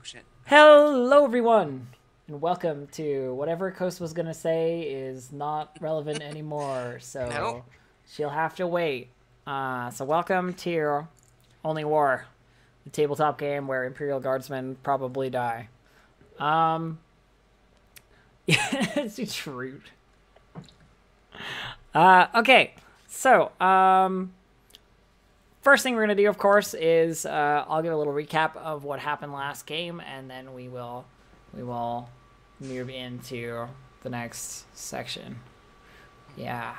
shit. Hello, everyone, and welcome to whatever Coast was gonna say is not relevant anymore. So Nope. she'll have to wait. So welcome to Only War, the tabletop game where Imperial Guardsmen probably die. It's true. Okay, so first thing we're gonna do, of course, is I'll give a little recap of what happened last game, and then we will move into the next section. Yeah.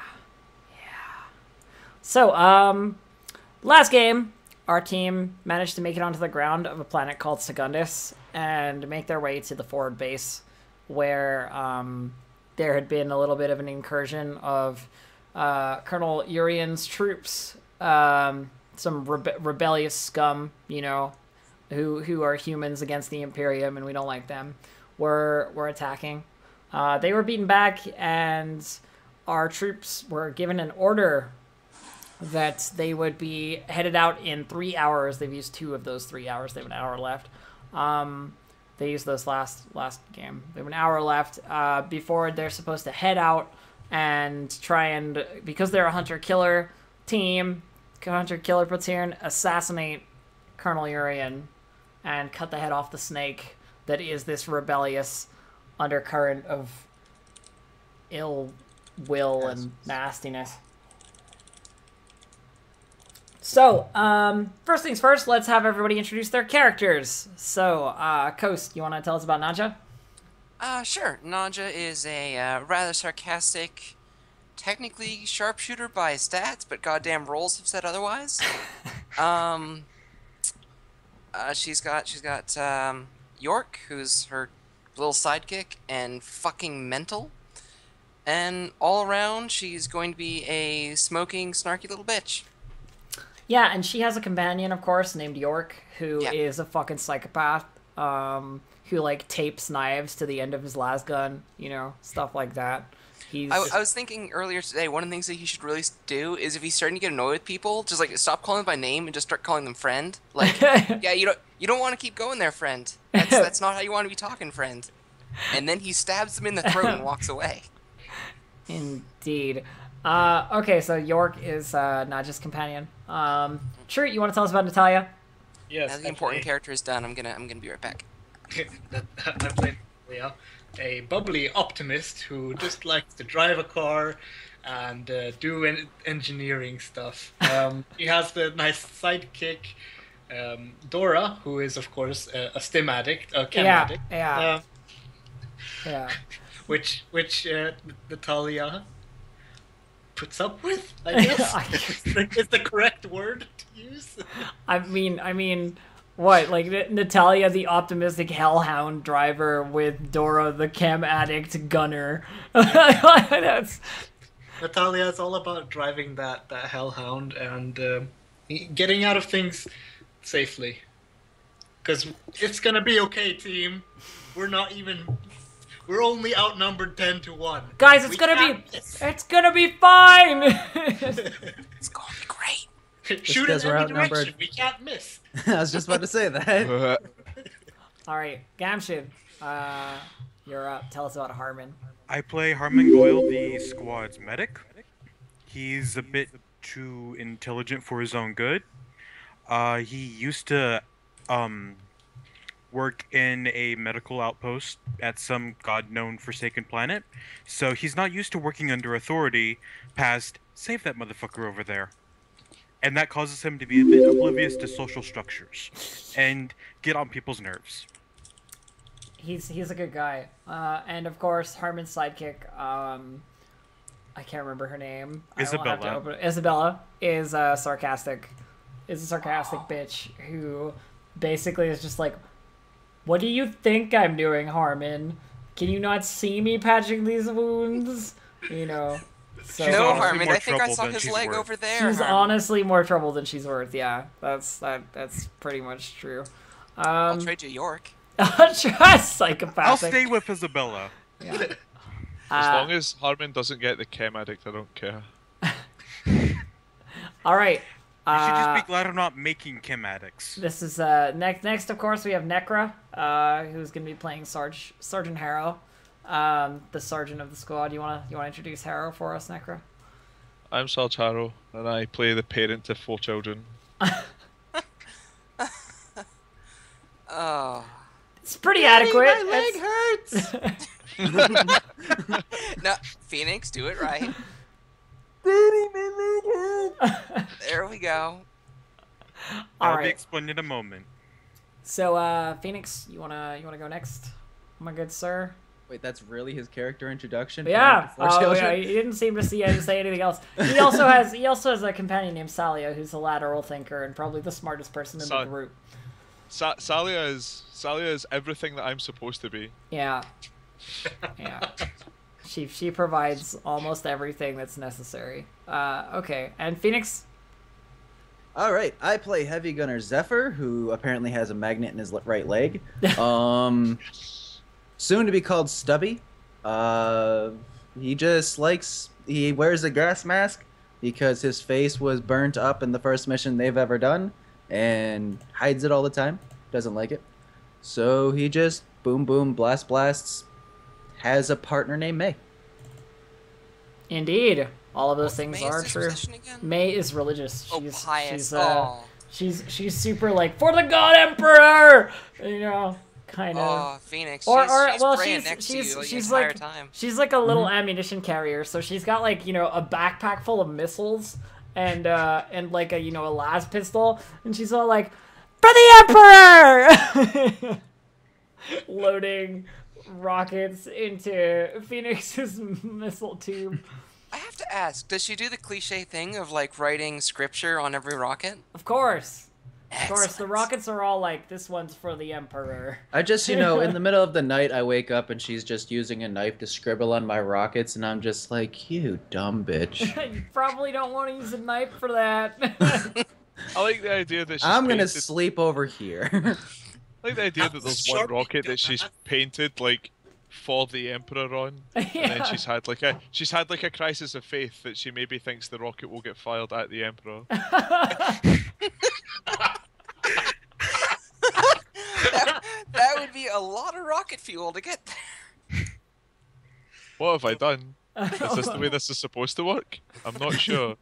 So last game, our team managed to make it onto the ground of a planet called Secundus and make their way to the forward base, where there had been a little bit of an incursion of Colonel Urian's troops. Some rebellious scum, you know, who are humans against the Imperium, and we don't like them, were attacking. They were beaten back, and our troops were given an order that they would be headed out in 3 hours. They've used 2 of those 3 hours. They have an hour left. They used those last game. They have an hour left before they're supposed to head out and try and, because they're a hunter-killer team, hunter-killer platoon, assassinate Colonel Urian and cut the head off the snake that is this rebellious undercurrent of ill will and nastiness. So, first things first, let's have everybody introduce their characters. So, Coast, you want to tell us about Naja? Sure. Naja is a rather sarcastic, technically sharpshooter by stats, but goddamn rolls have said otherwise. She's got York, who's her little sidekick and fucking mental. And all around, she's going to be a smoking, snarky little bitch. Yeah, and she has a companion, of course, named York, who is a fucking psychopath, who, like, tapes knives to the end of his las gun, you know, stuff like that. I was thinking earlier today, one of the things that he should really do is if he's starting to get annoyed with people, just, like, stop calling them by name and just start calling them friend. Like, yeah, you don't want to keep going there, friend. That's not how you want to be talking, friend. And then he stabs them in the throat and walks away. Indeed. Okay, so York is Naja's companion. Sure, you want to tell us about Natalia? Yes. Now the important character is done. I'm gonna be right back. I played Leah, a bubbly optimist who just likes to drive a car and do engineering stuff. He has the nice sidekick, Dora, who is of course a stim addict, a chem addict. Yeah. Which Natalia puts up with, I guess, is the correct word to use. I mean, what? Like Natalia, the optimistic hellhound driver, with Dora, the chem addict gunner. That's... Natalia is all about driving that hellhound and getting out of things safely. Because it's gonna be okay, team. We're only outnumbered 10-1. Guys, it's gonna be fine. It's gonna be great. Shoot in any direction. We can't miss. I was just about to say that. All right, Gamshin, you're up. Tell us about Harmon. I play Harmon Goyle, the squad's medic. He's a bit too intelligent for his own good. He used to work in a medical outpost at some god-known forsaken planet, so he's not used to working under authority past save that motherfucker over there. And that causes him to be a bit oblivious to social structures and get on people's nerves. He's a good guy. And of course, Harmon's sidekick, I can't remember her name. Isabella is a sarcastic bitch who basically is just like, what do you think I'm doing, Harmon? Can you not see me patching these wounds? You know. So, no, Harmon, I think I saw his leg over there. She's honestly more trouble than she's worth, yeah. That's pretty much true. I'll trade you York. Psychopathic. I'll stay with Isabella. Yeah. As long as Harmon doesn't get the chem addict, I don't care. Alright. You should just be glad I'm not making chem addicts. This is next. Of course, we have Necra, who's gonna be playing Sergeant Harrow, the sergeant of the squad. You wanna introduce Harrow for us, Necra? I'm Sarge Harrow, and I play the parent to 4 children. Oh. It's pretty adequate. My leg hurts. No, Phoenix, do it right. Daddy, my leg hurts. There we go. I'll be right. explained in a moment. So, Phoenix, you wanna go next, my good sir? Wait, that's really his character introduction? Yeah. For Oh, children? yeah. He didn't seem to say anything else. He also has a companion named Salia, who's a lateral thinker and probably the smartest person in the group. Salia is everything that I'm supposed to be. Yeah. Yeah. She provides almost everything that's necessary. Okay. And Phoenix? All right, I play Heavy Gunner Zephyr, who apparently has a magnet in his right leg. Soon to be called Stubby. He wears a gas mask because his face was burnt up in the first mission they've ever done, and hides it all the time. Doesn't like it. So he just boom boom blasts. Has a partner named May. Indeed. All of those What's things May's are true. disposition again? May is religious. Oh, pious. She's super like for the God Emperor, you know, kind of. Oh, Phoenix. She's praying next to you the entire time. She's like a little ammunition carrier, so she's got like, you know, a backpack full of missiles and like a, you know, a las pistol, and she's all like, for the Emperor, loading rockets into Phoenix's missile tube. I have to ask, does she do the cliche thing of like writing scripture on every rocket? Of course. Excellent. Of course, the rockets are all like, this one's for the Emperor. I just, you know, in the middle of the night, I wake up and she's just using a knife to scribble on my rockets, and I'm just like, you dumb bitch. You probably don't want to use a knife for that. I like the idea that she's I'm gonna painted... sleep over here. I like the idea that there's one rocket that she's painted like for the Emperor on, and then she's had like a crisis of faith that she maybe thinks the rocket will get fired at the Emperor. that would be a lot of rocket fuel to get there. What have I done? Is this the way this is supposed to work? I'm not sure.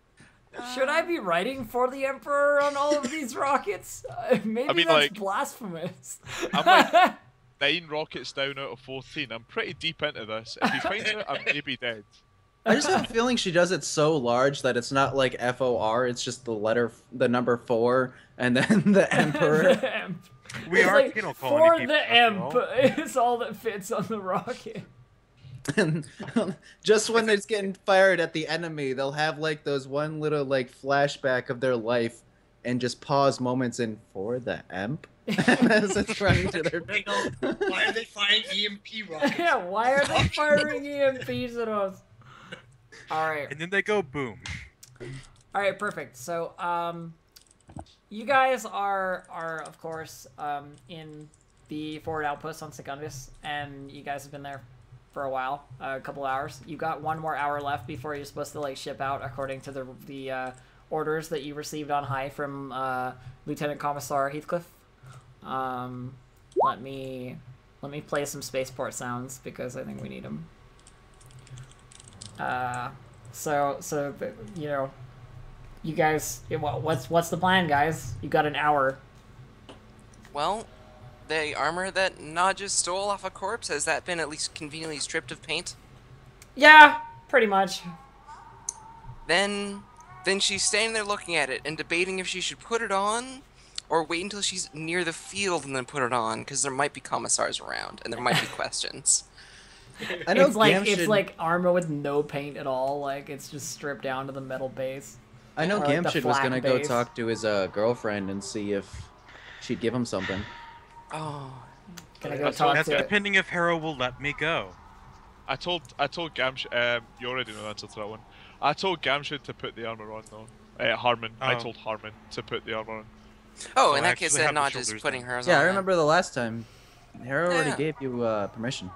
Should I be writing for the Emperor on all of these rockets? Maybe I mean, that's like, blasphemous. I'm like 9 rockets down out of 14. I'm pretty deep into this. If he finds out, I'm maybe dead. I just have a feeling she does it so large that it's not like FOR, it's just the number 4, and then the Emperor. The Emp. We It's are like, penal for colony the people, Emp is all that fits on the rocket. And just when it's getting fired at the enemy, they'll have like those one little like flashback of their life and just pause moments in for the Emp as it's running to their. They go, why are they firing EMP rockets? Yeah, why are they firing EMPs at us? Alright. and then they go boom. Alright, perfect. So, you guys are of course, in the forward outpost on Secundus, and you guys have been there for a while, a couple hours. You got 1 more hour left before you're supposed to like ship out, according to the orders that you received on high from Lieutenant Commissar Heathcliff. Let me play some spaceport sounds because I think we need them. So you know, you guys, what's the plan, guys? You got an hour. Well, the armor that Na just stole off a corpse, has that been at least conveniently stripped of paint? Yeah, pretty much. Then she's standing there looking at it and debating if she should put it on or wait until she's near the field and then put it on, because there might be commissars around and there might be questions. I know It's like armor with no paint at all. Like it's just stripped down to the metal base. I know Or, like, the Gamshid was flak gonna go base. talk to his girlfriend and see if she'd give him something. Oh, Can I go talk That's to? depending if Harrow will let me go. I told Gamshid. You already know the answer to that one. I told Gamshid to put the armor on though. Harmon. I Oh. told Harmon to put the armor on. oh, So in I that case, actually then have the not just shoulders putting then. hers Yeah, on. I then. remember the last time. Harrow Yeah. already gave you permission.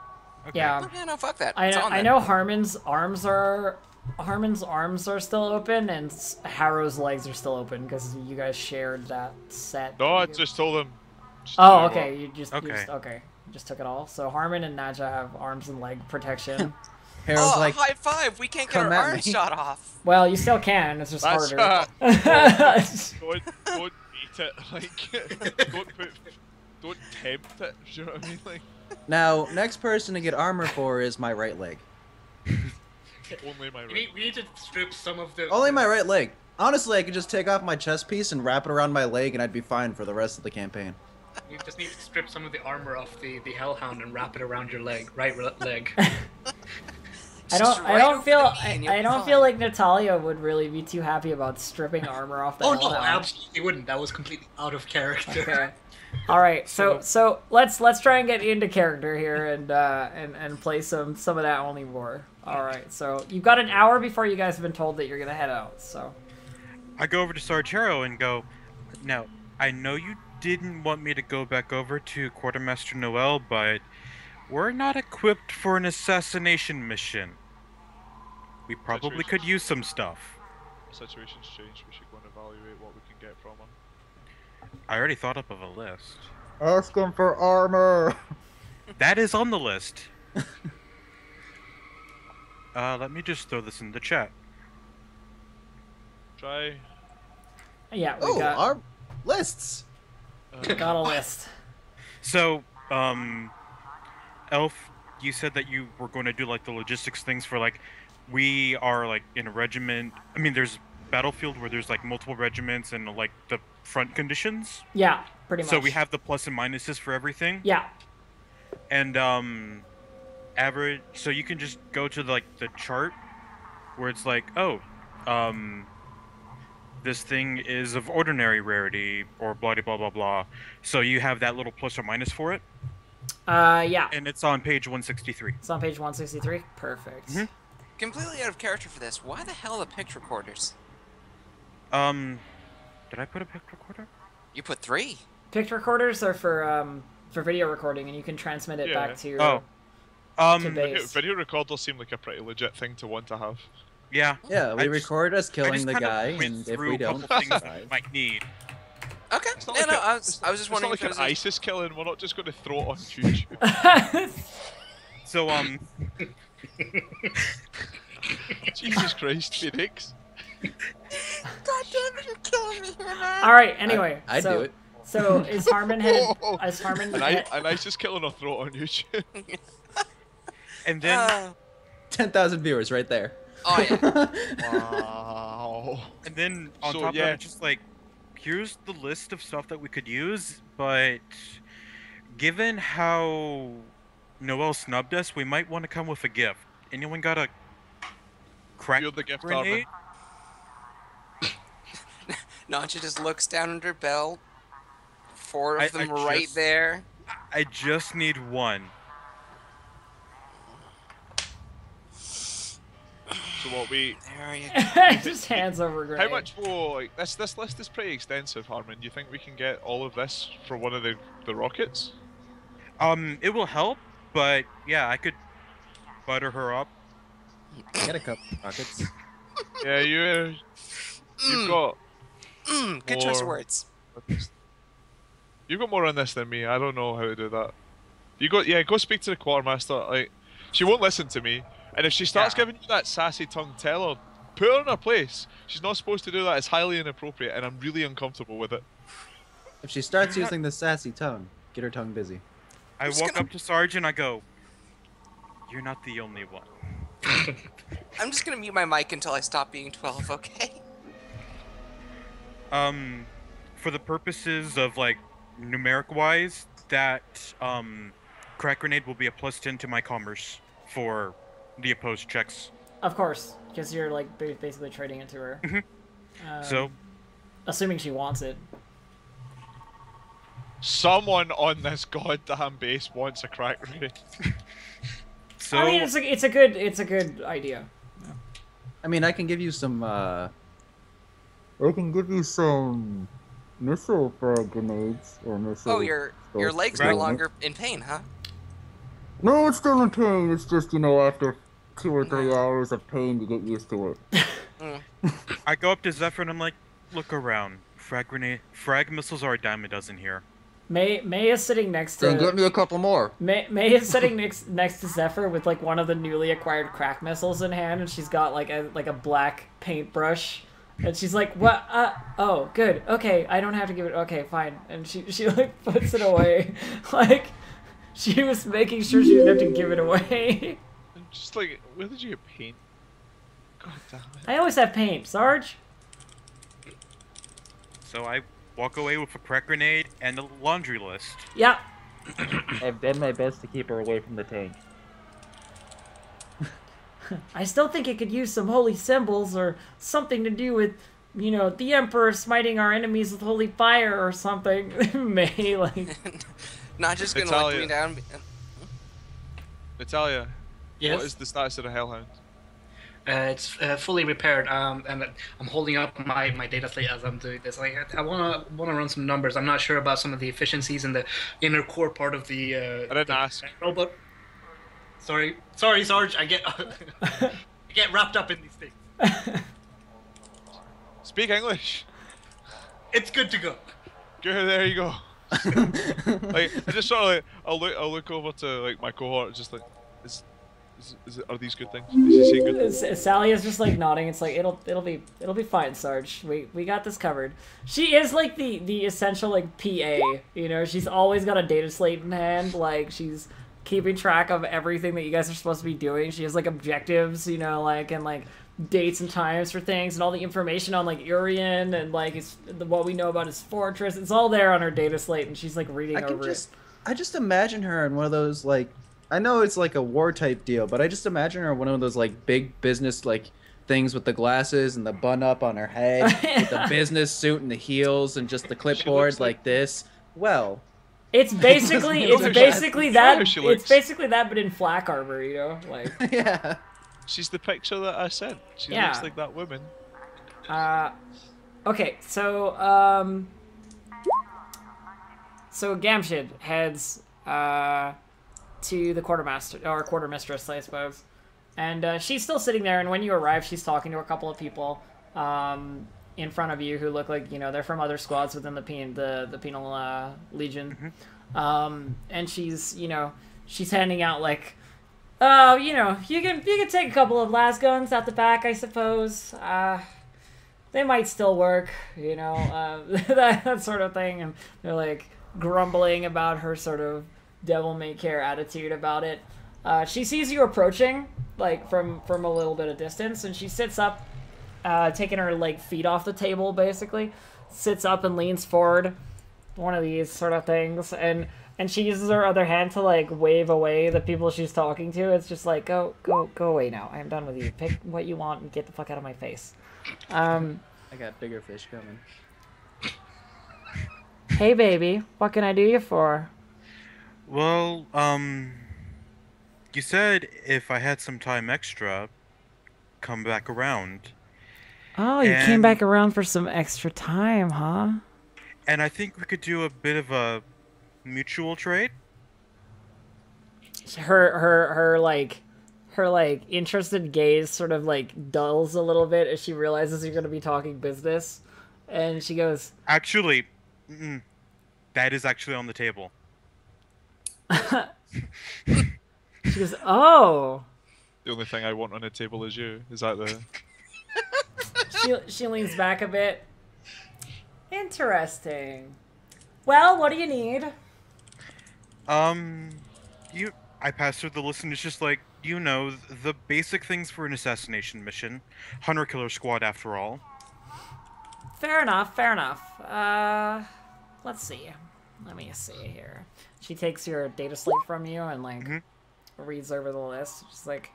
Okay. Yeah. Oh, yeah, no, fuck that. I It's know, on I then. know Harmon's arms are Harmon's arms are still open and Harrow's legs are still open because you guys shared that set. No, I just told him. just Oh, do okay. what- You just took it all. So Harmon and Naja have arms and leg protection. Harold's Oh, like, high five! We can't get "Come our at arms me." shot off. Well, you still can. It's just That's harder. don't beat it. Like, don't tempt it. Do you know what I mean? Like, now, next person to get armor for is my right leg. only my We right. need, we need to strip some of the. Only my right leg. Honestly, I could just take off my chest piece and wrap it around my leg, and I'd be fine for the rest of the campaign. You just need to strip some of the armor off the Hellhound and wrap it around your leg, leg. I Just don't. right I don't over feel. the knee and you'll I be don't fine. feel like Natalia would really be too happy about stripping armor off the Oh no, Hellhound. I absolutely wouldn't. That was completely out of character. Okay. All right. So let's try and get into character here and play some of that only more. All right. So you've got an hour before you guys have been told that you're gonna head out. So I go over to Sarge Harrow and go, now, I know you didn't want me to go back over to Quartermaster Noel, but we're not equipped for an assassination mission. We probably could use some stuff. Situation's changed. We should go and evaluate what we can get from him. I already thought up of a list. Ask him for armor. That is on the list. Let me just throw this in the chat. Try. yeah, we Oh, got lists. a list. So, Elf, you said that you were going to do like the logistics things for like, we are like in a regiment. I mean, there's battlefield where there's like multiple regiments and like the front conditions. Yeah, pretty much. So we have the plus and minuses for everything. Yeah. And average. So you can just go to like the chart where it's like, oh, this thing is of ordinary rarity or blah blah blah blah. So you have that little plus or minus for it. Yeah. And it's on page 163. It's on page 163. Perfect. Mhm. Completely out of character for this. Why the hell the pic recorders? Did I put a pic recorder? You put 3. Pict recorders are for video recording, and you can transmit it Yeah. back to your Oh. to base. Video recorders seem like a pretty legit thing to want to have. Yeah. Yeah, we I just- record us I killing just the kinda guy, went and if through we a don't, couple things that decide. we might need. Okay. It's not Yeah, like no, a- I was just It's wondering not like if an it was ISIS killing. We're not just going to throw it on YouTube. So, Jesus Christ, Phoenix. God damn it, you're killing me here, man. All right. Anyway, I'd so, do it. So is Harmon headed? Is Harmon? An ISIS killing or throw it on YouTube. and then, 10,000 viewers right there. Oh yeah. Wow. and then on So, top yeah. of it, just like, here's the list of stuff that we could use, but given how Noel snubbed us, we might want to come with a gift. Anyone got a crack You're the gift grenade? Nancha just looks down at her belt. 4 of I them right just- there. I just need one. So what we? There you go. Just hands over grenade. How much? Whoa! Like this list is pretty extensive, Harmon. Do you think we can get all of this for one of the rockets? It will help, but yeah, I could butter her up. Get a couple pockets. Yeah, you've got. Good choice of More. words. You've got more on this than me. I don't know how to do that. Go speak to the quartermaster. Like, she won't listen to me, and if she starts Yeah. giving you that sassy tongue, tell her, put her in her place. She's not supposed to do that. It's highly inappropriate, and I'm really uncomfortable with it. If she starts using the sassy tongue, get her tongue busy. I just walk gonna- up to Sarge and I go, "You're not the only one." I'm just gonna mute my mic until I stop being 12, okay? For the purposes of like numeric wise, that crack grenade will be a +10 to my commerce for the opposed checks. Of course, because you're like basically trading it to her. So Assuming she wants it. Someone on this goddamn base wants a crack grenade. so I mean, it's a good idea. I mean, I can give you some, I can give you some missile frag grenades, or missile... Oh, your leg's no Right. longer in pain, huh? No, it's still in pain, it's just, after 2 or 3 hours of pain to get used to it. I go up to Zephyr and I'm like, look around. Frag missiles are a dime a dozen here. May is sitting next to. Then get me a couple more. May is sitting next to Zephyr with like one of the newly acquired crack missiles in hand, and she's got like a black paintbrush, and she's like, "What? Oh, good. Okay, I don't have to give it. Okay, fine." And she like puts it away, like she was making sure she didn't have to give it away. I'm just like, where did you get paint? God damn it. I always have paint, Sarge. So I walk away with a crack grenade and a laundry list. Yeah. I've done my best to keep her away from the tank. I still think it could use some holy symbols or something to do with, you know, the Emperor smiting our enemies with holy fire or something. May, like... Not just gonna Natalia. let me down. Natalia, Yes. what is the status of the Hellhound? It's fully repaired, and I'm holding up my data slate as I'm doing this. Like, I wanna run some numbers. I'm not sure about some of the efficiencies in the inner core part of the. I didn't ask. Robot. Sorry, Sarge. I get I get wrapped up in these things. Speak English. It's good to go. Good, there you go. Like, I just sort of like, I'll look over to like my cohort, just like, are these good things? Is he saying good things? Sally is just like nodding. It's like it'll be fine, Sarge. We got this covered. She is like the essential like PA. You know, she's always got a data slate in hand. Like she's keeping track of everything that you guys are supposed to be doing. She has like objectives, you know, like and like dates and times for things and all the information on like Urian and like what we know about his fortress. It's all there on her data slate, and she's like reading over it. I just imagine her in one of those like, I know it's like a war type deal, but I just imagine her in one of those like big business like things with the glasses and the bun up on her head, with the business suit and the heels and just the clipboard like this. Well, it's basically how she looks. it's basically that, but in flak armor, you know, like. yeah. She's the picture that I sent. She Yeah. looks like that woman. Okay, so Gamshid heads to the quartermaster or quartermistress, I suppose, and she's still sitting there. And when you arrive, she's talking to a couple of people in front of you who look like, you know, they're from other squads within the penal legion. And she's, you know, she's handing out like, oh, you know, you can take a couple of las guns out the back, I suppose. They might still work, you know, that sort of thing. And they're like grumbling about her sort of devil may care attitude about it. She sees you approaching, like from a little bit of distance, and she sits up, taking her like feet off the table, basically, sits up and leans forward, one of these sort of things, and she uses her other hand to like wave away the people she's talking to. It's just like, go away now. I'm done with you. Pick what you want and get the fuck out of my face. I got bigger fish coming. Hey baby, what can I do you for? Well, you said if I had some time extra, come back around. Oh, you came back around for some extra time, huh? And I think we could do a bit of a mutual trade. Her interested gaze sort of like dulls a little bit as she realizes you're going to be talking business, and she goes, Actually, that is actually on the table. she goes, oh. The only thing I want on the table is you. Is that the... She leans back a bit. Interesting. Well, what do you need? I passed through the list and it's just like, you know, the basic things for an assassination mission. Hunter-killer squad, after all. Fair enough. Let's see. Let me see here. She takes your data slate from you and, like, reads over the list. She's like,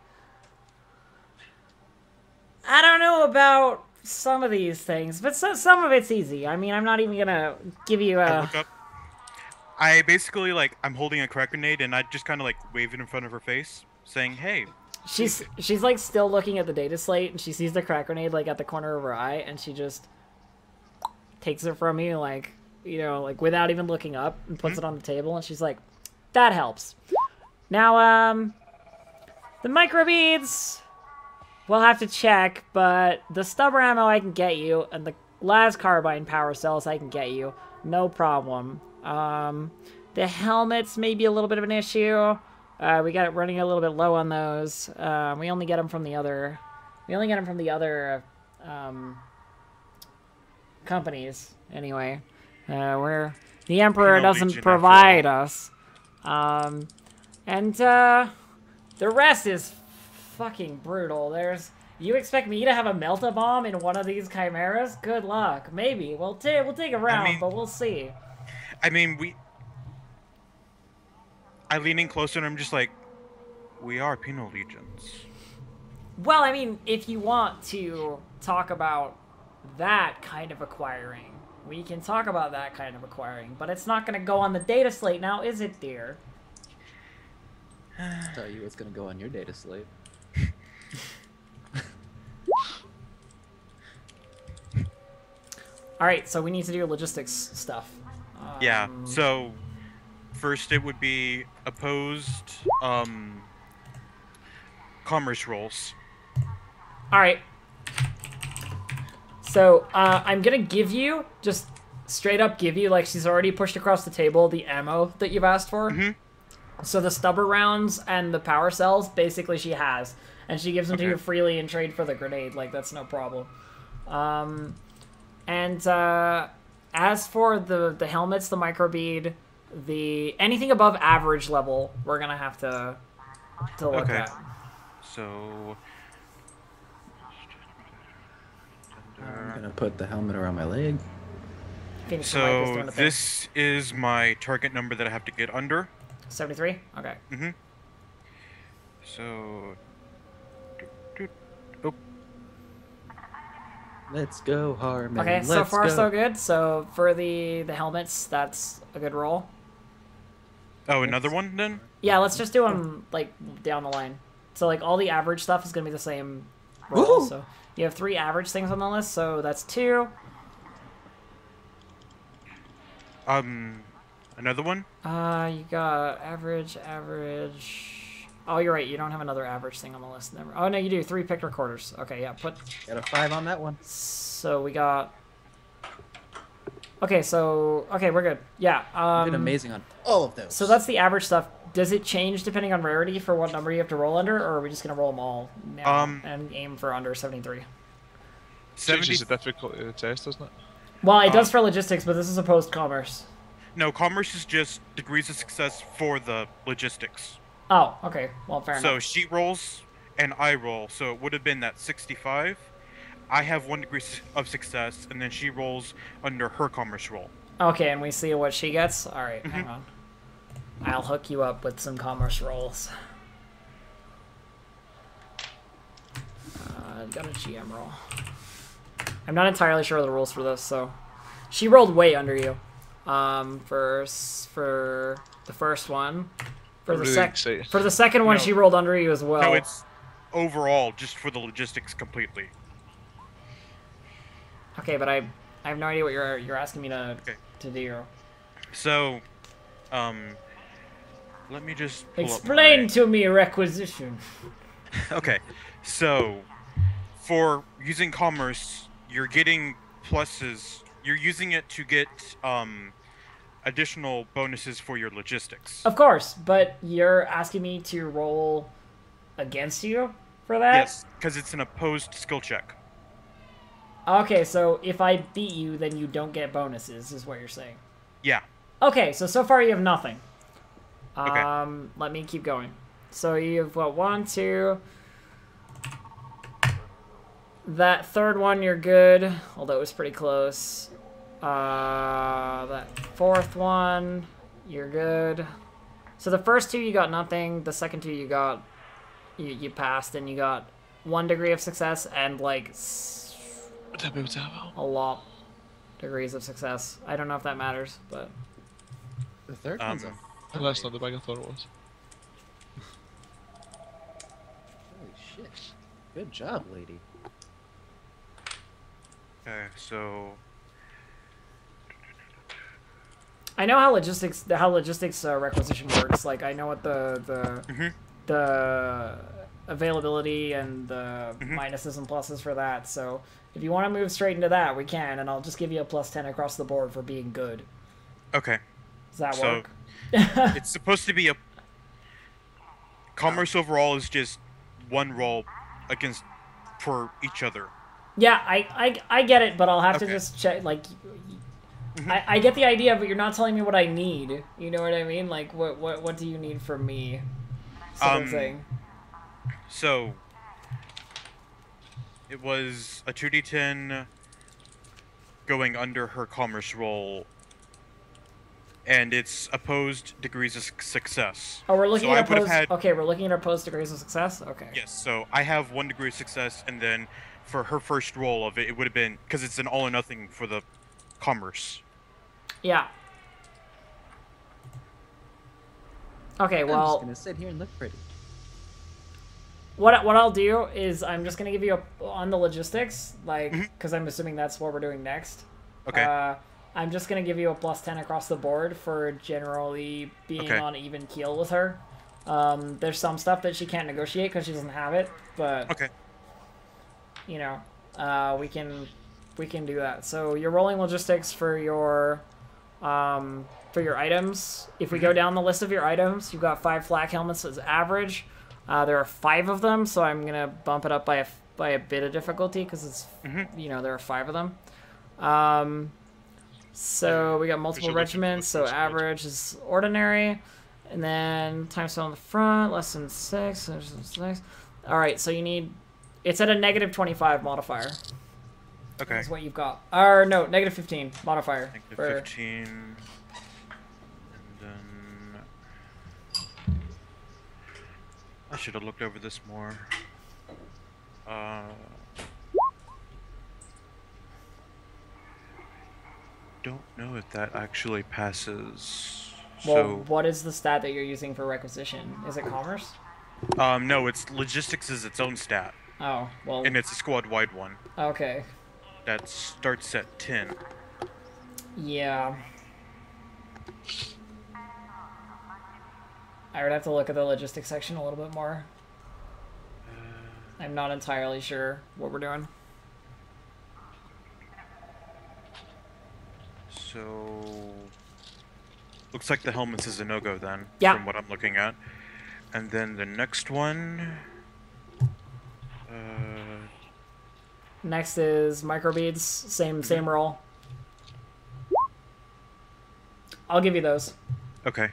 I don't know about some of these things, but some of it's easy. I mean, I'm not even gonna give you I a... look up. I basically, like, I'm holding a crack grenade and I just kind of, like, wave it in front of her face, saying, hey. She's like, still looking at the data slate, and she sees the crack grenade, like, at the corner of her eye, and she just takes it from you, like, you know, like, without even looking up, and puts it on the table, and she's like, that helps. Now, The micro beads, we'll have to check, but the stubber ammo I can get you, and the las carbine power cells I can get you, no problem. The helmets may be a little bit of an issue. We got it running a little bit low on those. We only get them from the other. Companies anyway. Where the Emperor Penal doesn't Legion, provide us. The rest is fucking brutal. You expect me to have a melt-a-bomb in one of these chimeras? Good luck. Maybe. We'll take a round, but we'll see. I mean, I lean in closer and I'm just like, we are penal legions. Well, I mean, if you want to talk about that kind of acquiring, we can talk about that kind of acquiring, but it's not going to go on the data slate now, is it, dear? I'll tell you what's gonna go on your data slate. Alright, so we need to do logistics stuff. Yeah, so first it would be opposed commerce rolls. Alright. So, I'm gonna give you, just straight up give you, like she's already pushed across the table, the ammo that you've asked for. Mm-hmm. So the stubber rounds and the power cells, basically she has. And she gives them to you freely in trade for the grenade, like that's no problem. As for the helmets, the microbead, anything above average level, we're gonna have to look at. So I'm gonna put the helmet around my leg. So this is my target number that I have to get under. 73? Okay. Mm-hmm. So... Oh. Let's go, Harmon. Okay, so far so good. So for the helmets, that's a good roll. Oh, another one then? Yeah, let's just do them, like, down the line. So, like, all the average stuff is going to be the same roll. Woo! So you have 3 average things on the list, so that's 2. Another one? You got average. Oh, you're right. You don't have another average thing on the list. Never. Oh no, you do. 3 picked recorders. Okay, yeah. Got a 5 on that one. So we got. Okay, we're good. Yeah. You did amazing on all of those. So that's the average stuff. Does it change depending on rarity for what number you have to roll under, or are we just gonna roll them all now and aim for under 73? 70 is the difficulty of the test, doesn't it? Well, it does for logistics, but this is opposed commerce. No, commerce is just degrees of success for the logistics. Oh, okay. Well, fair enough. So she rolls and I roll, so it would have been that 65. I have 1 degree of success, and then she rolls under her commerce roll. Okay, and we see what she gets? Alright, hang on. I'll hook you up with some commerce rolls. Got a GM roll. I'm not entirely sure of the rules for this, so... She rolled way under you. For the first one. For the second one, she rolled under you as well. No, it's overall, just for the logistics completely. Okay, but I have no idea what you're asking me to do. So, let me just explain to me requisition. Okay, so for using commerce, you're getting pluses. You're using it to get additional bonuses for your logistics. Of course, but you're asking me to roll against you for that? Yes, because it's an opposed skill check. Okay, so if I beat you, then you don't get bonuses, is what you're saying. Yeah. Okay, so far you have nothing. Okay. Let me keep going. So you've what, 1, 2. That third one you're good, although it was pretty close. That fourth one, you're good. So the first 2 you got nothing. The second 2 you got, you passed, and you got 1 degree of success and like a lot degrees of success. I don't know if that matters, but the third one's a... Well, that's not the bag I thought it was. Holy shit! Good job, lady. Okay, so I know how logistics requisition works. Like I know what the availability and the minuses and pluses for that. So if you want to move straight into that, we can, and I'll just give you a +10 across the board for being good. Okay. Does that So, work? It's supposed to be a... Commerce overall is just one roll against for each other. Yeah, I get it, but I'll have to Okay. just check, like... I get the idea, but you're not telling me what I need. You know what I mean? Like, what do you need from me? Sort of thing. So, it was a 2d10 going under her commerce roll, and it's opposed degrees of success. Oh, we're looking So at I would've opposed... had- Okay, we're looking at opposed degrees of success? Okay. Yes, so I have 1 degree of success, and then for her first roll of it, it would have been, because it's an all or nothing for the commerce. Yeah. Okay, I'm well... just gonna sit here and look pretty. What I'll do is I'm just gonna give you on the logistics, like, because I'm assuming that's what we're doing next. Okay. I'm just gonna give you a +10 across the board for generally being Okay. on even keel with her. There's some stuff that she can't negotiate because she doesn't have it, but Okay. you know, we can do that. So you're rolling logistics for your items. If we go down the list of your items, you've got 5 flak helmets as average. There are 5 of them, so I'm gonna bump it up by a bit of difficulty because it's you know, there are 5 of them. So we got multiple Visual regiments, so difficulty is good. average is ordinary, and then times on the front, less than 6. All right, so you need. It's at a -25 modifier. Okay. That's what you've got. Or no, -15 modifier. Negative for- 15. And then... I should have looked over this more. Don't know if that actually passes. Well, what is the stat that you're using for requisition? Is it commerce? No, it's logistics is its own stat, Oh, well, and it's a squad-wide one okay. that starts at 10. Yeah. I would have to look at the logistics section a little bit more. I'm not entirely sure what we're doing. So, looks like the helmets is a no-go then, Yeah. from what I'm looking at. And then the next one, Next is microbeads. Same roll. I'll give you those. okay.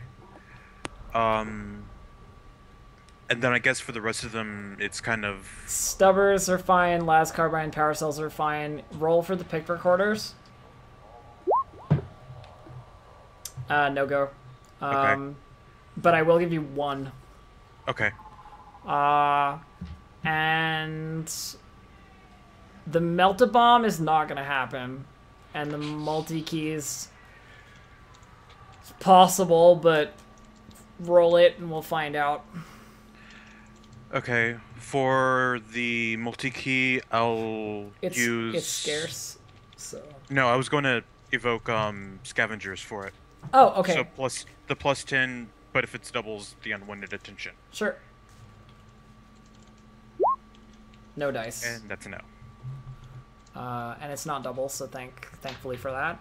And then I guess for the rest of them, it's kind of Stubbers are fine. Las carbine power cells are fine. Roll for the pick recorders. No go. Okay. But I will give you 1. okay. And the melt-a-bomb is not gonna happen, and the multi-keys it's possible, but roll it and we'll find out. Okay, for the multi-key, I'll use... It's scarce, so... No, I was going to evoke scavengers for it. Oh, okay, So plus the +10, but if it's doubles, the unwanted attention. sure. No dice. And that's a no. And it's not double, so thankfully for that.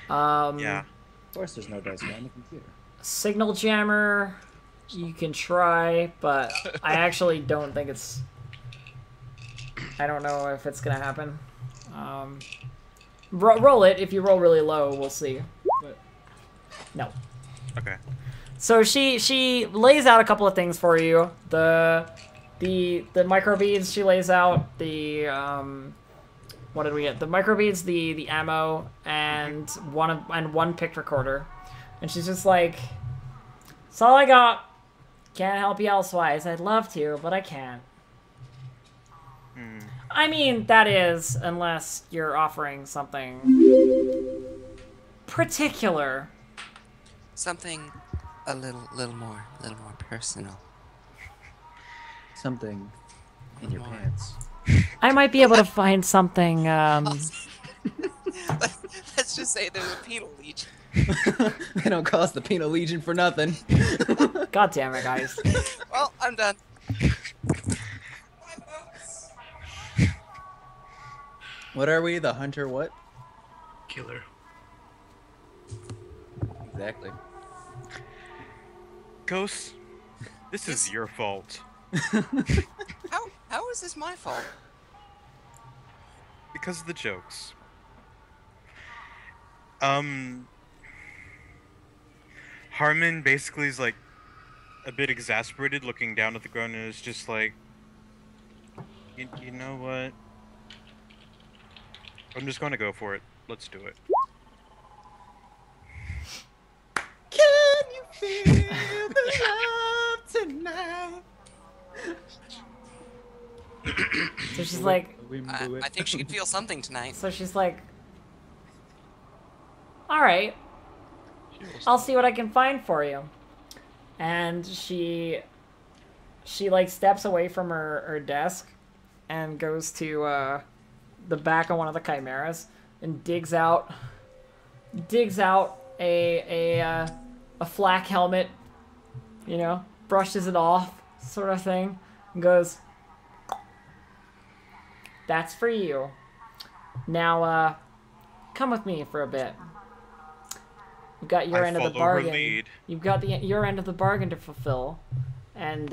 Yeah. Of course, there's no dice on the computer. Signal jammer, you can try, but I actually don't think it's... I don't know if it's gonna happen. Roll it. If you roll really low, we'll see. But no. Okay. So she lays out a couple of things for you. The microbeads she lays out. The what did we get? The microbeads, the ammo, and one pick recorder. And she's just like, "That's all I got. Can't help you elsewise. I'd love to, but I can't." I mean, that is, unless you're offering something particular. Something a little more personal. Something in your More. pants. I might be able to find something. Let's just say there's a penal legion. They don't call us the Penal Legion for nothing. God damn it, guys. Well, I'm done. What are we? The hunter what? Killer. Exactly. Ghost, this is your fault. How is this my fault? Because of the jokes. Harmon basically is like a bit exasperated, looking down at the ground, and is just like, you know what? I'm just going to go for it. Let's do it. Can you feel the love tonight? So she's like, I think she could feel something tonight. so she's like, all right, I'll see what I can find for you. And she like steps away from her desk and goes to the back of one of the chimeras and digs out a flak helmet, you know, brushes it off, sort of thing, and goes, "That's for you. Now, come with me for a bit. You've got your end of the follow her bargain. lead. You've got your end of the bargain to fulfill, and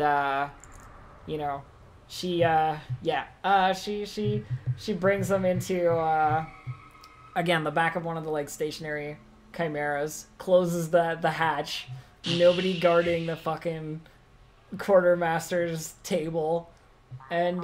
you know, she brings them into again the back of one of the like stationary chimeras, closes the hatch, nobody guarding the fucking quartermaster's table, and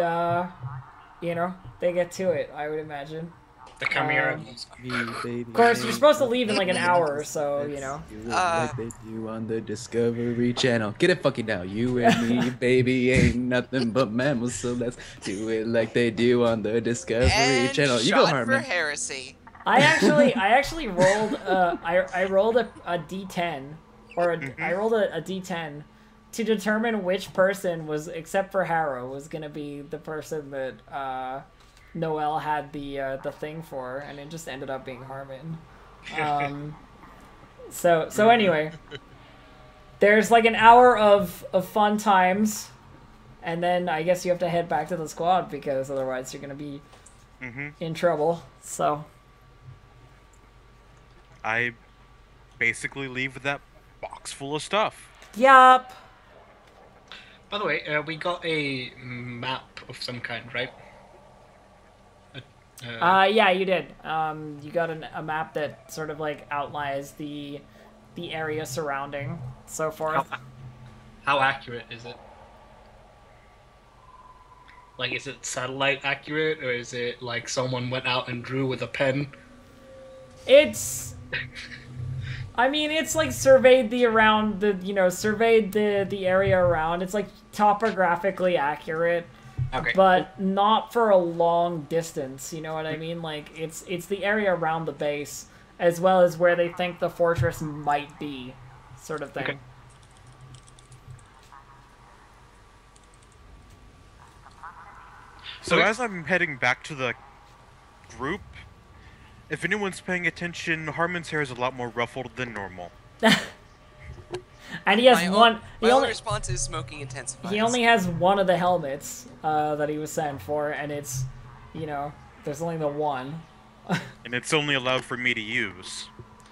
you know, they get to it, I would imagine. The Chimera. Of course, you're supposed to leave in like an hour or so, you know. Like they do on the Discovery Channel. Get it fucking now. You and me, baby, ain't nothing but mammals, so let's do it like they do on the Discovery And Channel. You shot go, for Harmon. heresy. I actually rolled I rolled a d10 or I rolled a d10 to determine which person was, except for Harrow, was gonna be the person that Noelle had the thing for, and it just ended up being Harmon. So anyway, there's like an hour of fun times, and then I guess you have to head back to the squad because otherwise you're gonna be in trouble. So I basically leave with that box full of stuff. yup. By the way, we got a map of some kind, right? Yeah, you did. You got a map that sort of like outlines the area surrounding, so forth. How accurate is it? Like, is it satellite accurate, or is it like someone went out and drew with a pen? It's, I mean, it's like surveyed the area around. It's like topographically accurate. Okay. But not for a long distance, you know what I mean? Like, it's the area around the base, as well as where they think the fortress might be, sort of thing. Okay. So Okay. as I'm heading back to the group, if anyone's paying attention, Harmon's hair is a lot more ruffled than normal. And he has My one. He only only response is smoking intensifies. he only has one of the helmets that he was sent for, and it's, you know, there's only the one. And it's only allowed for me to use.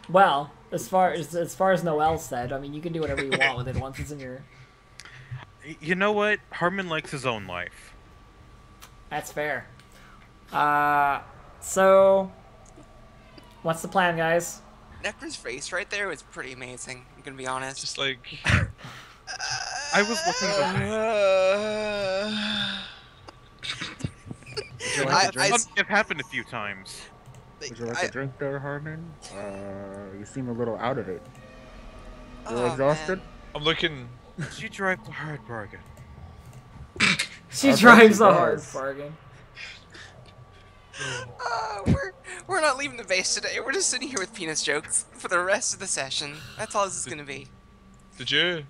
Well, as far as Noelle said, I mean, you can do whatever you want with it once it's in your. You know what? Harmon likes his own life. That's fair. So, what's the plan, guys? Necron's face right there was pretty amazing. I'm gonna be honest. Just like I was looking It happened a few times. Would you like a drink there, Harmon? You seem a little out of it. You're exhausted? Man. I'm looking. She drives a hard bargain. She bet drives she a hard does. bargain. We're not leaving the base today. We're just sitting here with penis jokes for the rest of the session. That's all this is gonna be. Did you?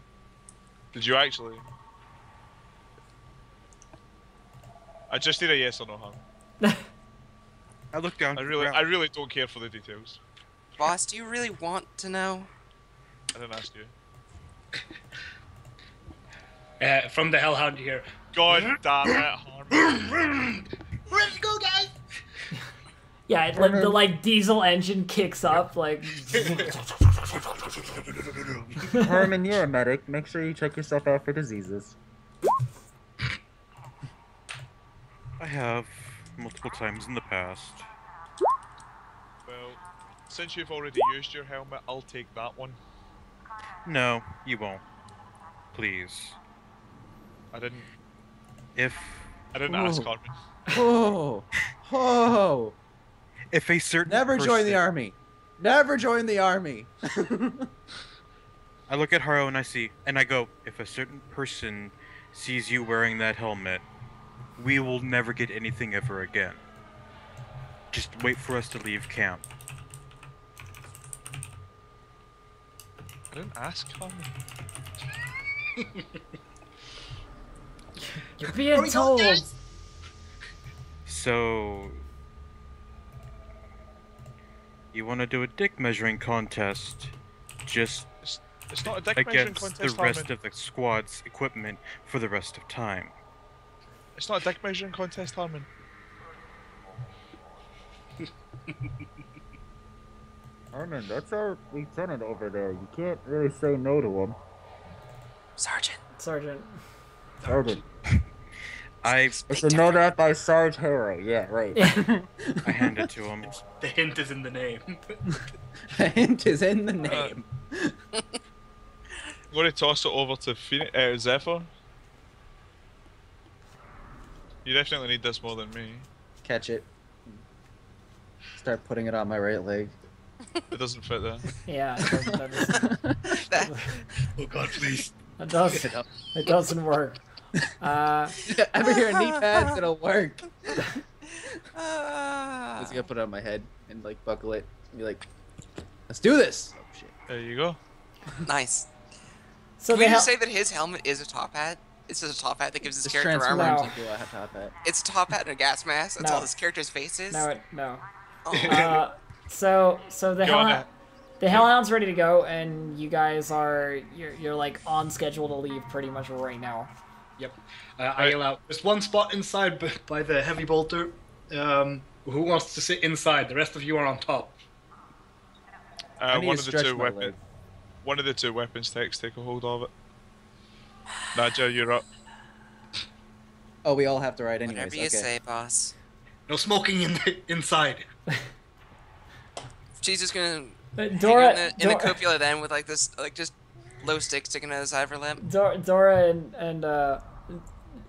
Did you actually? I just need a yes or no, Han. I looked down. I to the really ground. don't care for the details. Boss, do you really want to know? I didn't ask you. From the Hellhound here. God damn it, Harmon. Let's go, guys! Yeah, the like diesel engine kicks up like. Herman, you're a medic. Make sure you check yourself out for diseases. I have multiple times in the past. Well, since you've already used your helmet, I'll take that one. No, you won't. Please. I didn't If ask Carmen. Oh, oh! if a certain Never join the person- army. Never join the army. I look at Haro and I go, if a certain person sees you wearing that helmet, we will never get anything ever again. Just wait for us to leave camp. I didn't ask Carmen. You're being told. So, you want to do a dick measuring contest, just It's not a dick measuring against contest, the rest Harmon. of the squad's equipment for the rest of time. It's not a dick measuring contest, Harmon. Herman, that's our lieutenant over there. You can't really say no to him. Sergeant. Sergeant. Sergeant. I It's a no that by Sarge Hero. Yeah, right. I hand it to him. The hint is in the name. The hint is in the name. I'm going to toss it over to Zephyr. You definitely need this more than me. Catch it. Start putting it on my right leg. It doesn't fit there. Yeah, that Oh god, please. doesn't work. Ever hear a knee pads? It'll work. Ah. Just gonna put it on my head and like buckle it and be like, let's do this. Oh shit. There you go. Nice. So Can we they just say that his helmet is a top hat? It's just a top hat that gives his Just character transforms armor. No. into a top hat. It's a top hat and a gas mask. That's No. all his character's face is. no. Oh. So the Go on hell. The Hellhound's ready to go, and you guys are you're like on schedule to leave pretty much right now. Yep. I yell out, there's one spot inside by the heavy bolter. Who wants to sit inside? The rest of you are on top. I need One to of the stretch two my weapons. leg. One of the two weapons techs take a hold of it. Nadja, you're up. Oh, we all have to ride anyways. Whatever you Okay. say, boss. No smoking inside. She's just gonna Dora, hang in the copula then with like this, like just glow stick sticking out of the side of her lip. Dora and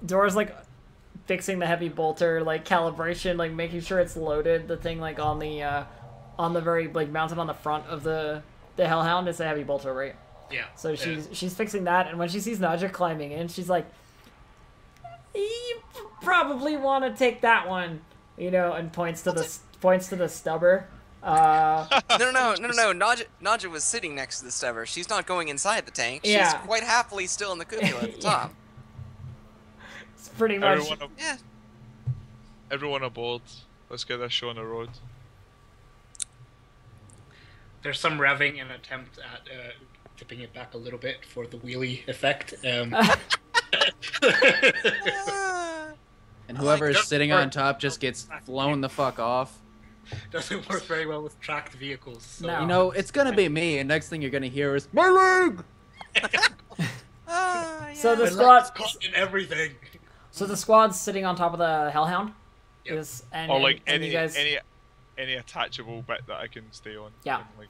Dora's like fixing the heavy bolter, like calibration, like making sure it's loaded. The thing like on the very like mounted on the front of the Hellhound is a heavy bolter, right? Yeah. So she's fixing that, and when she sees Nadja climbing in, she's like, "You probably want to take that one," you know, and points to the stubber. No. Nadja was sitting next to the stubber. She's not going inside the tank. Yeah. She's quite happily still in the cupula at the top. It's pretty much. Yeah. Everyone aboard. Let's get this show on the road. There's some revving in an attempt at tipping it back a little bit for the wheelie effect. And whoever is Doesn't sitting work. on top just gets flown the fuck off. Doesn't work very well with tracked vehicles. So. No. You know, it's gonna be me, and next thing you're gonna hear is my leg. Ah, yeah. So the My squad. leg's caught in everything. So the squad's sitting on top of the Hellhound. Yep. Or like and you guys, any attachable bit that I can stay on. Yeah. And, like,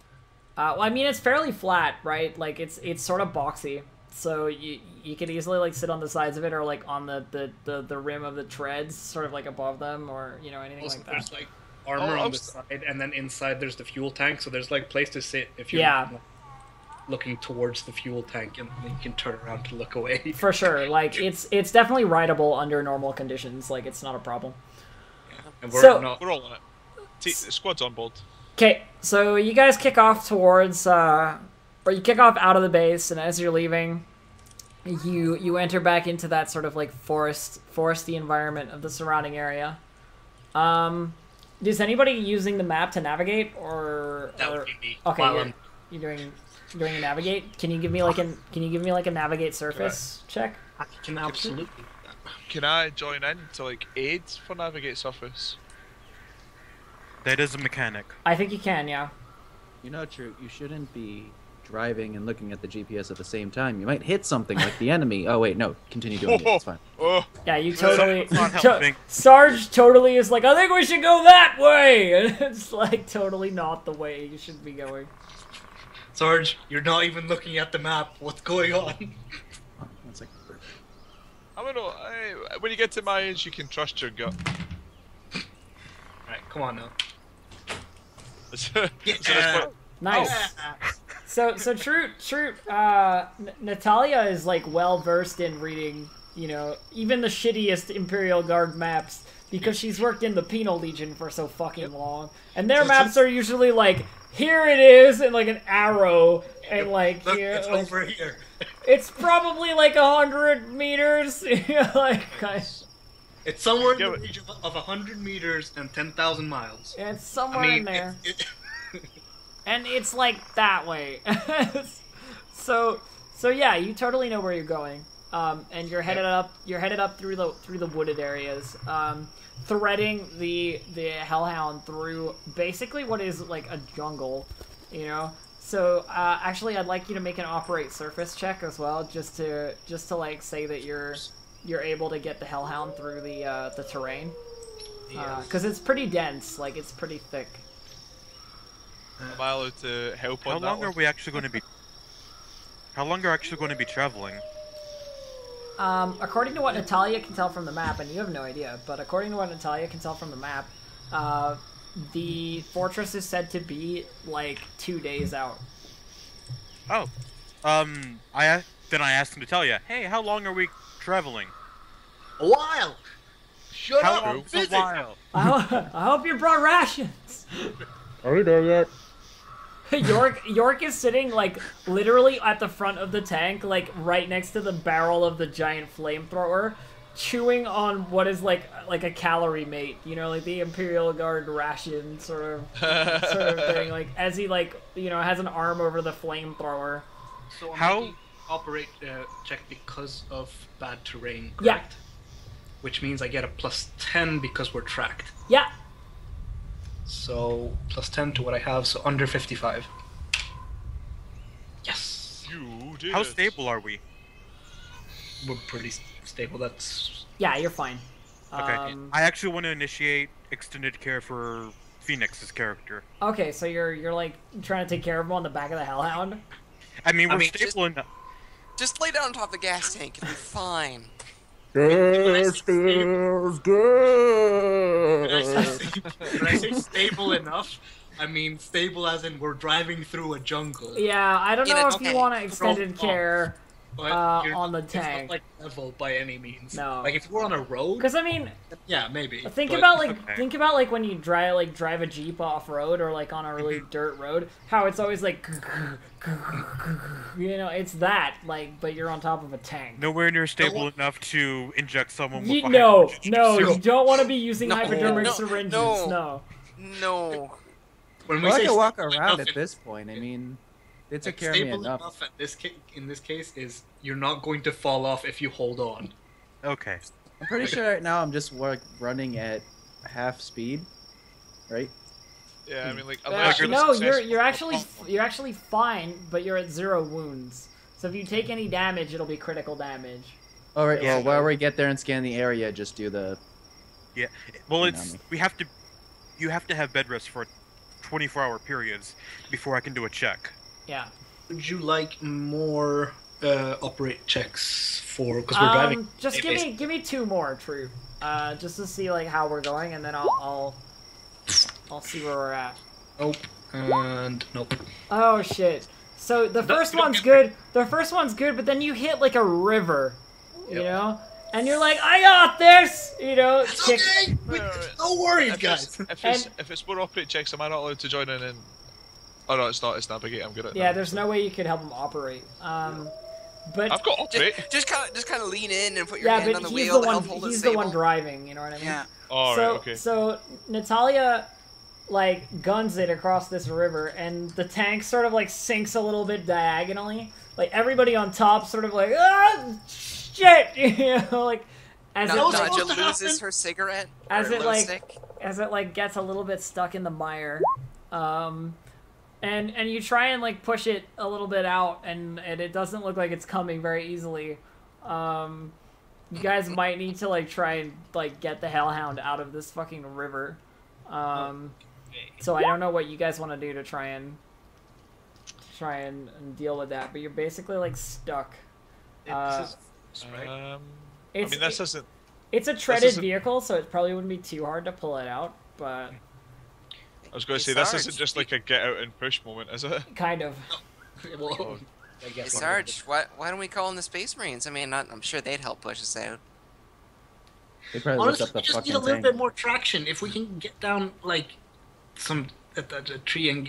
well, I mean, it's fairly flat, right? Like it's sort of boxy, so you could easily like sit on the sides of it or like on the rim of the treads, sort of like above them, or you know anything Also, like that. there's like armor Oh, on the side, and then inside there's the fuel tank. So there's like place to sit if you're Yeah. looking towards the fuel tank, and then you can turn around to look away. For sure, like it's definitely rideable under normal conditions. Like it's not a problem. And we're So- not. we're all on it. The squad's on board. Okay, so you guys kick off towards, or you kick off out of the base, and as you're leaving, you enter back into that sort of like foresty environment of the surrounding area. Is anybody using the map to navigate, or That would be me. okay, While you're doing a navigate? Can you give me like a navigate surface check? I can absolutely. Can I join in to like aid for navigate surface? That is a mechanic. I think you can, yeah. You know, True, you shouldn't be driving and looking at the GPS at the same time. You might hit something like the enemy. Oh wait, no, continue doing it. It's fine. Oh, Yeah, you totally. It's not helping. Sarge totally is like, I think we should go that way, and it's like totally not the way you should be going. Sarge, you're not even looking at the map. What's going on? One second. I don't know. When you get to my age, you can trust your gut. Alright, come on now. So that's Yeah. what- Nice. So True, Natalia is like well versed in reading, you know, even the shittiest Imperial Guard maps because she's worked in the Penal Legion for so fucking long, and their maps are usually like, here it is, and like an arrow, and like Look, here, it's like, over here. it's probably like 100 meters, like It's somewhere in Yeah, the but- region of 100 meters and 10,000 miles. it's I somewhere mean, in there. it- And it's like that way. so yeah, you totally know where you're going. And you're headed up through the wooded areas. Threading the Hellhound through basically what is like a jungle, you know? So actually I'd like you to make an operate surface check as well, just to like say that you're able to get the Hellhound through the terrain. Because it's pretty dense, like it's pretty thick. Am I allowed to help How on that long are one? we actually going to be? How long are actually going to be traveling? According to what Natalia can tell from the map, and you have no idea, but according to what Natalia can tell from the map, the fortress is said to be like 2 days out. Oh, then I asked Natalia, hey, how long are we traveling? A while! Shut How up! long is a Visit. while? I hope you brought rations. Are we there yet? York is sitting like literally at the front of the tank, like right next to the barrel of the giant flamethrower, chewing on what is like a calorie mate, you know, like the Imperial Guard ration sort of thing. Like as he like, you know, has an arm over the flamethrower. So I'm How- making operate check because of bad terrain, Yeah. correct? Which means I get a +10 because we're tracked. Yeah. So +10 to what I have, so under 55. Yes, You did How it. stable are we? we're pretty stable. That's Yeah, you're fine. Okay, I actually want to initiate extended care for Phoenix's character. Okay, so you're like trying to take care of him on the back of the Hellhound. I mean, we're just- stable enough. Just lay down on top of the gas tank. It'll be fine. This feels good. when I say stable enough, I mean stable as in we're driving through a jungle. Yeah, I don't Yeah, know if okay. you want to extended care. But you're on the it's tank. not like level by any means. No. Like if we're on a road, Because I mean, yeah, maybe. think but- about like okay. think about like when you drive a Jeep off road or like on a really dirt road, how it's always like you know, it's that like, but you're on top of a tank. Nowhere near stable enough to inject someone with a No, hypertension no, suit. you don't want to be using No, hypodermic no, syringes. no. No. No. when we Well, I say can walk stable around enough, at this point. I mean, they took like, care of me stable enough. at in this case is you're not going to fall off if you hold on. Okay. I'm pretty sure right now I'm just running at half speed, right? Yeah, I mean, like, Uh, unless you're the no, successful- you're actually fine, but you're at 0 wounds. So if you take any damage, it'll be critical damage. All right. Yeah. Well, while we get there and scan the area, just do the. Yeah. Well, Hang it's on. you have to have bed rest for 24-hour periods before I can do a check. Yeah. Would you like more operate checks for because we're driving? Just Hey, give me 2 more, True. Just to see like how we're going, and then I'll see where we're at. Nope. And nope. Oh shit. So the first you don't one's get good. The first one's good, but then you hit like a river, you Yep. know, and you're like, I got this, you know. It's kick- okay. No worries, If guys. it's more operate checks, am I not allowed to join in? And... Oh no, it's not. It's navigate. I'm good at. Yeah, that. there's no way you could help him operate. But I've got operate. Just kind of lean in and put your yeah, hand but on the he's wheel. the to one. help hold it He's the one stable. driving. You know what I mean? Yeah. All so right. Okay. so Natalia like guns it across this river, and the tank sort of like sinks a little bit diagonally. Like everybody on top sort of like shit, you know, like as That it was like, supposed to Nadja loses happen. her cigarette. As or it, glow like- stick. like gets a little bit stuck in the mire, and you try and like push it a little bit out, and it doesn't look like it's coming very easily. You guys might need to like try and like get the hellhound out of this fucking river. So I don't know what you guys want to do to try and deal with that, but you're basically like stuck. This is right. I mean, this isn't. It's a treaded vehicle, so it probably wouldn't be too hard to pull it out, but... I was going to say, this isn't just like a get out and push moment, is it? Kind of. Well, I Hey, guess Sarge, why don't we call in the Space Marines? I mean, I'm sure they'd help push us out. They probably lift honestly, up the we just need fucking a little tank. bit more traction. If we can get down like a tree and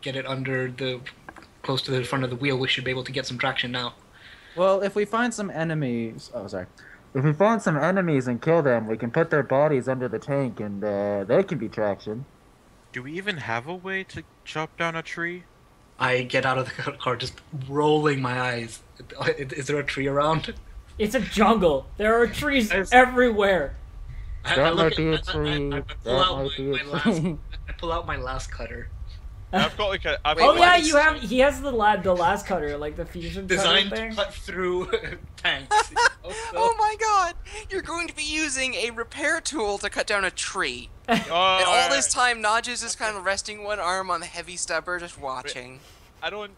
get it under the close to the front of the wheel, we should be able to get some traction now. Well, if we find some enemies... Oh, sorry. If we find some enemies and kill them, we can put their bodies under the tank, and they can be traction. Do we even have a way to chop down a tree? I get out of the car, just rolling my eyes. Is there a tree around? It's a jungle. There are trees everywhere. That might be a tree. That might be a tree. I pull out my last cutter. I've got like a. Wait, Oh what yeah, is- he has the last cutter, like the fusion cutter Designed to thing. cut through tanks. Oh my god! You're going to be using a repair tool to cut down a tree. Oh, And all this alright. time, Naj is just kind of resting one arm on the heavy stubber, just watching. I don't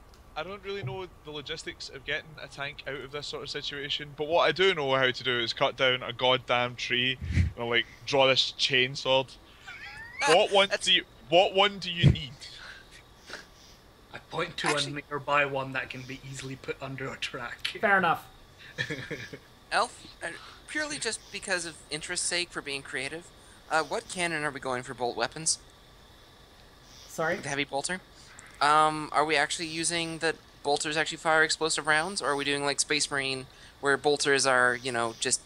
really know the logistics of getting a tank out of this sort of situation, but what I do know how to do is cut down a goddamn tree and like draw this chainsaw. What one do you need? I point to a nearby one that can be easily put under a track. Fair enough. Elf, purely just because of interest's sake for being creative, what cannon are we going for bolt weapons? Sorry. The heavy bolter? Are we actually using that bolters actually fire explosive rounds, or are we doing like Space Marine, where bolters are, you know, just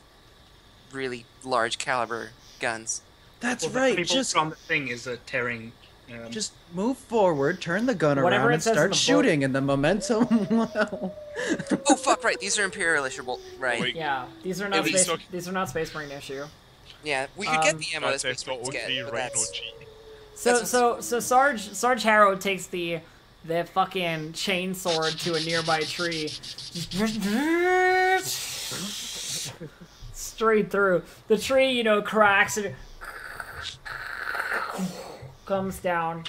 really large caliber guns? That's Well, right. The Just on the thing is a tearing. move forward, turn the gun Whatever around, it and says in start the book. shooting, and the momentum will... Oh fuck! Right, these are Imperial issue bolt. Right. Wait. Yeah, these are not At least- Space Marine issue. Yeah, we could get the ammo that That's Space Marines get, SOT but Rhino that's... G. So Sarge Harrow takes the fucking chainsword to a nearby tree. Straight through. The tree, you know, cracks and comes down.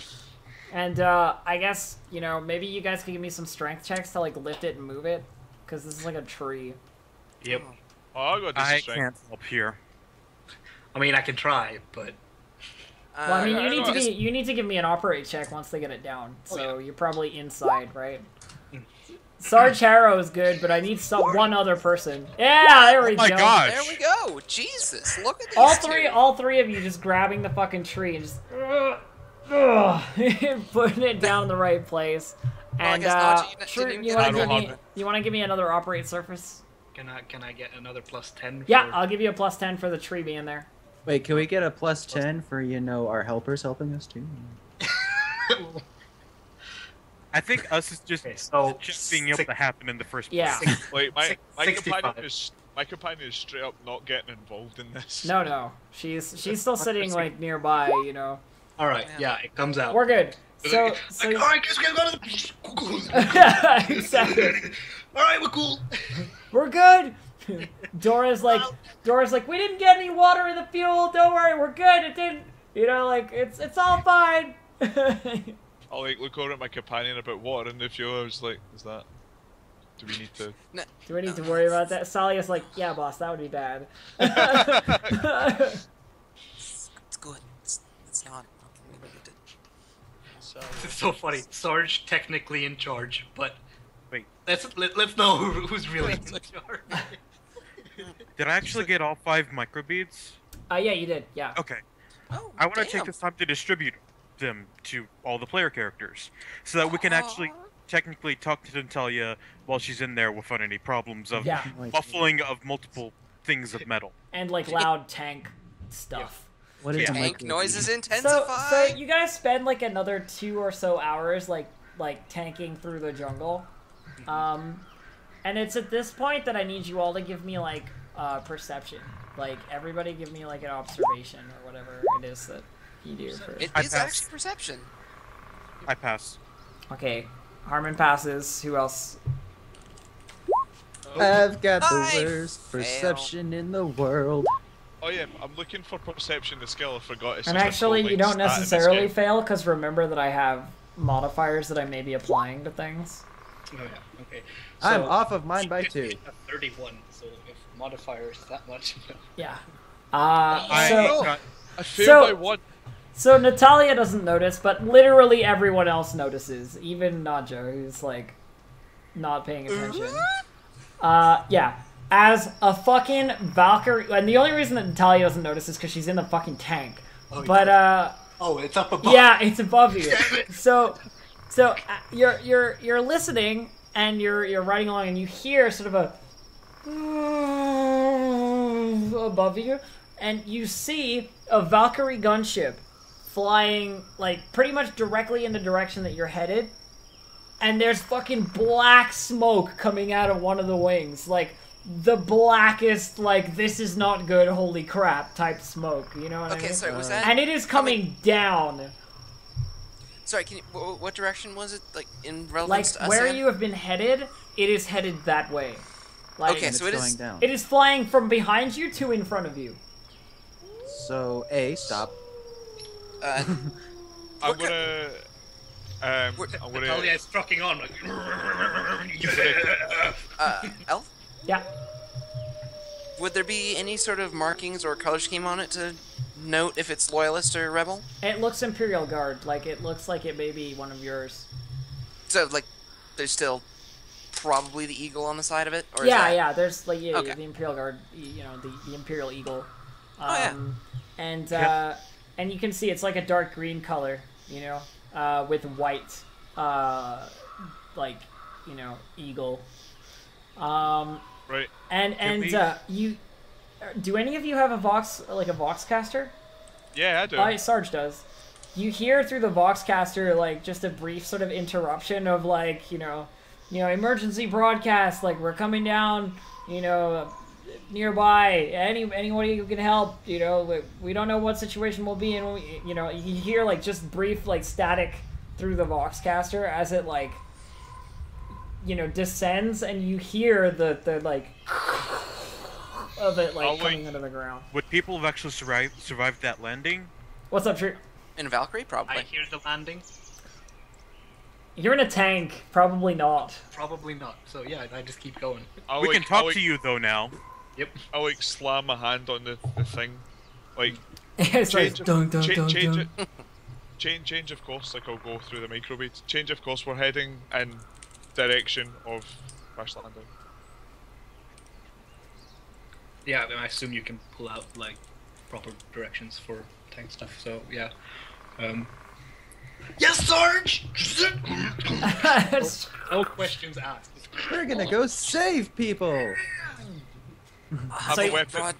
And I guess, you know, maybe you guys could give me some strength checks to like lift it and move it, because this is like a tree. Yep. Oh, I got this I strength. can't help here. I mean, I can try, but Well, I mean, I know. you need to give me an operate check once they get it down. So you're probably inside, right? Sarge Harrow is good, but I need one other person. Yeah, there we Oh my go. gosh. There we go. Jesus, look at these All three of you just grabbing the fucking tree and just putting it down in the right place. Well, I And guess Najee, you sure, didn't you get want it. to I give don't me have it. you want to give me another operate surface? can I get another +10? Yeah, for- I'll give you a +10 for the tree being there. Wait, can we get a +10 for, you know, our helpers helping us too? I think us is just Okay, so being able six- to happen in the first place. Yeah. Like my 65. companion is straight up not getting involved in this. No, she's still sitting like nearby, you know. All right, yeah, it comes out. We're good. So Like, all right, guys, go to the. exactly. All right, we're cool. We're good. Dora's like, we didn't get any water in the fuel. Don't worry, we're good. It didn't, you know, like it's all fine. I'll like look over at my companion about water in the fuel. I was like, "Is that? Do we need to?" Do we need to worry about that? Salia's like, yeah, boss, that would be bad. It's good. It's not. We need to- It's so funny. Sarge technically in charge, but Wait. let's know who's really in charge. Did I actually get all 5 microbeads? Yeah, you did. Yeah. Okay. Oh, I want to damn. take this time to distribute them to all the player characters, so that we can actually technically talk to Natalia while she's in there without any problems of Yeah. muffling of multiple things of metal. And like loud tank stuff. What is a Tank micro- noises So intensify. you guys spend like another 2 or so hours like tanking through the jungle. And it's at this point that I need you all to give me, like, perception. Like, everybody give me, like, an observation or whatever it is that you do first. It I is pass. actually perception. I pass. Okay, Harmon passes. Who else? I've got the I worst fail. perception in the world. Oh yeah, I'm looking for perception. The skill I forgot. It's And just a actually, full you don't stat in this necessarily game. fail, because remember that I have modifiers that I may be applying to things. Oh yeah. Okay. I'm off of mine by 2. 31. So if modifier is that much. Yeah. I failed So- by 1. So Natalia doesn't notice, but literally everyone else notices. Even Nadja, who's, like, not paying attention. Yeah. As a fucking Valkyrie... And the only reason that Natalia doesn't notice is because she's in the fucking tank. Oh, But, Oh, it's up above. yeah, it's above you. Damn it. So you're listening, and you're riding along, and you hear sort of a above you, and you see a Valkyrie gunship flying, like, pretty much directly in the direction that you're headed, and there's fucking black smoke coming out of one of the wings, like, the blackest, like, this is not good, holy crap type smoke, you know what I Okay, mean? sorry, was that... And it is coming down. Sorry, can you... What direction was it, like, in Like, relevance to us? where Ann? you have been headed, it is headed that way. Like, Okay, And so it's it going is... down. it is flying from behind you to in front of you. So, A, stop. I'm What gonna. I'm gonna. Natalia is trucking on. Like, Elf? Yeah. Would there be any sort of markings or color scheme on it to note if it's loyalist or rebel? It looks Imperial Guard. Like, it looks like it may be one of yours. So, like, there's still probably the eagle on the side of it? Or Yeah, is that... yeah, there's, like, yeah, Okay. the Imperial Guard, you know, the Imperial Eagle. Oh, yeah. And you can see it's like a dark green color, you know, with white, like, you know, eagle. Right. And we- you, do any of you have a Vox caster? Yeah, I do. Sarge does. You hear through the Voxcaster, like, just a brief sort of interruption of, like, you know, emergency broadcast, like, we're coming down, you know, nearby, anybody who can help, you know, we don't know what situation we'll be in, you know, you hear, like, just brief, like, static through the Voxcaster as it, like, you know, descends, and you hear the like, of it, like, coming out of the ground. Would people have actually survived that landing? What's up, True? In Valkyrie, probably. I hear the landing. You're in a tank. Probably not. Probably not. So yeah, I just keep going. We can talk to you though now. Yep. I like slam my hand on the thing, like It's like, change of, dun, dun, cha- dun, change dun. it. Change of course. Like I'll go through the microbeat. Change of course. We're heading in direction of crash landing. Yeah, I assume you can pull out like proper directions for tank stuff. So yeah. Yes, Sarge. No questions asked. We're gonna go save people! Have So a you weapon.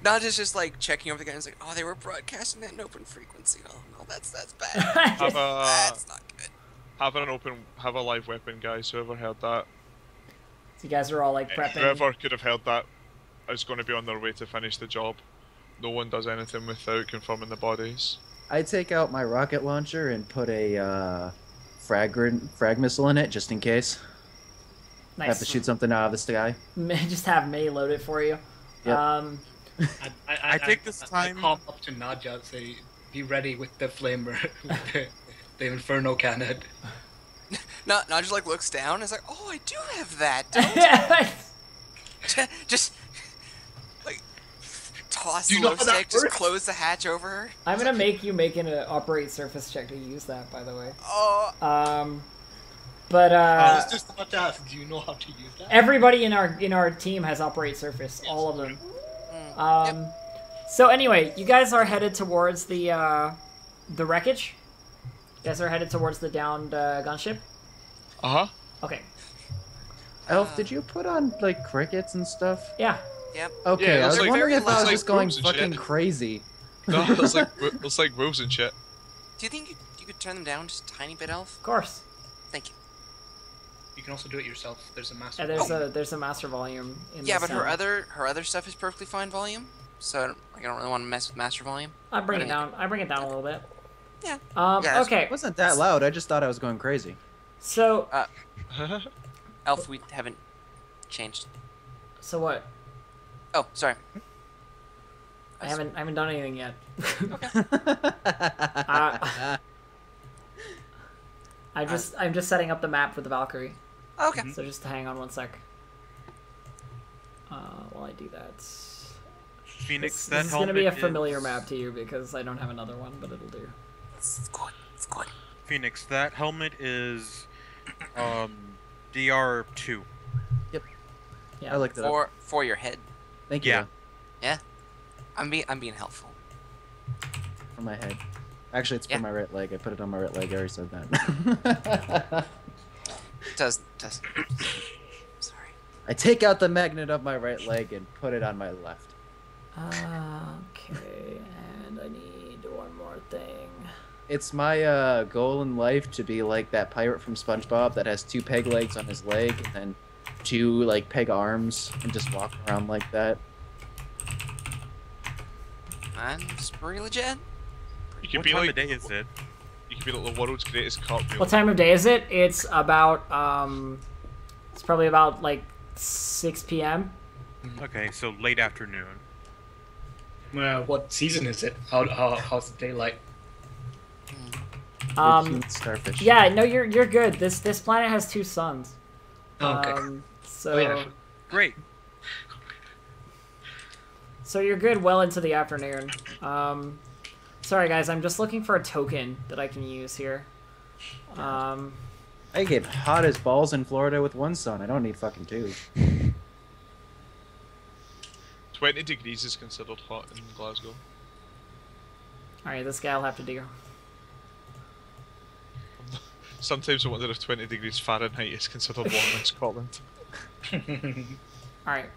Not just like checking over the gun. It's like, oh, they were broadcasting that in open frequency. Oh no, that's bad. Have a That's not good. have a live weapon, guys. Whoever held that, So you guys are all like prepping. whoever could have held that, is going to be on their way to finish the job. No one does anything without confirming the bodies. I take out my rocket launcher and put a frag missile in it just in case. I have to Nice. shoot something out of the sky. Just have May load it for you. Yep. I take this time- I pop up to Nadja and say, "Be ready with the flamer, with the Inferno cannon." Not just like looks down. It's like, oh, I do have that. Don't just like toss Do the you know low how that stick. Just works? close the hatch over her. I'm gonna make you make an operate surface check to use that, by the way. Oh, But I was just about to ask, do you know how to use that? everybody in our team has operate surface, all of them. yep. So anyway, you guys are headed towards the wreckage. You guys are headed towards the downed gunship. Uh huh. Okay. Elf, did you put on like crickets and stuff? Yeah. Yep. Okay, Yeah, I it's was like- wondering if I was it's just like going rooms and fucking shit. crazy. No, it's like wolves and shit. Do you think you could turn them down just a tiny bit, Elf? Of course. Thank you. You can also do it yourself. There's a master. There's a master volume in Yeah, the but her other stuff is perfectly fine volume. So I don't really want to mess with master volume. I bring it down a little bit. Yeah. Okay. It wasn't that loud. I just thought I was going crazy. So. Elf, we haven't changed. So what? Oh, sorry. I haven't done anything yet. I'm just setting up the map for the Valkyrie. Okay. So just hang on one sec. While I do that. Phoenix, This is gonna be a familiar map to you because I don't have another one, but it'll do. It's good. It's good. Phoenix, that helmet is DR2. Yep. Yeah. I looked it up. For your head. Thank you. Yeah. Yeah. I'm being helpful. For my head. Actually, it's for my right leg. I put it on my right leg. I already said that. Does. Sorry. I take out the magnet of my right leg and put it on my left. Okay, and I need one more thing. It's my goal in life to be like that pirate from SpongeBob that has 2 peg legs on his leg and then 2 like peg arms and just walk around like that. I'm just pretty legit. You could What be time like of day is it? You could be like the world's greatest cartwheel. What time of day is it? It's about it's probably about like 6 p.m. Okay, so late afternoon. What season is it? How's the daylight? Starfish. Yeah, no, you're good. This planet has 2 suns. Okay. So Oh, yeah. Great. So you're good well into the afternoon. Sorry guys, I'm just looking for a token that I can use here. I get hot as balls in Florida with 1 sun. I don't need fucking 2. 20 degrees is considered hot in Glasgow. Alright, this guy will have to do. Sometimes I wonder if 20 degrees Fahrenheit is considered warm in Scotland. Alright.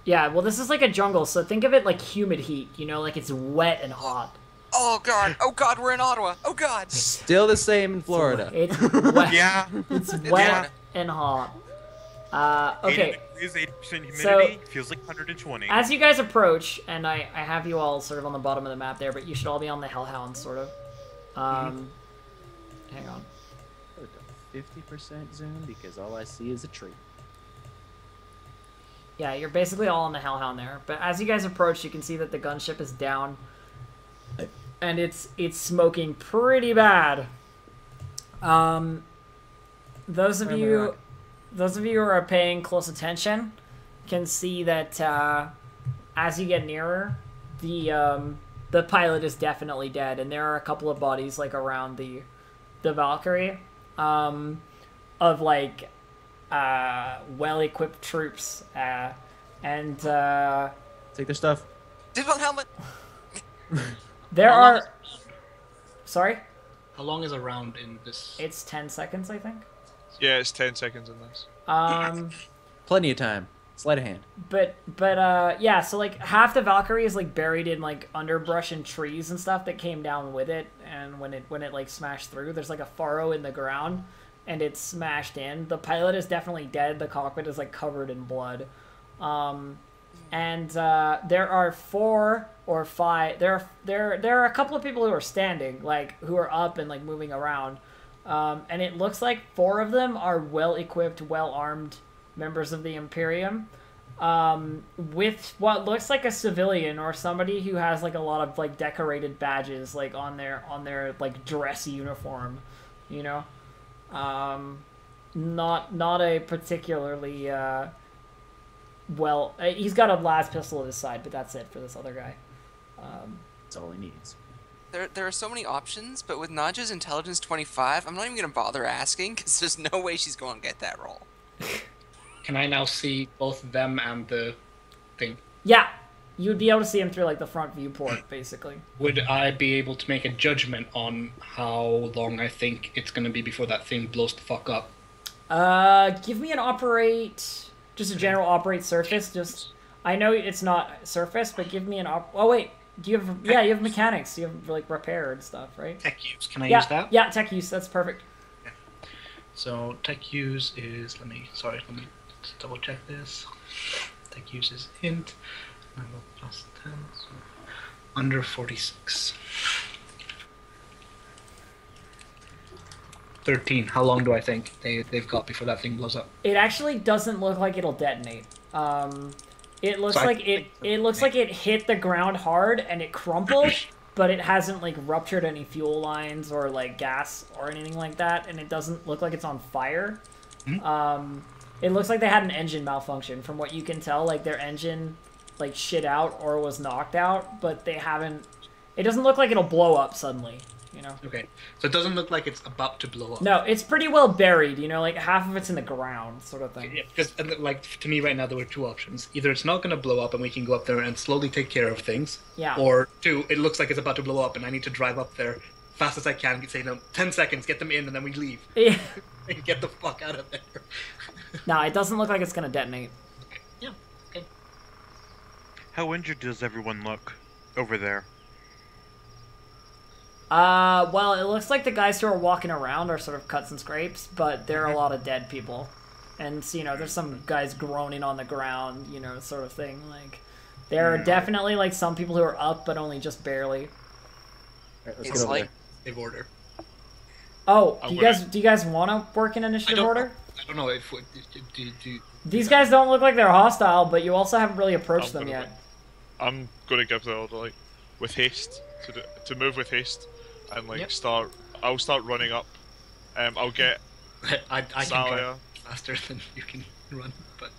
Yeah, well this is like a jungle, so think of it like humid heat, you know, like it's wet and hot. Oh god, we're in Ottawa. Oh god. Still the same in Florida. It's wet. Yeah. It's wet and hot. Okay. 80 degrees, 80% humidity, So- feels like 120. As you guys approach, and I have you all sort of on the bottom of the map there, but you should all be on the Hellhound, sort of. Hang on. 50% zoom because all I see is a tree. Yeah, you're basically all on the Hellhound there. But as you guys approach, you can see that the gunship is down. And it's smoking pretty bad. Those of you who are paying close attention can see that as you get nearer, the pilot is definitely dead, and there are a couple of bodies like around the Valkyrie, of like well-equipped troops, and Take their stuff. Different helmet. there How long are. Sorry, How long is a round in this? it's 10 seconds, I think. Yeah, it's 10 seconds in this. Plenty of time. Sleight of hand. But yeah, so like half the Valkyrie is like buried in like underbrush and trees and stuff that came down with it, and when it like smashed through, there's like a furrow in the ground, and it's smashed in. The pilot is definitely dead. The cockpit is like covered in blood, and there are 4 or 5. There are a couple of people who are standing, like who are up and like moving around, and it looks like 4 of them are well equipped, well armed members of the Imperium, with what looks like a civilian or somebody who has like a lot of like decorated badges like on their like dress uniform, you know. Not a particularly well, he's got a las pistol at his side, but that's it for this other guy. That's all he needs. There are so many options, but with Nadja's intelligence 25, I'm not even gonna bother asking because there's no way she's going to get that roll. Can I now see both them and the thing? Yeah, you'd be able to see him through like the front viewport, basically. Would I be able to make a judgment on how long I think it's going to be before that thing blows the fuck up? Give me an operate, just a general operate surface. Just, I know it's not surface, but give me an oh wait, do you have, yeah, you have mechanics, you have like repair and stuff, right? Tech use. Can I Yeah, use that? yeah, tech use, that's perfect. So tech use is, let me just double check this. Tech use is int, and I will plus 10, so under 46. 13. How long do I think they've got before that thing blows up? It actually doesn't look like it'll detonate. It looks So like it looks like it hit the ground hard and it crumpled, but it hasn't like ruptured any fuel lines or like gas or anything like that, and it doesn't look like it's on fire. It looks like they had an engine malfunction. From what you can tell, like their engine like shit out or was knocked out, but they haven't. It doesn't look like it'll blow up suddenly. You know. Okay, so it doesn't look like it's about to blow up. No, it's pretty well buried. You know, like half of it's in the ground, sort of thing. Yeah, because like to me right now there were two options. Either it's not going to blow up and we can go up there and slowly take care of things. Yeah. Or two, it looks like it's about to blow up and I need to drive up there fast as I can. Say no, 10 seconds, get them in, and then we leave. Yeah. And get the fuck out of there. No, it doesn't look like it's gonna detonate. Okay. Yeah. Okay. How injured does everyone look over there? Well, it looks like the guys who are walking around are sort of cuts and scrapes, but there are a lot of dead people. And, you know, there's some guys groaning on the ground, you know, sort of thing. Like, there are definitely, like, some people who are up, but only just barely. Alright, let's It's get over like Save order. Oh, I'm do you guys want to work in initiative order? I don't know if do These guys don't look like they're hostile, but you also haven't really approached I'm them gonna yet. I'm gonna give the order like with haste to move with haste, and like Yep. I'll start running up. I'll get I can Salia. drive faster than you can run, but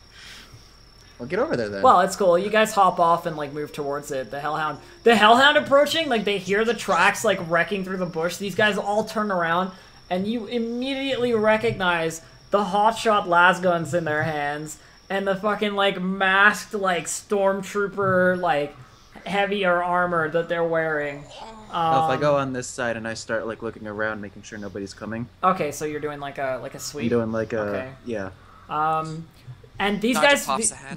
Well, get over there then. Well, it's cool. You guys hop off and like move towards it. The Hellhound approaching, like they hear the tracks like wrecking through the bush. These guys all turn around and you immediately recognize the hotshot lasguns in their hands and the fucking like masked like stormtrooper like heavier armor that they're wearing. Now, if I go on this side and I start like looking around, making sure nobody's coming, Okay, so you're doing like a sweep. I'm doing like a Okay. yeah. And these Dodger guys, pops the hatch.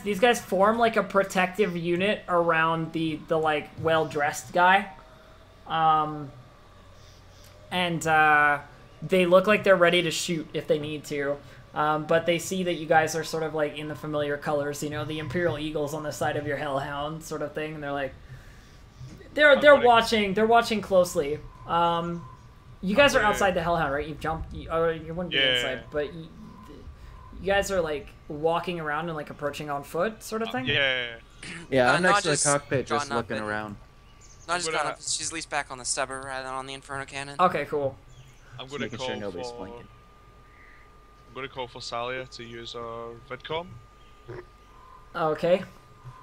these guys form like a protective unit around the like well dressed guy, and they look like they're ready to shoot if they need to, but they see that you guys are sort of like in the familiar colors, you know, the Imperial Eagles on the side of your Hellhound sort of thing, and they're like, they're watching closely. You guys are outside the Hellhound, right? You've jumped, you wouldn't be inside, but. You guys are like walking around and like approaching on foot, sort of thing. Yeah. Yeah, I'm not next to the just cockpit, just drawn up looking and- around. Not just But, gone up, she's at least back on the stubber rather than on the Inferno Cannon. Okay, cool. I'm Just gonna making call sure nobody's for. flanking. I'm gonna call for Salia to use our vidcom. Okay.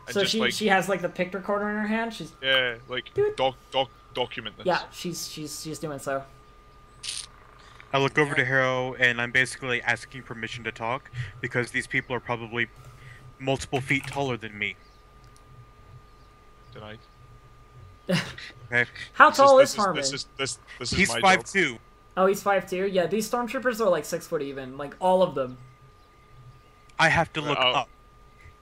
And So just, she like- she has like the pick recorder in her hand. She's Yeah, like Dude. document this. yeah, she's doing so. I look over to Hero and I'm basically asking permission to talk because these people are probably multiple feet taller than me. Denied. Okay, How This tall is, is Harmon? This is he's my 5'2". Oh, he's 5'2". Yeah, these stormtroopers are like 6 foot even, like all of them. I have to look I'll- up.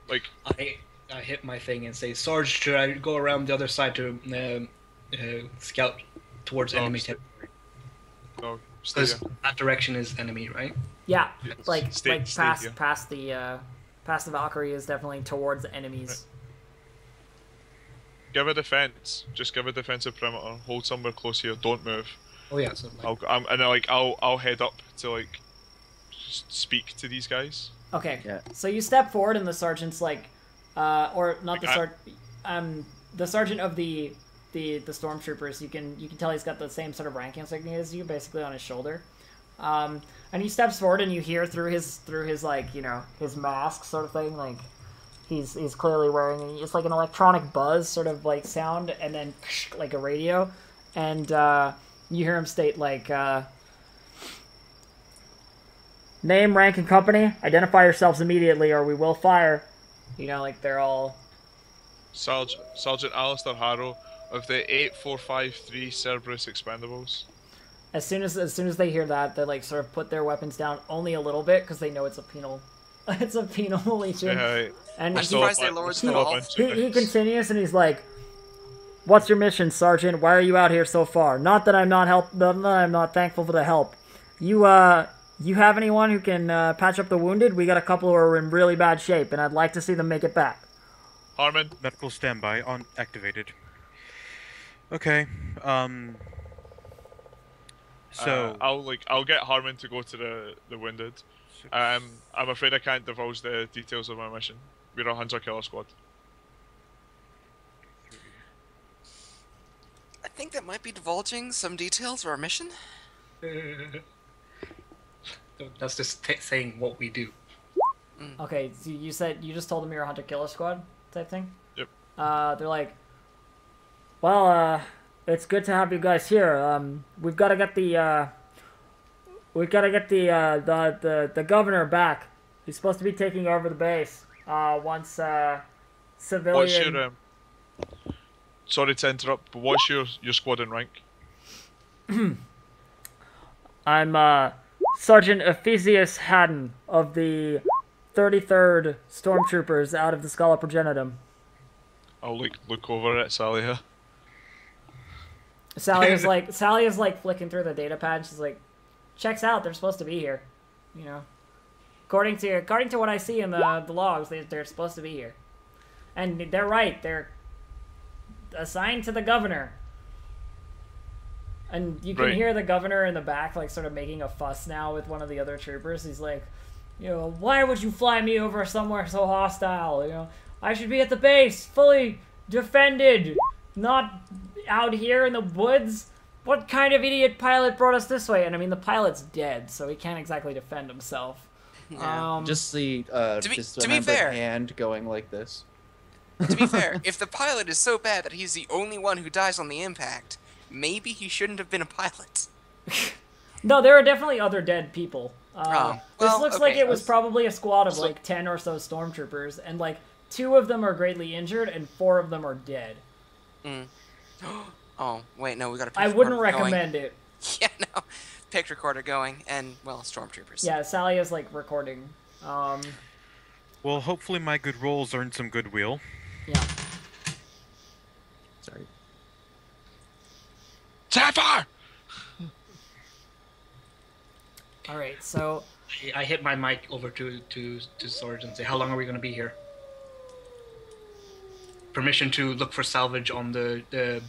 Like I hit my thing and say, Sarge, should I go around the other side to scout towards enemy stay- territory? no, stay Because there. that direction is enemy, right? Yeah, Yes. like Stay past here. past the Valkyrie is definitely towards the enemies. Give a defense. Just give a defensive perimeter. Hold somewhere close here. Don't move. Oh yeah, so like, I'll head up to like speak to these guys. Okay. Yeah. So you step forward, and the sergeant's like, or not the Like, sergeant, the sergeant of the stormtroopers. You can tell he's got the same sort of rank insignia as you, basically on his shoulder. And he steps forward, and you hear through his like, you know, his mask sort of thing, like he's clearly wearing, it's like an electronic buzz sort of like sound, and then like a radio, and you hear him state like. Name, rank, and company. Identify yourselves immediately, or we will fire. You know, like they're all. Sergeant Alistair Harrow of the 8453 Cerberus Expendables. As soon as they hear that, they like sort of put their weapons down only a little bit because they know it's a penal, it's a penal legion. Yeah, And I'm he, surprised they lowered them off. he continues and he's like, "What's your mission, Sergeant? Why are you out here so far? Not that I'm not thankful for the help. You have anyone who can patch up the wounded? We got a couple who are in really bad shape, and I'd like to see them make it back. Harmon. Medical standby on activated. Okay. So I'll get Harmon to go to the wounded. I'm afraid I can't divulge the details of my mission. We're a hunter-killer squad. I think that might be divulging some details of our mission. That's just saying what we do. Okay, so you just told them you're a hunter-killer squad type thing? Yep. They're like, well, it's good to have you guys here. We've got to get the governor back. He's supposed to be taking over the base once civilian. What's your sorry to interrupt, but what's your squad in rank? I'm Sergeant Ephesius Haddon of the 33rd Stormtroopers out of the Scala Progenitum. I'll look over at Sally here. Sally is like flicking through the data pad. She's like, checks out. They're supposed to be here. You know, according to what I see in the logs, they're supposed to be here, and they're right. They're assigned to the governor. And you can hear the governor in the back, like, sort of making a fuss now with one of the other troopers. He's like, you know, why would you fly me over somewhere so hostile? You know, I should be at the base, fully defended, not out here in the woods. What kind of idiot pilot brought us this way? And I mean, the pilot's dead, so he can't exactly defend himself. Yeah. Just the to be fair, hand going like this. To be fair, if the pilot is so bad that he's the only one who dies on the impact, maybe he shouldn't have been a pilot. No, there are definitely other dead people. Well, this looks like okay. it was probably a squad of like 10 or so stormtroopers, and like 2 of them are greatly injured and 4 of them are dead. Oh, wait, no, we got a picture I wouldn't recorder going. recommend it. Yeah, no. Picture recorder going, and, well, stormtroopers. Yeah, Sally is like recording. well, hopefully my good rolls earned some goodwill. Yeah. Sorry. Sapphire! All right, so I hit my mic over to Sarge and say, how long are we going to be here? Permission to look for salvage on the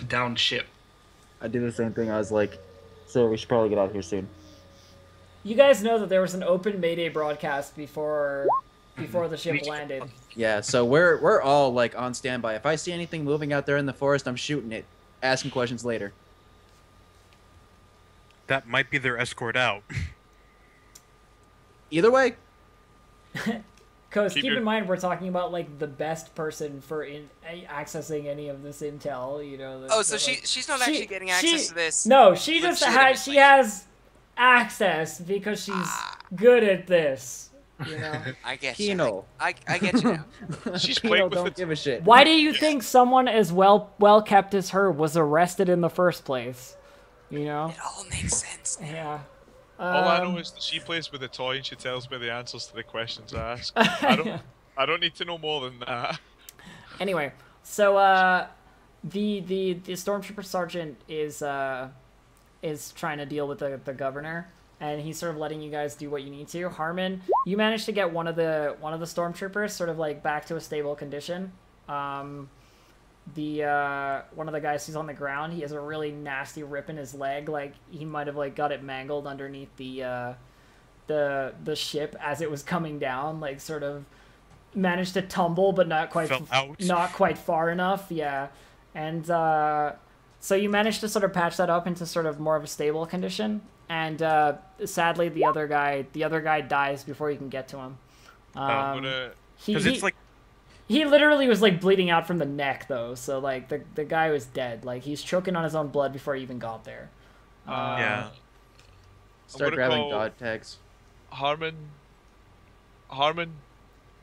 downed ship. I did the same thing. I was like, so we should probably get out of here soon. you guys know that there was an open Mayday broadcast before the ship landed. Yeah, so we're all like on standby. If I see anything moving out there in the forest, I'm shooting it. Asking questions later. That might be their escort out. Either way. Because keep in mind, we're talking about like the best person for accessing any of this intel. You know. Oh, so she's not actually getting access to this. No, she just has access because she's good at this. You know. I get you. Kino. I get you now. She's Kino, playing with don't it. give a shit. Why do you think someone as well kept as her was arrested in the first place? You know. It all makes sense. Yeah. All I know is that she plays with a toy and she tells me the answers to the questions I ask. I don't need to know more than that. Anyway, so the stormtrooper sergeant is trying to deal with the governor, and he's sort of letting you guys do what you need to. Harmon, you managed to get one of the stormtroopers sort of like back to a stable condition. One of the guys who's on the ground, he has a really nasty rip in his leg, like he might have like got it mangled underneath the ship as it was coming down, like sort of managed to tumble but not quite far enough. Yeah. And so you managed to sort of patch that up into sort of more of a stable condition, and sadly the other guy dies before you can get to him. He literally was like bleeding out from the neck though, so like the guy was dead. Like he's choking on his own blood before he even got there. Yeah. Start grabbing dog tags. Harmon,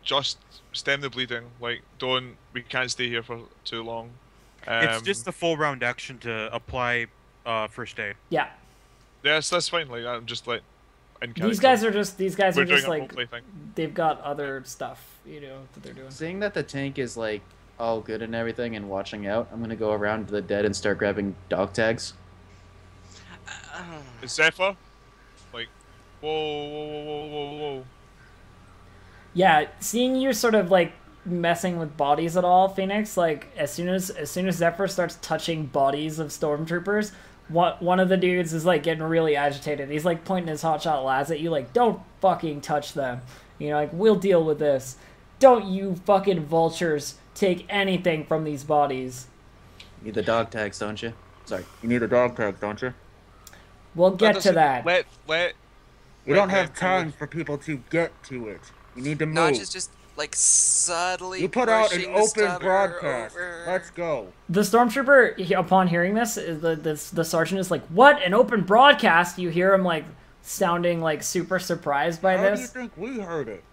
just stem the bleeding. Like, we can't stay here for too long. It's just a full round action to apply first aid. Yeah. Yes, that's fine. Like, I'm just like. These guys are just like they've got other stuff, you know, that they're doing. Seeing that the tank is like all good and everything and watching out, I'm gonna go around to the dead and start grabbing dog tags. Is Zephyr? Like, Whoa. Yeah, seeing you sort of like messing with bodies at all, Phoenix, like as soon as Zephyr starts touching bodies of stormtroopers, one of the dudes is like getting really agitated. He's like pointing his hotshot lads at you like, don't fucking touch them. You know, like, we'll deal with this. Don't you fucking vultures take anything from these bodies. You need the dog tags, don't you? Sorry, you need the dog tags, don't you? We'll get to that. We don't have time for people to get to it. You need to move. Notch is just like subtly. You put out an pushing the open stubber broadcast. over. Let's go. The stormtrooper, upon hearing this, the sergeant is like, "What? An open broadcast?" You hear him like sounding like super surprised by How this. do you think we heard it?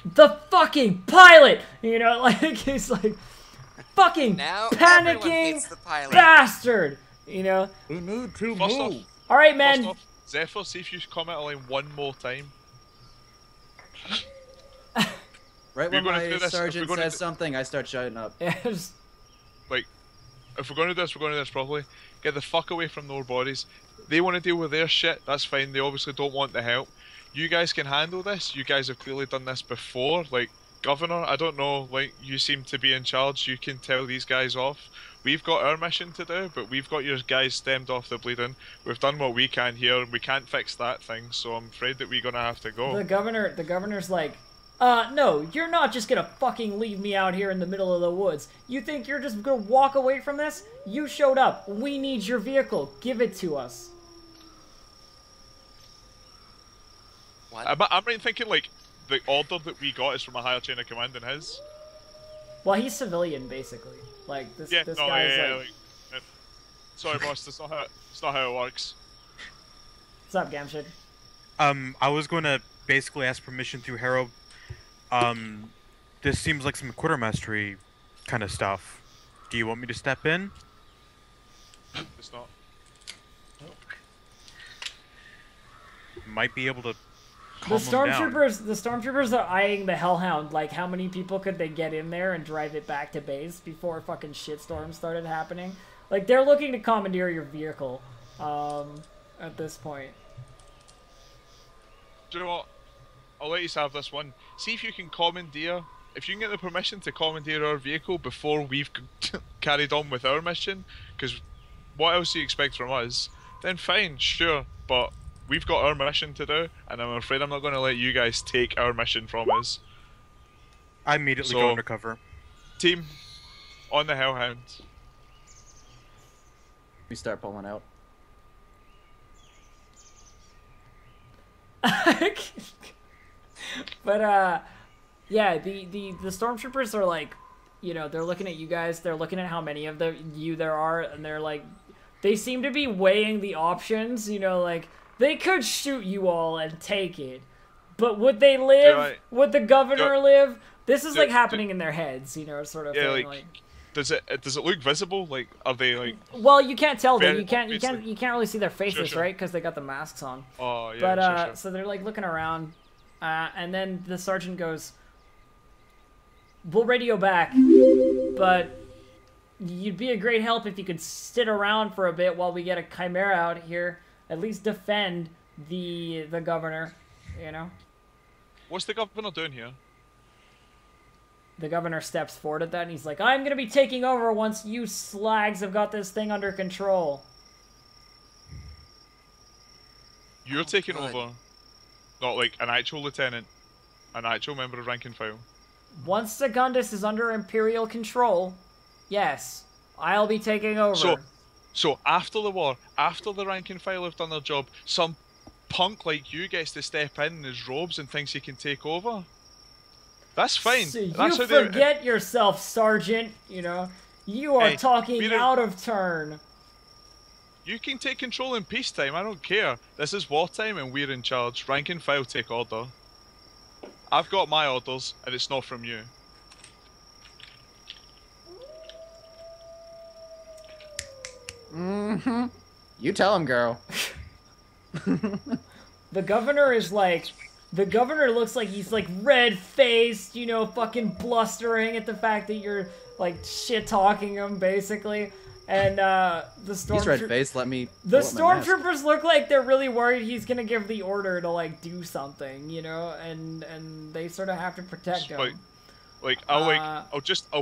The fucking pilot, you know, like he's like, fucking Now everyone panicking hates the pilot. bastard, you know. We need to First move. off, All right, man. First off, Zephyr, see if you comment a line one more time. Right when gonna my do this, sergeant if we're gonna says something, I start shutting up. Yes. Like, if we're going to do this, we're going to do this properly. Get the fuck away from their bodies. They want to deal with their shit, that's fine. They obviously don't want the help. You guys can handle this. You guys have clearly done this before. Like, Governor, I don't know, like, you seem to be in charge. You can tell these guys off. We've got our mission to do, but we've got your guys stemmed off the bleeding. We've done what we can here, and we can't fix that thing, so I'm afraid that we're going to have to go. The governor's like, no, you're not just gonna fucking leave me out here in the middle of the woods. You think you're just gonna walk away from this? You showed up. We need your vehicle. Give it to us. What? I'm right thinking, like, the order that we got is from a higher chain of command than his. Well, he's civilian, basically. Like, this guy's like... Sorry, boss, that's not how it works. What's up, Gamshid? I was going to basically ask permission through Harold. This seems like some quartermastery kind of stuff. Do you want me to step in? It's not. Might be able to The calm them down. stormtroopers are eyeing the Hellhound. Like, how many people could they get in there and drive it back to base before fucking shitstorms started happening? Like, they're looking to commandeer your vehicle, at this point. Do you know what? I'll let you have this one. See if you can commandeer. If you can get the permission to commandeer our vehicle before we've carried on with our mission, because what else do you expect from us? Then fine, sure, but we've got our mission to do, and I'm afraid I'm not going to let you guys take our mission from us. I immediately go undercover. Team, on the Hellhound. We start pulling out. But yeah, the stormtroopers are like, you know, they're looking at you guys, they're looking at how many of you there are, and they're like, they seem to be weighing the options, you know, like, they could shoot you all and take it, but would they live? Would the governor live? This is like happening in their heads, you know, sort of thing. Like, does it look visible? Like, are they like? Well, you can't tell them. You can't really see their faces, right? Because they got the masks on. Oh yeah. But so they're like looking around, and then the sergeant goes, "We'll radio back, but you'd be a great help if you could sit around for a bit while we get a chimera out here. At least defend the governor, you know." What's the governor doing here? The governor steps forward at that, and he's like, "I'm gonna be taking over once you slags have got this thing under control." You're taking over, not like an actual lieutenant, an actual member of rank and file. Once Secundus is under Imperial control, yes, I'll be taking over. So after the war, after the rank and file have done their job, some punk like you gets to step in his robes and thinks he can take over? That's fine. So you That's forget yourself, Sergeant. You know, you are talking out of turn. You can take control in peacetime, I don't care. This is wartime and we're in charge. Rank and file take order. I've got my orders, and it's not from you. Mm-hmm. You tell him, girl. The governor is like... The governor looks like he's, like, red-faced, you know, fucking blustering at the fact that you're, like, shit-talking him, basically. And the He's red stormtroopers. faced. Let me. The pull up my mask. stormtroopers look like they're really worried he's gonna give the order to like do something, you know, and they sort of have to protect him. I'll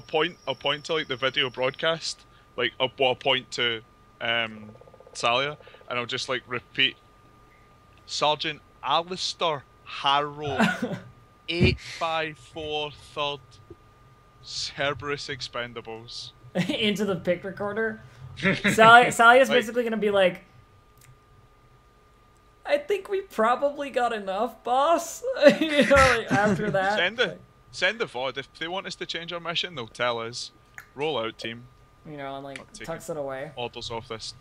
point to like the video broadcast, like I'll point to Salia, and I'll just like repeat, Sergeant Alistair Harrow, 8x4 3rd, Cerberus Expendables. Into the pick recorder. Sally is basically gonna be like, I think we probably got enough, boss. You know, like, after that. Send the VOD. If they want us to change our mission, they'll tell us. Roll out, team. You know, and like tucks it away. Orders off this.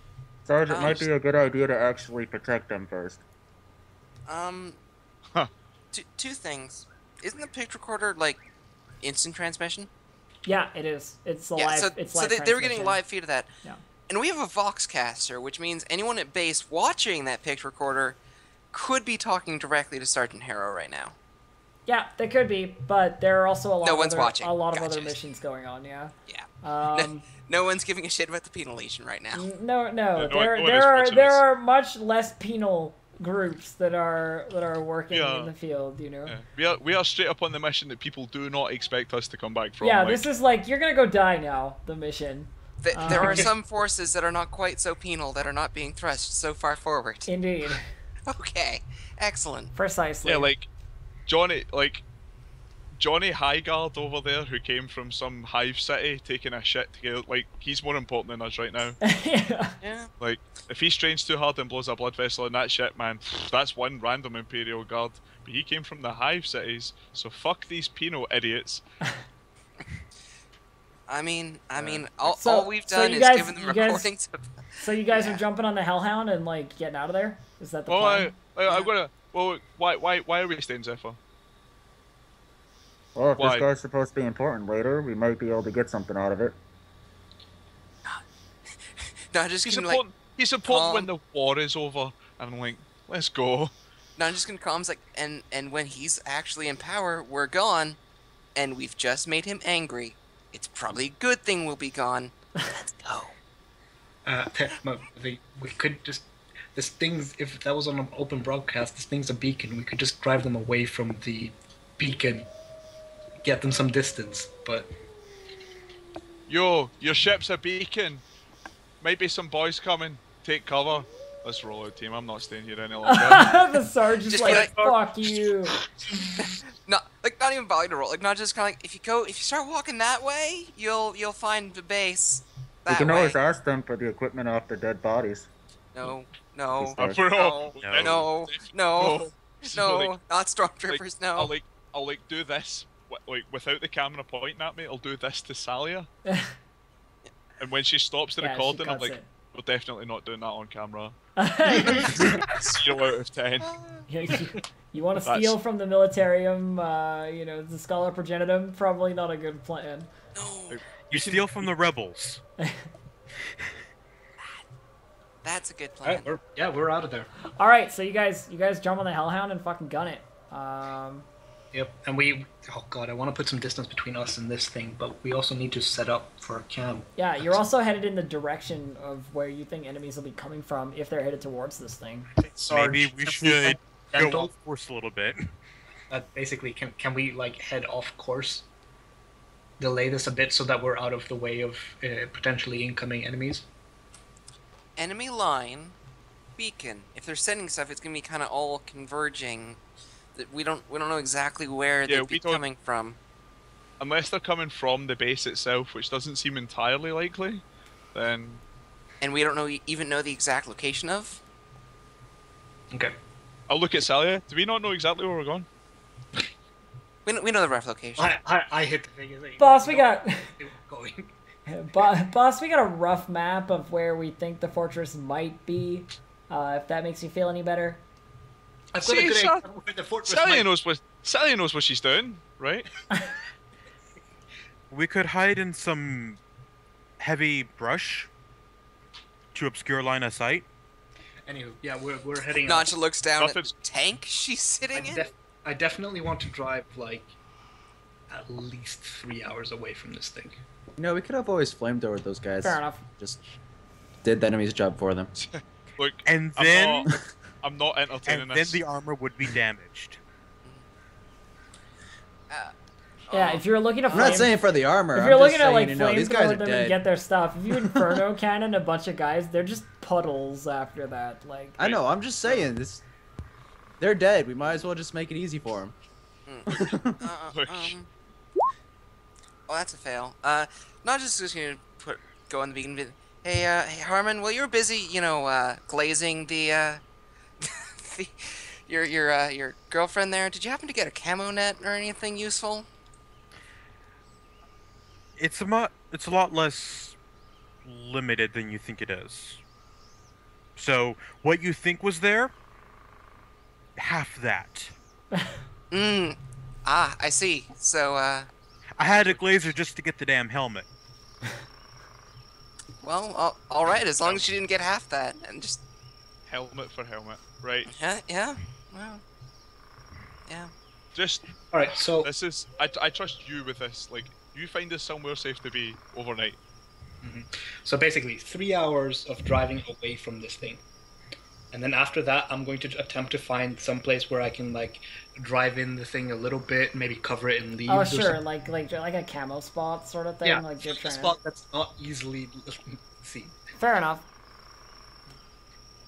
Sergeant, might be a good idea to actually protect them first. Two things. Isn't the pick recorder like instant transmission? Yeah, it is. It's a Yeah, live. so, It's so live they were getting transmission. live feed of that. Yeah. And we have a Voxcaster, which means anyone at base watching that pick recorder could be talking directly to Sergeant Harrow right now. Yeah, they could be, but there are also a lot No of one's watching. a lot of Gotcha. other missions going on. Yeah. Yeah. No one's giving a shit about the penal legion right now. No. no There one is watching there us. are much less penal groups that are working in the field. You know. Yeah. We are straight up on the mission that people do not expect us to come back from. Yeah, like, this is like you're gonna go die now. The mission. There are some forces that are not quite so penal that are not being thrust so far forward. Indeed. Okay, excellent. Precisely. Yeah, like Johnny Highguard over there, who came from some hive city taking a shit together. Like, he's more important than us right now. Yeah. Yeah. Like, if he strains too hard and blows a blood vessel in that shit, man, that's one random Imperial guard. But he came from the hive cities, so fuck these penal idiots. I mean, So all we've done you is guys- given them you guys- recordings of... So you guys Yeah. are jumping on the Hellhound and like getting out of there? Is that the Well, plan? I'm gonna. Well, why are we staying, Zephyr? Well, if Why? this guy's supposed to be important later, we might be able to get something out of it. No, I'm just He's gonna important. He's important calm. when the war is over. And I'm like, let's go. No, I'm just gonna calm. Like, and when he's actually in power, we're gone, and we've just made him angry. It's probably a good thing we'll be gone. Let's go. We could just. This thing's. If that was on an open broadcast, this thing's a beacon. We could just drive them away from the beacon, get them some distance. But Yo, your ship's a beacon. Might be some boys coming. Take cover. Let's roll out, team. I'm not staying here any longer. The sergeant's Just like, be fuck you. not even bothering to roll. Like, not just kind of like if you start walking that way, you'll find the base. We That can way. always ask them for the equipment off the dead bodies. No, Bro, no, not stormtroopers. No. I'll do this. Like without the camera pointing at me, I'll do this to Salia. And when she stops the Yeah, she recording, I'm cuts like, it. we're definitely not doing that on camera. you 0 out of 10. want to steal from the militarium, the Scholar Progenitum? Probably not a good plan. No. You steal from the rebels. That's a good plan. we're out of there. All right, so you guys jump on the Hellhound and fucking gun it. Yep, and we. Oh god, I want to put some distance between us and this thing, but we also need to set up for a cam. Yeah, you're also headed in the direction of where you think enemies will be coming from if they're headed towards this thing. Maybe we should go Gentle. off course a little bit. Basically, can we like head off course? Delay this a bit so that we're out of the way of potentially incoming enemies. Enemy line, beacon. If they're sending stuff, it's gonna be kind of all converging. That we don't know exactly where they'd be coming from. Unless they're coming from the base itself, which doesn't seem entirely likely, then... And we don't even know the exact location of. Okay. I'll look at Salia. Do we not know exactly where we're going? We know the rough location. I hit the thing. Boss, we got going. Boss, we got a rough map of where we think the fortress might be. If that makes you feel any better. I've got a good idea where the fortress Salia might... knows what she's doing, right? We could hide in some heavy brush to obscure line of sight. Anywho, yeah, we're heading. Notch looks down at Nothing's- the tank she's sitting in. I definitely want to drive like at least 3 hours away from this thing. You know, we could have always flamethrowered those guys. Fair enough. Just did the enemy's job for them. Look, And then, I'm not entertaining and then this. the armor would be damaged. Yeah, if you're looking to I'm not flame, saying for the armor. if I'm you're just looking to saying, like you know, these guys flamethrower are them and dead. get their stuff, if you Inferno cannon a bunch of guys, they're just puddles after that. Like, I know. I'm just saying this. They're dead. We might as well just make it easy for them. Well, that's a fail. Not just gonna go in the beginning. But, hey, Harmon, while you were busy, glazing the your girlfriend there, did you happen to get a camo net or anything useful? It's a lot less limited than you think it is. So what you think was there, half that. I see. So, I had a glazer just to get the damn helmet. well, all right. As long as you didn't get half that, and just Helmet for helmet, right? yeah. Well, yeah. Just All right, so this is I trust you with this. Like, you find this somewhere safe to be overnight. so basically 3 hours of driving away from this thing, and then after that, I'm going to attempt to find some place where I can like drive in the thing a little bit, maybe cover it in leaves. oh or sure, something. like a camo spot sort of thing. Yeah, Like you're a trying. spot that's not easily seen. Fair enough.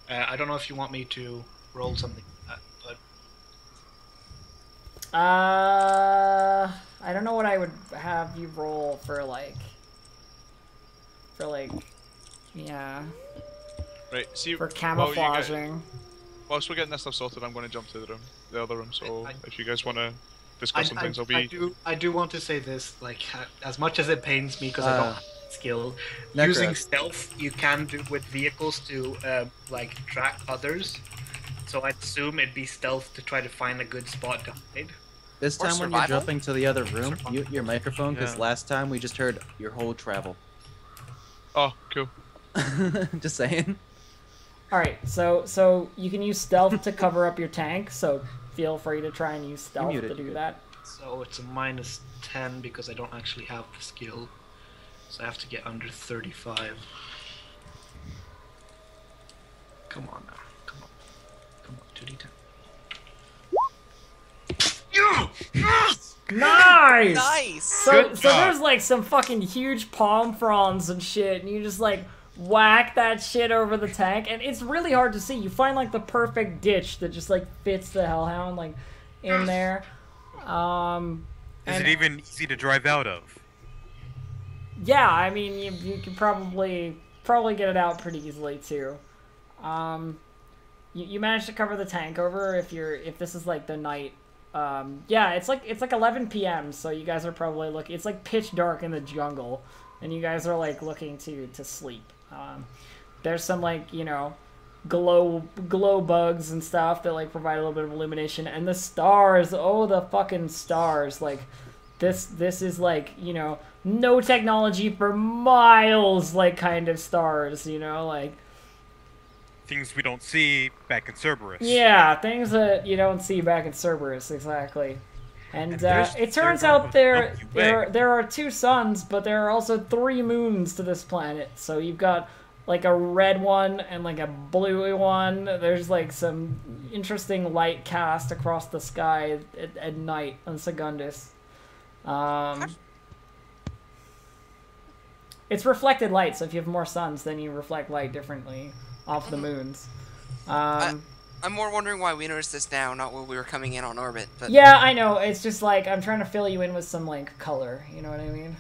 I don't know if you want me to roll something like that, but I don't know what I would have you roll for like, yeah, Right. See, for whilst camouflaging. we're getting this stuff sorted, I'm going to jump to the other room. So I- if you guys want to discuss some things, I'll be. I do want to say this, like, as much as it pains me because I don't have skill, Necro. using stealth you can do with vehicles to like track others. So I'd assume it'd be stealth to try to find a good spot to hide. This Or time when you're survival? jumping to the other room, mute your microphone because Yeah. last time we just heard your whole travel. Oh, cool. Just saying. All right, so you can use stealth to cover up your tank. So feel free to try and use stealth muted. to do that. So it's a -10 because I don't actually have the skill. So I have to get under 35. Come on now. Come on. Come on, 2d10. Nice. Nice. So Good so job. there's like some fucking huge palm fronds and shit, and you just like whack that shit over the tank, and it's really hard to see. You find like the perfect ditch that just like fits the Hellhound like in there. Is And- it even easy to drive out of? Yeah, I mean you can probably get it out pretty easily too. You managed to cover the tank over if this is like the night. Yeah, it's like 11 p.m. So you guys are probably looking. It's like pitch dark in the jungle, and you guys are like looking to sleep. There's some like glow bugs and stuff that like provide a little bit of illumination, and the stars. Oh, the fucking stars! Like this is like no technology for miles, like kind of stars. Like. Things we don't see back in Cerberus. Yeah, things that you don't see back in Cerberus, exactly. And there's- it turns there's out there Milky Way. there are 2 suns, but there are also 3 moons to this planet. So you've got like a red one and like a blue one. There's like some interesting light cast across the sky at night on Secundus. It's reflected light, so if you have more suns, then you reflect light differently off the moons. I'm more wondering why we noticed this now, not when we were coming in on orbit. But Yeah, I know. It's just like I'm trying to fill you in with some like color. You know what I mean?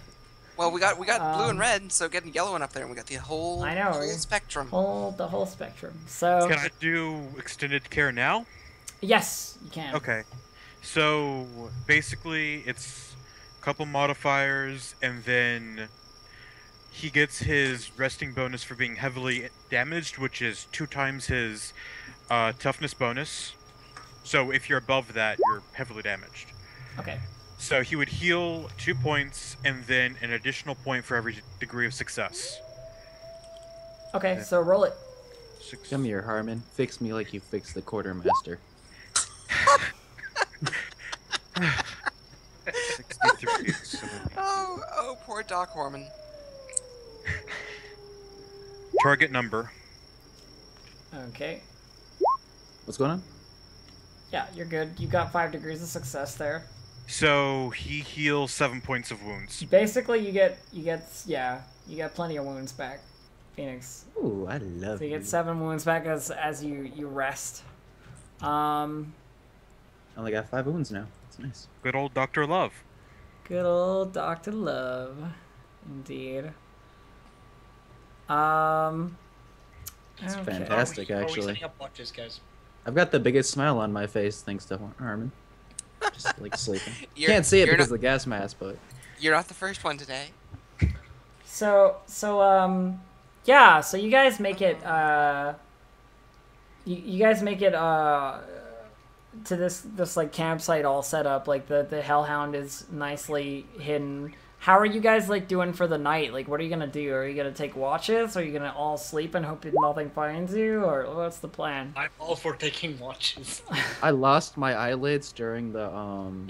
well, we got blue and red, so getting yellow one up there, and we got the whole I know, whole yeah. spectrum. The whole spectrum. So Can I do extended care now? yes, you can. Okay. So basically, it's a couple modifiers, and then he gets his resting bonus for being heavily damaged, which is 2 times his toughness bonus. So if you're above that, you're heavily damaged. Okay. So he would heal 2 points, and then an additional point for every degree of success. Okay. So roll it. Come here, Harmon. Fix me like you fixed the quartermaster. 3. Oh, poor Doc Horman. Target number. Okay. What's going on? Yeah, you're good. You got 5 degrees of success there. So he heals 7 points of wounds. Basically, you get plenty of wounds back, Phoenix. Ooh, I love So you you. get 7 wounds back as you rest. I only got 5 wounds now. It's nice. Good old Dr. Love. Good old Dr. Love, indeed. It's okay. fantastic, Are we actually. setting up watches, guys? I've got the biggest smile on my face thanks to Harmon. Just like sleeping. You're- Can't see it you're because not- of the gas mask, but You're not the first one today. So yeah, so you guys make it you guys make it to this like campsite all set up. Like the Hellhound is nicely hidden. How are you guys like doing for the night? Like, what are you gonna do? Are you gonna take watches? Are you gonna all sleep and hope that nothing finds you, or what's the plan? I'm all for taking watches. I lost my eyelids during the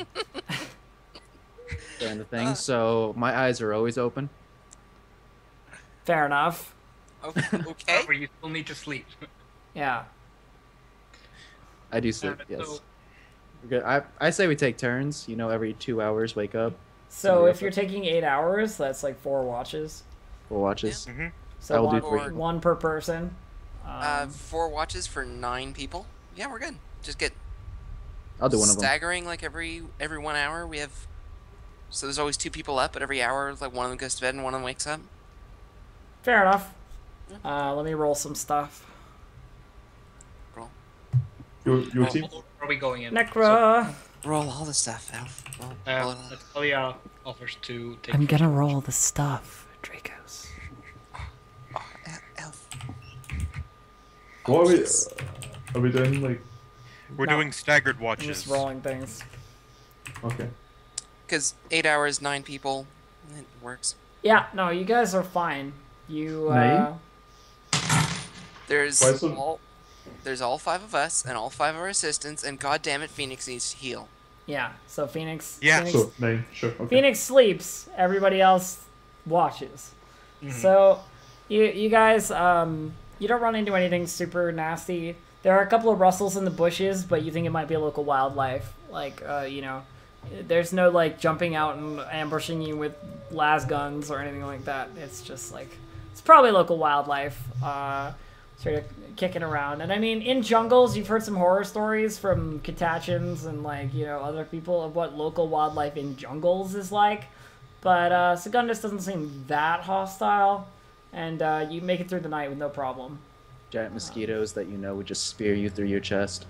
thing, so my eyes are always open. Fair enough. Okay. However, you still need to sleep. Yeah. I do sleep, So- yes. We're good. I say we take turns, every 2 hours wake up, So Somebody if else you're taking 8 hours, that's like 4 watches. 4 watches. Mm-hmm. So I will do one, 3. one per person. 4 watches for 9 people. Yeah, we're good. Just get I'll do one of them. staggering like every 1 hour. We have. So there's always 2 people up, but every hour, like one of them goes to bed and one of them wakes up. Fair enough. Let me roll some stuff. Roll. Your team? What order are we going in? Necra. Roll all the stuff, Elf. Roll it all. Natalia offers to take. I'm gonna roll the stuff, Dracos. Oh, Elf. What are we? Yes. Are we doing like? We're No. doing staggered I'm watches. just rolling things. Okay. Because 8 hours, 9 people, it works. Yeah, no, you guys are fine. You, Nine? There's Why so- all 5 of us and all 5 of our assistants, and goddamn it, Phoenix needs to heal. yeah, so Phoenix, Yeah. Phoenix, So 9. Sure. Okay. Phoenix sleeps, everybody else watches. So, you guys, you don't run into anything super nasty. There are a couple of rustles in the bushes, but you think it might be a local wildlife. Like, there's no, like, jumping out and ambushing you with las guns or anything like that. It's just, like, it's probably local wildlife, sort of kicking around. And, I mean, in jungles, you've heard some horror stories from Katachans and, like, other people of what local wildlife in jungles is like. But Secundus doesn't seem that hostile, and you make it through the night with no problem. Giant mosquitoes that would just spear you through your chest.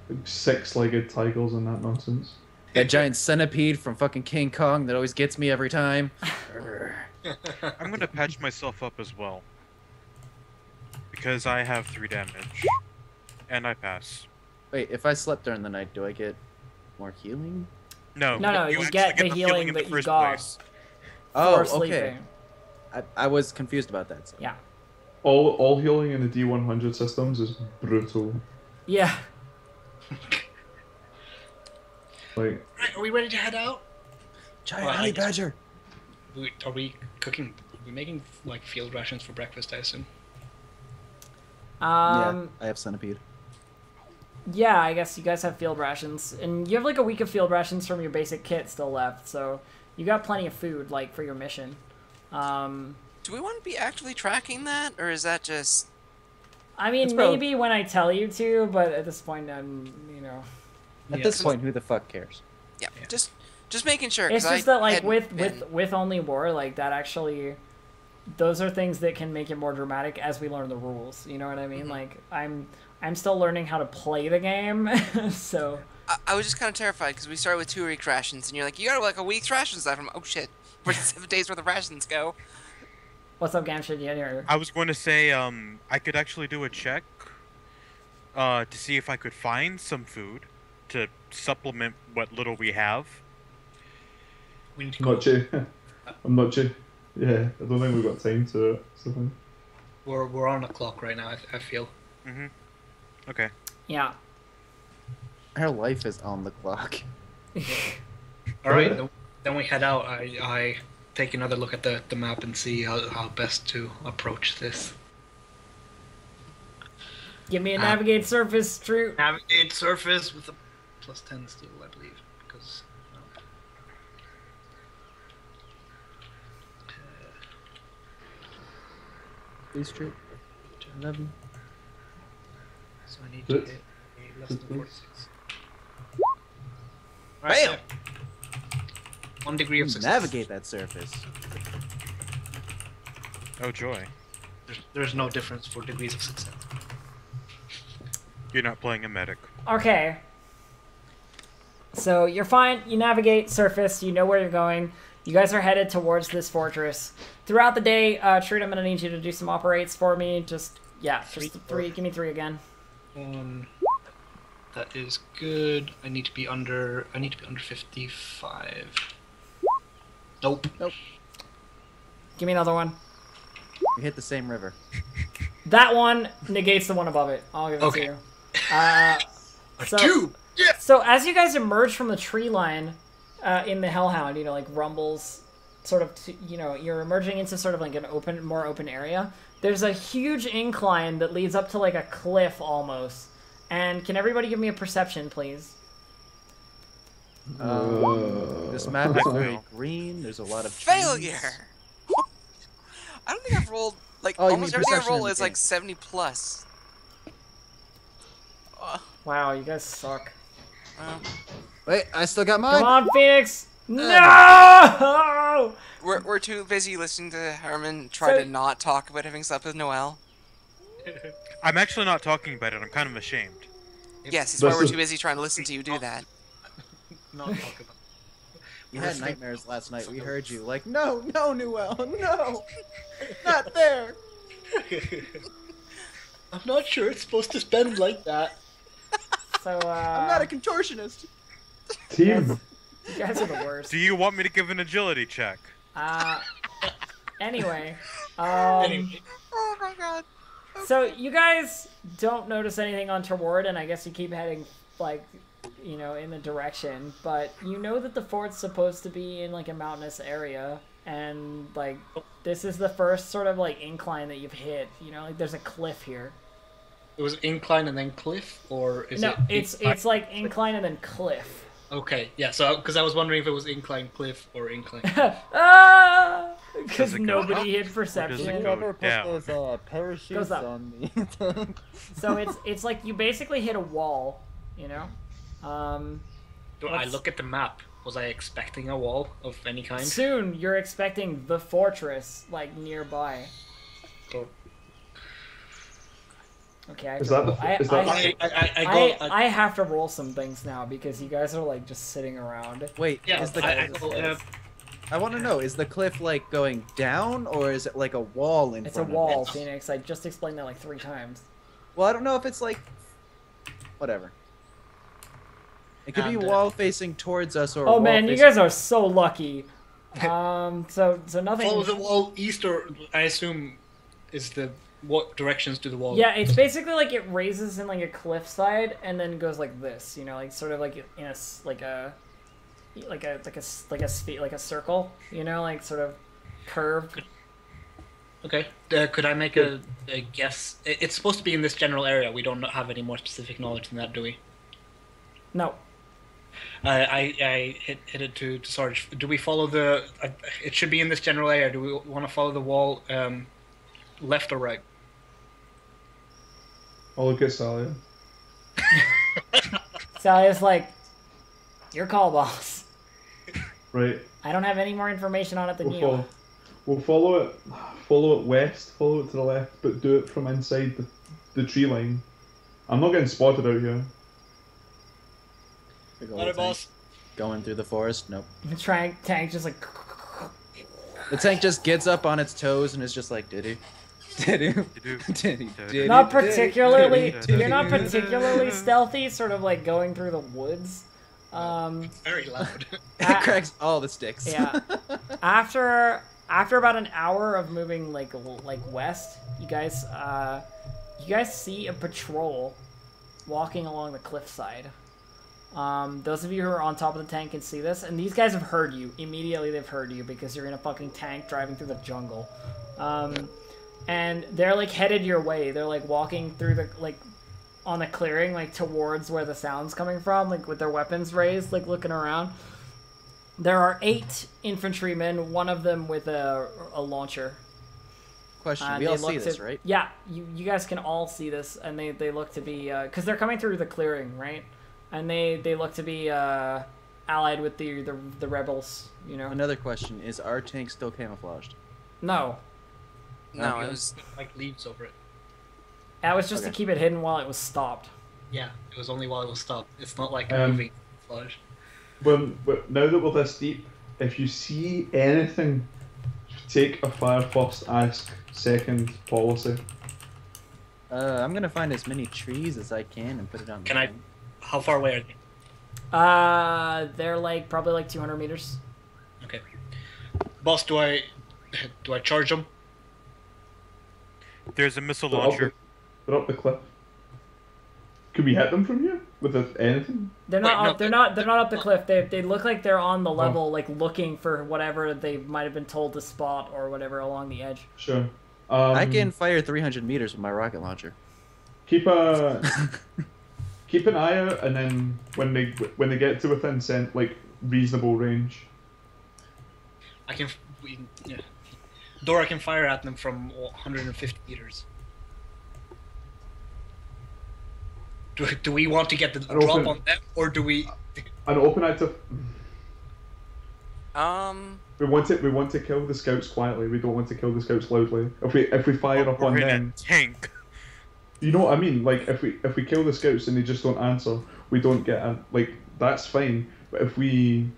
Like 6-legged tigers and that nonsense. That giant centipede from fucking King Kong that always gets me every time. I'm gonna patch myself up as well. Because I have 3 damage. And I pass. Wait, if I slept during the night, do I get more healing? No, No, you actually get the healing in that the you first got. place. Oh, For okay. sleeping. I was confused about that. So. Yeah. All healing in the D100 systems is brutal. Yeah. Like, Right, are we ready to head out? Giant Well, I honey guess- badger. Are we cooking? Are we making like field rations for breakfast? I assume. Yeah, I have centipede. Yeah, I guess you guys have field rations. And you have like a week of field rations from your basic kit still left, so you got plenty of food, like, for your mission. Do we want to be actively tracking that, or is that just... I mean, That's probably- maybe when I tell you to, but at this point, At Yeah. this point, who the fuck cares? Yeah, just making sure. 'cause It's just I that, like, hadn't with only war, like, that actually... Those are things that can make it more dramatic as we learn the rules, you know what I mean? Like, I'm still learning how to play the game, so... I was just kind of terrified, because we started with 2-week rations, and you're like, you got like a week's rations left. I'm like, oh shit, where did 7 days worth of rations go? What's up, Gamshed? Yeah, I was going to say, I could actually do a check to see if I could find some food to supplement what little we have. We need to I'm go. not sure. I'm not sure. Yeah, I don't think we've got time to something. We're on a clock right now. I feel. Mm-hmm. Okay. yeah. Our life is on the clock. All right. then we head out. I take another look at the map and see how best to approach this. Give me a navigate surface, True. Navigate surface with a +10 still, I believe, because. Please, True. 11. So I need to Good. get a less than 46. Bam! 1 degree of success. Navigate that surface. Oh joy. There's no difference for degrees of success. You're not playing a medic. Okay. So you're fine. You navigate surface. You know where you're going. You guys are headed towards this fortress. Throughout the day, Trude, I'm gonna need you to do some operates for me. Just three. Give me 3 again. That is good. I need to be under 55. Nope. Give me another one. We hit the same river. That one negates the one above it. I'll give it to you. So as you guys emerge from the tree line in the Hellhound, like rumbles, sort of, you're emerging into sort of like an more open area. There's a huge incline that leads up to like a cliff almost. And can everybody give me a perception, please? This map is very green. There's a lot of trees. Failure! I don't think I've rolled, Oh, you almost mean everything I perception roll in is the like game. 70 plus. Wow, you guys suck. Wait, I still got mine. Come on, Phoenix! No! We're too busy listening to Herman try to not talk about having slept with Noelle. I'm actually not talking about it. I'm kind of ashamed. Yes, it's why we're too busy trying to listen to you do that. Not talk about. You had nightmares last night. We heard you. Like, no, Noelle, no, not there. I'm not sure it's supposed to spend like that. So, I'm not a contortionist. Team. you guys are the worst. Do you want me to give an agility check? Anyway, Anyway, Oh my god. so you guys don't notice anything untoward, and I guess you keep heading, like, in the direction, but you know that the fort's supposed to be in, like, a mountainous area, and, like, this is the first sort of, like, incline that you've hit, like, there's a cliff here. it was incline and then cliff, or is No, it? it's like incline and then cliff. Okay, yeah. So because I was wondering if it was incline cliff or incline. Because Does it go nobody up, hit perception. go down? parachutes Goes up. on me. So it's like you basically hit a wall, Do I Let's- look at the map? Was I expecting a wall of any kind? Soon you're expecting the fortress, like, nearby. So Okay, I have Is to that roll. the- is that I have to roll some things now because you guys are, like, just sitting around. Wait, yeah, is the I I want to know, is the cliff like going down or is it like a wall in It's a front wall, of it? Phoenix. I just explained that like 3 times. Well, I don't know if it's like whatever. It could be a And, wall facing towards us or a Oh wall man, you facing... guys are so lucky. So nothing. follow the wall east, or I assume is the what directions do the wall? Yeah, it's basically like it raises in like a cliffside and then goes like this, like sort of like in a like a circle, like sort of curved. Okay. Could I make a guess? It's supposed to be in this general area. We don't have any more specific knowledge than that, do we? No, I hit it to Sarge. Do we follow the? It should be in this general area. Do we want to follow the wall, left or right? I'll look at Sally. Sally's like, your call, boss. Right. I don't have any more information on it than We'll you. follow. We'll follow it west, follow it to the left, but do it from inside the tree line. I'm not getting spotted out here. Big old Got it, tank boss. Going through the forest. Nope. The tank just like. The tank just gets up on its toes and is just like, diddy. Not particularly. You're not particularly stealthy. Sort of like going through the woods. Very loud. It cracks all the sticks. Yeah. After about an hour of moving like west, you guys see a patrol walking along the cliffside. Those of you who are on top of the tank can see this, and these guys have heard you. Immediately they've heard you because you're in a fucking tank driving through the jungle. And they're like headed your way. They're like walking through the, like, on the clearing, like towards where the sound's coming from, like with their weapons raised, like looking around. There are 8 infantrymen, one of them with a launcher. Question: we all see this, right? Yeah, you guys can all see this, and they look to be, because they're coming through the clearing, right? And they look to be allied with the rebels, you know. Another question: is our tank still camouflaged? No. No, Okay. it was. Like leaves over it. That was just to Okay. keep it hidden while it was stopped. Yeah, it was only while it was stopped. It's not like Um, moving flash. Now that we're this deep, if you see anything, take a fire first, ask second policy. I'm gonna find as many trees as I can and put it on. Can the I? tank. How far away are they? They're like probably like 200 meters. Okay. Boss, do I charge them? There's a missile They're up launcher. They're up the cliff. Could we hit them from here with anything? They're not Wait, no, up, they're not up the cliff. They look like they're on the level, like looking for whatever they might have been told to spot or whatever along the edge. Sure. I can fire 300 meters with my rocket launcher. keep a keep an eye out, and then when they get to within reasonable range. I can. Yeah. Dora can fire at them from 150 meters. Do we want to get the I don't drop think- on them, or do we? An open active. Um, We want to kill the scouts quietly. We don't want to kill the scouts loudly. If we fire up on We're in them, a tank. you know what I mean. Like if we kill the scouts and they just don't answer, we don't get that's fine. But if we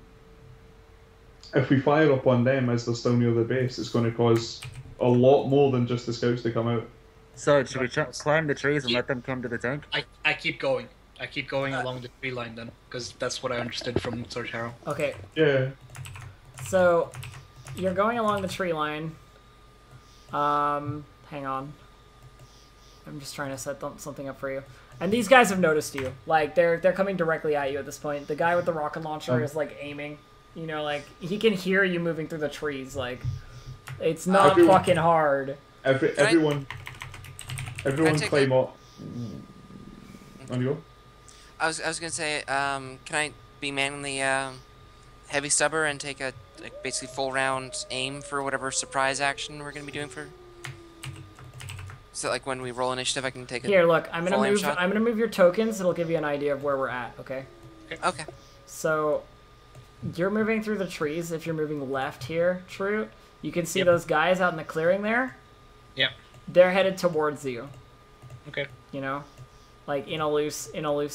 fire up on them as they're still near the base, it's going to cause a lot more than just the scouts to come out. So should we climb the trees and let them come to the tank? I keep going. I keep going along the tree line then, because that's what I understood from Sir Harrow. Okay, Yeah. so you're going along the tree line. Hang on. I'm just trying to set something up for you. And these guys have noticed you. Like they're coming directly at you at this point. The guy with the rocket launcher is like aiming. You know, like he can hear you moving through the trees. Like it's not Everyone- fucking hard. Everyone take climb up. On you go. I was gonna say, can I be manning the heavy stubber and take a basically full round aim for whatever surprise action we're gonna be doing for? So like when we roll initiative, I can take it. Here, look. I'm gonna full aim move. shot? I'm gonna move your tokens. It'll give you an idea of where we're at. Okay. Okay. So you're moving through the trees. If you're moving left here, True, you can see Yep. those guys out in the clearing there. Yep. They're headed towards you. Okay. You know, like in a loose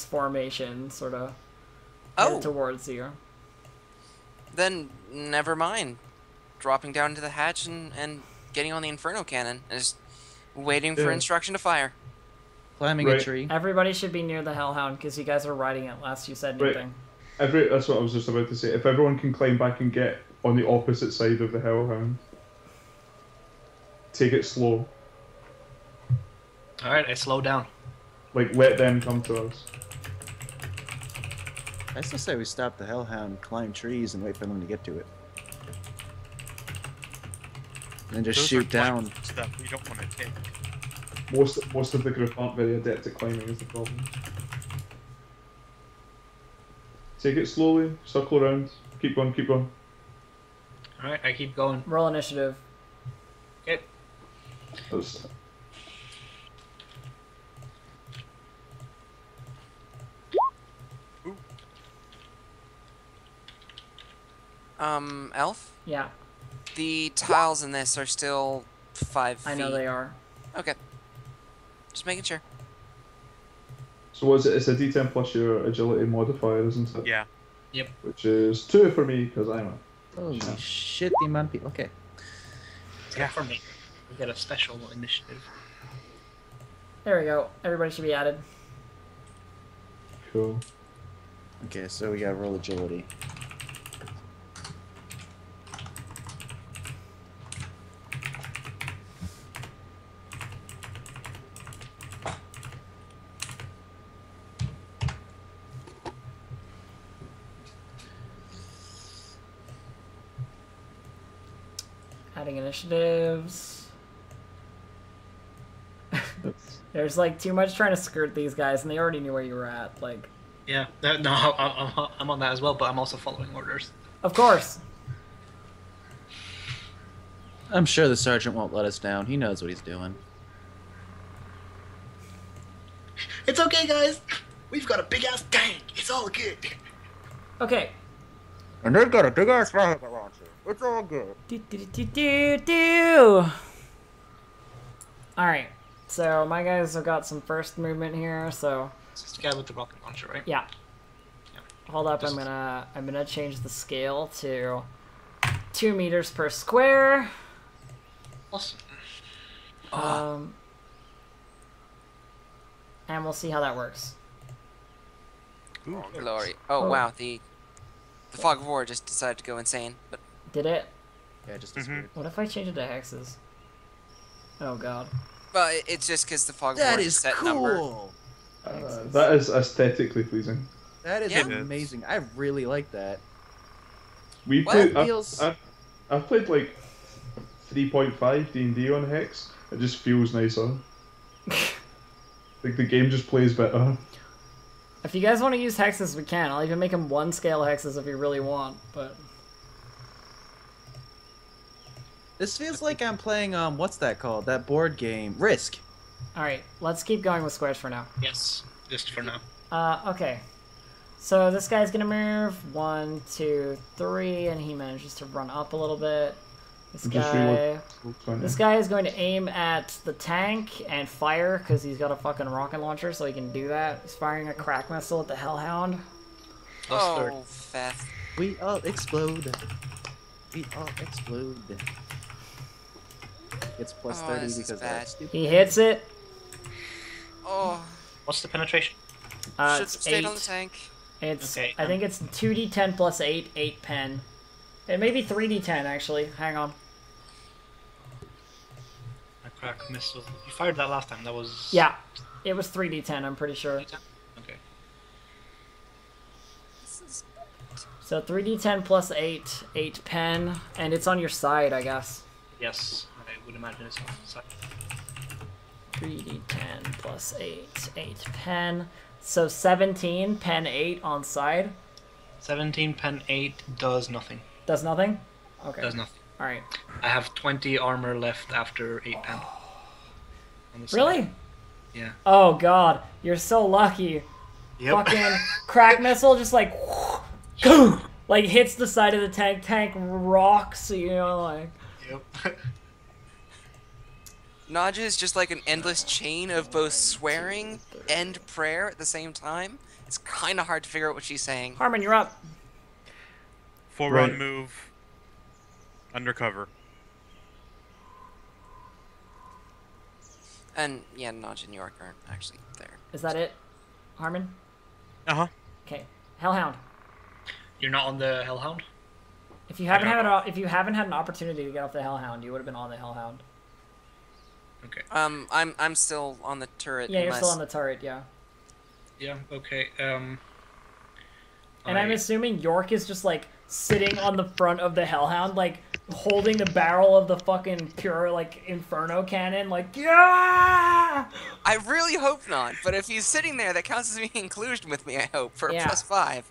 formation, sort of. Oh, Headed towards you. then never mind. Dropping down into the hatch and getting on the Inferno cannon and just waiting for Yeah. instruction to fire. Climbing a Right. tree. Everybody should be near the Hellhound because you guys were riding it last you said Right. anything. That's what I was just about to say. If everyone can climb back and get on the opposite side of the Hellhound, take it slow. All right, I slow down. Like let them come to us. I still say we stop the Hellhound, climb trees, and wait for them to get to it. And then just Those shoot are down. stuff we don't want to take. Most of the group aren't very adept at climbing is the problem. Take it slowly, circle around, keep going, keep going. All right, I keep going. Roll initiative. Okay. That's, Elf? Yeah, The tiles in this are still 5 feet. I know they are. Okay. Just making sure. so what's it? It's a D10 plus your agility modifier, isn't it? Yeah. Which is 2 for me because I'm a. Holy shit, the amount of people. Okay. Yeah. For me, we get a special initiative. There we go. Everybody should be added. Cool. Okay, so we got roll agility. Adding initiatives. There's like too much trying to skirt these guys, and they already knew where you were at. Like, Yeah, no, I'm on that as well, but I'm also following orders. of course. I'm sure the sergeant won't let us down. He knows what he's doing. It's okay, guys. We've got a big ass tank. It's all good. Okay. And they've got a big ass rocket launcher. It's all good. Do. All right. So my guys have got some first movement here. So It's the guy with the rocket launcher, right? yeah. Yeah. Hold up. I'm gonna change the scale to 2 meters per square. Awesome. And we'll see how that works. Oh, glory. Oh, wow. The fog of war just decided to go insane. But Did it? Yeah, just disappeared. What if I change it to hexes? Oh god. it's just because the fog of That war is set number. cool. That is aesthetically pleasing. That is Yeah. amazing. I really like that. We Well, played. it feels- I've played like 3.5 D&D on Hex. It just feels nicer. Like the game just plays better. If you guys want to use hexes, we can. I'll even make them 1 scale hexes if you really want, but... This feels like I'm playing, what's that called? That board game. Risk. Alright, let's keep going with squares for now. Yes, just for now. Okay. So this guy's gonna move 1, 2, 3, and he manages to run up a little bit. This Just guy... reload. This guy is going to aim at the tank and fire, because he's got a fucking rocket launcher, so he can do that. He's firing a crack missile at the Hellhound. Oh, Feth. We all explode. We all explode. It's plus Oh, 30 this is because bad. that's stupid. He hits it. Oh, What's the penetration? should have It's stayed 8. on the tank. It's, Okay, I think it's 2d10 plus 8, 8 pen. It may be 3d10, actually. Hang on. A crack missile. You fired that last time. That was. Yeah, it was 3d10, I'm pretty sure. Okay. So 3d10 plus 8, 8 pen, and it's on your side, I guess. Yes, I would imagine it's on the side. 3d10 plus 8, 8 pen. So 17, pen 8 on side. 17 pen 8 does nothing. Does nothing? Okay. Does nothing. Alright. I have 20 armor left after 8 pen. On the side. Really? Yeah. Oh god, you're so lucky. Yep. Fucking crack missile just like like hits the side of the tank. Tank rocks, you know, like. Yep. Naja is just like an endless chain of both swearing and prayer at the same time. It's kind of hard to figure out what she's saying. Harmon, you're up. Full Right. run move. Undercover. And yeah, Naja and York aren't actually there. Is that it, Harmon? Uh-huh. Okay. Hellhound. You're not on the Hellhound? If you haven't had an opportunity to get off the Hellhound, you would have been on the Hellhound. Okay. I'm still on the turret. Yeah, you're still unless- on the turret, yeah. Yeah, okay. And I'm assuming York is just like sitting on the front of the Hellhound, like holding the barrel of the fucking pure like Inferno cannon, like yeah. I really hope not, but if he's sitting there, that counts as being inclusion with me, I hope, for a Yeah. +5.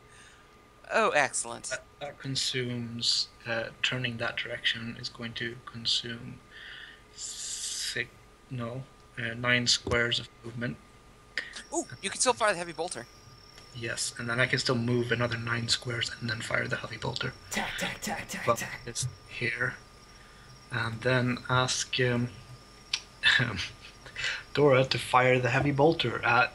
Oh, excellent. that consumes, turning that direction is going to consume 9 squares of movement. Ooh, you can still fire the heavy bolter. Yes, and then I can still move another 9 squares and then fire the heavy bolter. Tack, tack, tack, tack, But tack. it's here. And then ask Dora to fire the heavy bolter at,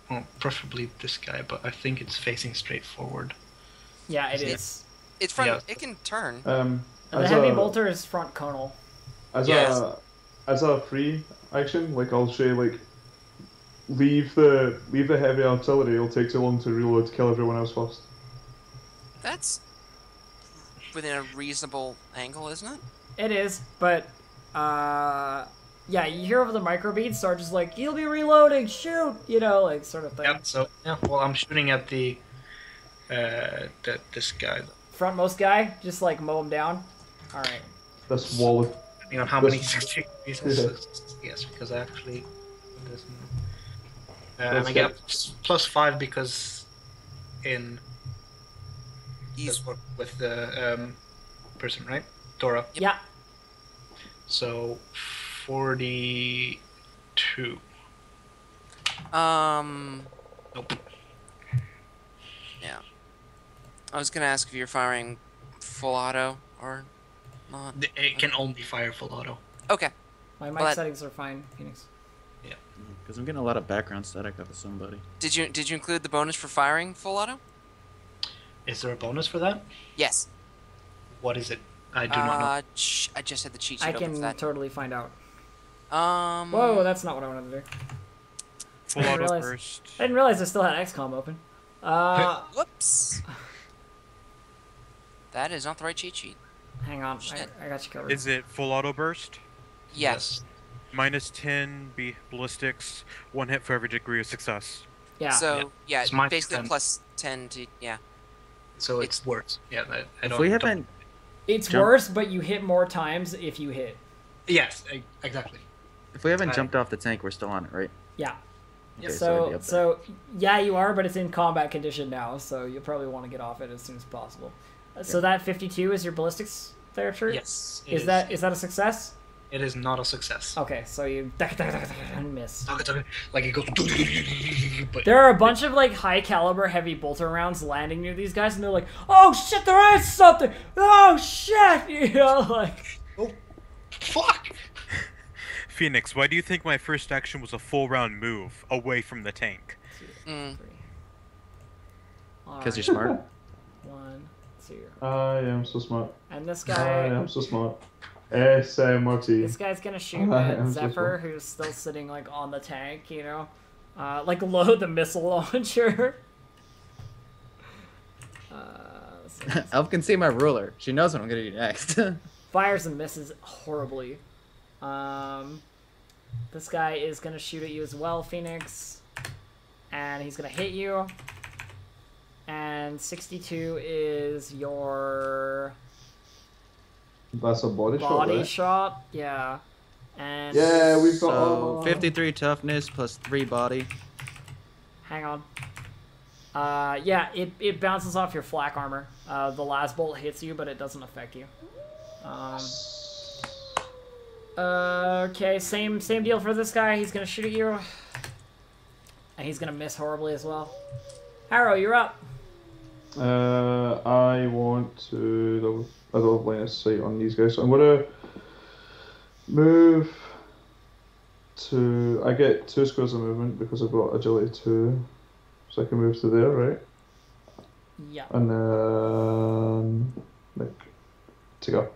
well, preferably this guy, but I think it's facing straight forward. Yeah, it Yeah. is. It's front. Yeah. It can turn. The As heavy a- bolter is front conal. Yes. As a free action, like I'll say, like leave the heavy artillery. It'll take too long to reload. Kill everyone else first. That's within a reasonable angle, isn't it? It is, but yeah, you hear over the microbeats, so are just like, you'll be reloading, shoot, you know, like sort of thing. Yep, so, yeah, well, I'm shooting at this guy. Frontmost guy, just like mow him down. All right. this wall of Depending on how many This- 60 Yeah. pieces. Yes, because I actually. And Let's I get- get +5 because in. He's Does work with the person, right? Dora. Yeah. So 42. Nope. yeah. I was gonna ask if you're firing full auto or not. It can only fire full auto. Okay. My mic But- settings are fine, Phoenix. Because I'm getting a lot of background static off of somebody. Did you include the bonus for firing full auto? Is there a bonus for that? Yes. What is it? I do not know. I just had the cheat sheet I open for can that. totally find out. Whoa, Whoa, that's not what I wanted to do. Full I didn't auto realize- burst. I didn't realize I still had XCOM open. Whoops. That is not the right cheat sheet. Hang on, Shit. I got you covered. Is it full auto burst? Yes. -10 ballistics, 1 hit for every degree of success. Yeah. So yeah, It's minus basically 10. plus 10 to yeah. So it's worse. Yeah, I If don't. we don't- haven't, It's jump- worse, but you hit more times if you hit. Yes, exactly. if we haven't Right. jumped off the tank, we're still on it, right? Yeah. Okay, it'd be So, up there. so yeah, you are, but it's in combat condition now, so you'll probably want to get off it as soon as possible. So that 52 is your ballistics there, True? Yes. it Is that a success? It is not a success. Okay, so you miss. Like it goes. But There are a bunch of like high caliber heavy bolter rounds landing near these guys, and they're like, "Oh shit, there is something! Oh shit!" You know, like. fuck. Phoenix, why do you think my first action was a full round move away from the tank? Mm. Because you're smart. 1, 2. I am so smart. And this I guy, am so smart. SMRT. this guy's gonna shoot I at am so Zephyr, who's still sitting like on the tank, you know, like load the missile launcher. So Elf can see my ruler. She knows what I'm gonna do next. fires and misses horribly. This guy is gonna shoot at you as well, Phoenix, and he's gonna hit you. And 62 is your That's a body, shot, body right? shot. Yeah. And Yeah, we've got So 53 toughness plus 3 body. hang on. Yeah, it bounces off your flak armor. The last bolt hits you, but it doesn't affect you. Okay, same deal for this guy. He's gonna shoot at you, and he's gonna miss horribly as well. Harrow, you're up. I want to. I don't have line of sight on these guys, so I'm gonna move to. I get 2 squares of movement because I've got agility 2, so I can move to there, right? Yeah. And then like take a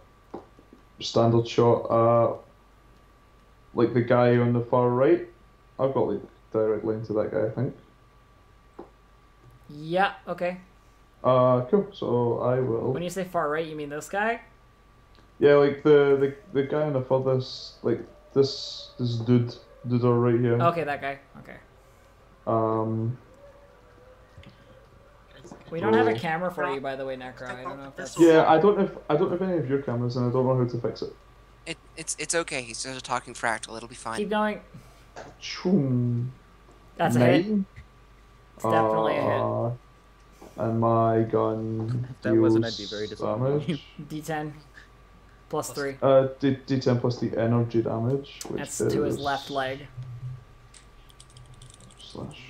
standard shot at like the guy on the far right. I've got like direct line to that guy, I think. Yeah. Okay. Cool. So I will. When you say far right, you mean this guy? Yeah, like the guy on the furthest, like this dude right here. Okay, that guy. Okay. We don't have a camera for you, by the way, Necro. I don't know if that's. Yeah, I don't have any of your cameras, and I don't know how to fix it. It's okay. He's just a talking fractal. It'll be fine. Keep going. Choom. That's a hit. 9. It's definitely a hit. And my gun. If that wasn't, I'd deals be very disappointed. damage. D10 plus 3. D10 plus the energy damage, which That's is to his left leg. slash.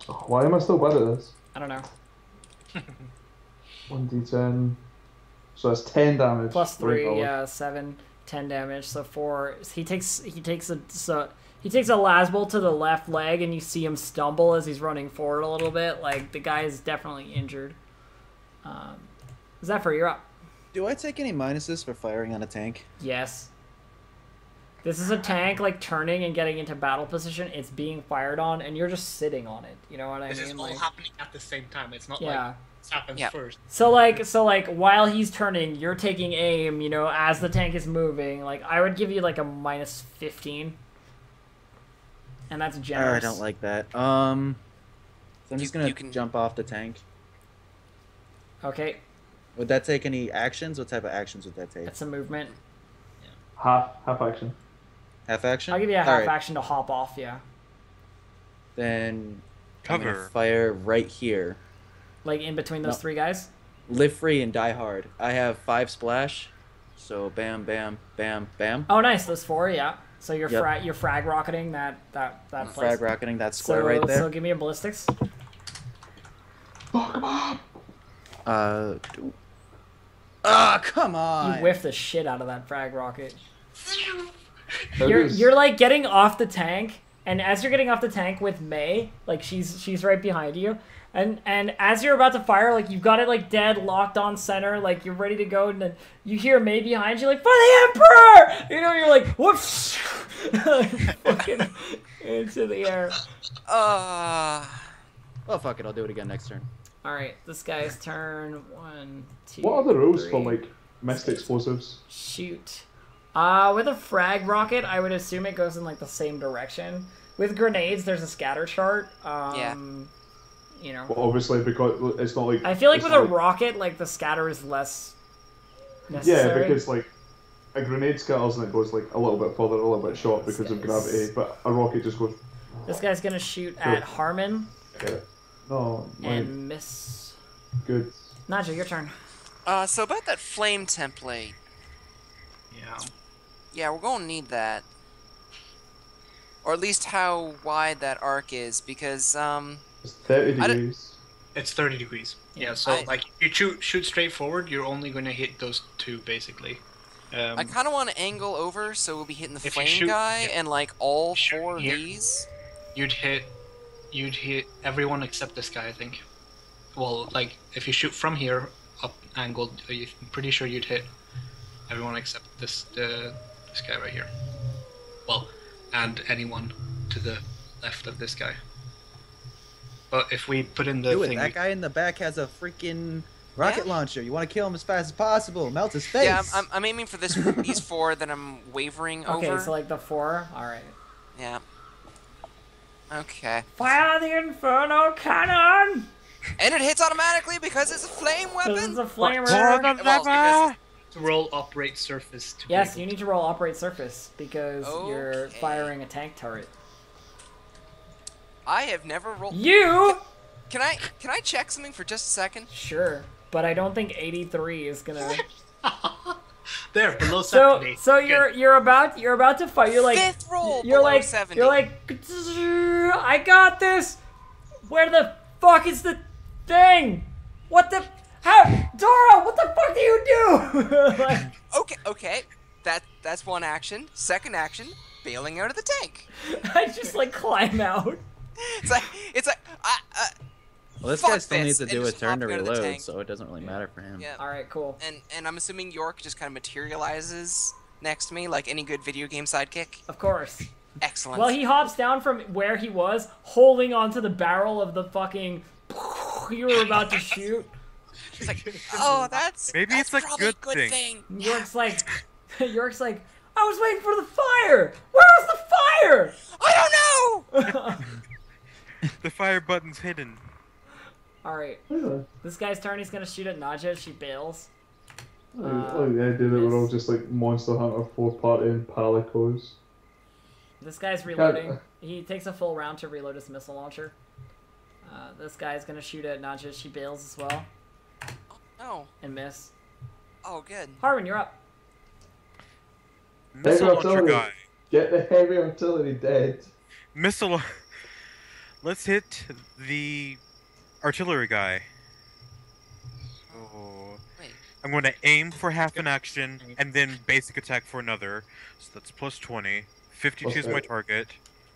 Oh, why am I still bad at this? I don't know. 1d10. So that's 10 damage. Plus 3, Right, yeah, 7, 10 damage. So 4. He takes a las bolt to the left leg, and you see him stumble as he's running forward a little bit. Like the guy is definitely injured. Zephyr, you're up. Do I take any minuses for firing on a tank? Yes. This is a tank like turning and getting into battle position. It's being fired on, and you're just sitting on it. You know what I This is mean? all Like, happening at the same time. It's not yeah. like this happens Yeah. first. So like while he's turning, you're taking aim, you know, as the tank is moving. Like I would give you like a minus 15. And that's generous. I don't like that. So I'm just gonna you can- jump off the tank. Okay. Would that take any actions? What type of actions would that take? It's a movement. Half action. Half action? I'll give you a half Alright. action to hop off, yeah. Then I'm gonna Cover. fire right here. Like in between those No. 3 guys? Live free and die hard. I have 5 splash. So bam, bam, bam, bam. Oh, nice. Those 4, yeah. So you're Yep. you're frag rocketing that I'm place. frag rocketing that square So, right there. so give me a ballistics. Fuck him up! Come on. You whiff the shit out of that frag rocket. There You're it is. you're like getting off the tank, and as you're getting off the tank with May, like she's right behind you, and as you're about to fire, like you've got it like dead locked on center, like you're ready to go, and then you hear May behind you, like for the Emperor, you know, you're like whoops, fucking into the air. Well, fuck it. I'll do it again next turn. All right, this guy's turn. 1, 2. What are the rules for 3. like missed explosives? Shoot. With a frag rocket, I would assume it goes in like the same direction. With grenades, there's a scatter chart. You know. Well, obviously because it's not like. I feel like it's with a not rocket, like the scatter is less Yeah, necessary. because like a grenade scatters and it goes like a little bit further, a little bit short because of gravity, but a rocket just goes. This guy's gonna shoot at Harmon Get it? No, like, and miss. good. Naja, your turn. So about that flame template. Yeah. Yeah, we're gonna need that. Or at least how wide that arc is, because, It's 30 I don't- degrees. It's 30 degrees. Yeah, so like if you shoot straight forward, you're only going to hit those 2 basically. I kind of want to angle over so we'll be hitting the If you flame shoot- guy yeah. and, like, all Shoot 4 of here. these. You'd hit everyone except this guy, I think. Well, like if you shoot from here up angled, I'm pretty sure you'd hit everyone except this guy right here. Well, and anyone to the left of this guy. But if we put in the Do it. thing, That guy in the back has a freaking rocket launcher. You want to kill him as fast as possible. Melt his face. Yeah, I'm aiming for these 4 that I'm wavering Okay, over. so like the 4. All right. Yeah. Okay. Fire the Inferno Cannon! And it hits automatically because it's a flame weapon. This is a flamer. Well, because to roll operate surface to Yes, be you need to roll operate surface because you're Okay. firing a tank turret. I have never rolled. You? Can I check something for just a second? Sure, but I don't think 83 is gonna. there below So 70. you're about to fight. You're like Fifth roll You're below like 70. you're like I got this. Where the fuck is the thing? What the? How, Dora? What the fuck do you do? Like, Okay. That's one action. Second action, bailing out of the tank. I just like climb out. It's like Well, this Fuck guy still this, needs to and do a just turn to hopping out of the reload, tank. so it doesn't really matter for him. yeah. All right, cool. And I'm assuming York just kind of materializes next to me like any good video game sidekick. Of course. Excellent. Well, he hops down from where he was, holding onto the barrel of the fucking you were about to shoot. It's like, oh, that's Maybe that's it's a probably good thing. York's like, I was waiting for the fire. Where's the fire? I don't know. The fire button's hidden. All right, Yeah. this guy's turn. He's gonna shoot at Nadja. She bails. I like the idea that we're all just like Monster Hunter 4-party and palicos. This guy's reloading. He takes a full round to reload his missile launcher. This guy's gonna shoot at Nadja. She bails as well No. and miss. Oh, good. Harmon, you're up. Missile launcher artillery. guy. Get the heavy artillery dead. Missile. Let's hit the artillery guy. Oh. Wait. I'm going to aim for half an action and then basic attack for another. So that's plus 20. 52 is my Okay. target.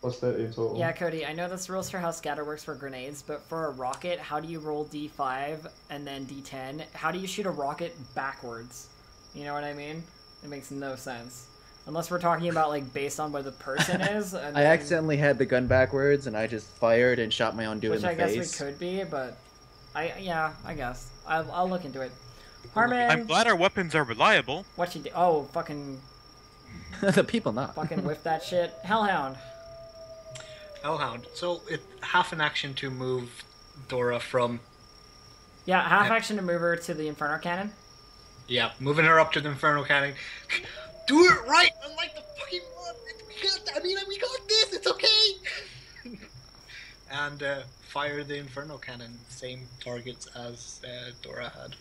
Plus 30 in total. Yeah, Cody, I know this rules for how scatter works for grenades, but for a rocket, how do you roll D5 and then D10? How do you shoot a rocket backwards? You know what I mean? It makes no sense. Unless we're talking about, like, based on where the person is. And I then- accidentally had the gun backwards, and I just fired and shot my own dude Which in the I guess face. we could be, but... I guess. I'll look into it. Harmon! I'm glad our weapons are reliable. What you do? Oh, fucking The people not. whiff that shit. Hellhound. Hellhound. So it half an action to move Dora from Yeah, half action to move her to the Inferno Cannon. Yeah, moving her up to the Inferno Cannon. Do it right, unlike the fucking one. We got this. It's okay. And fire the Inferno Cannon. Same targets as Dora had.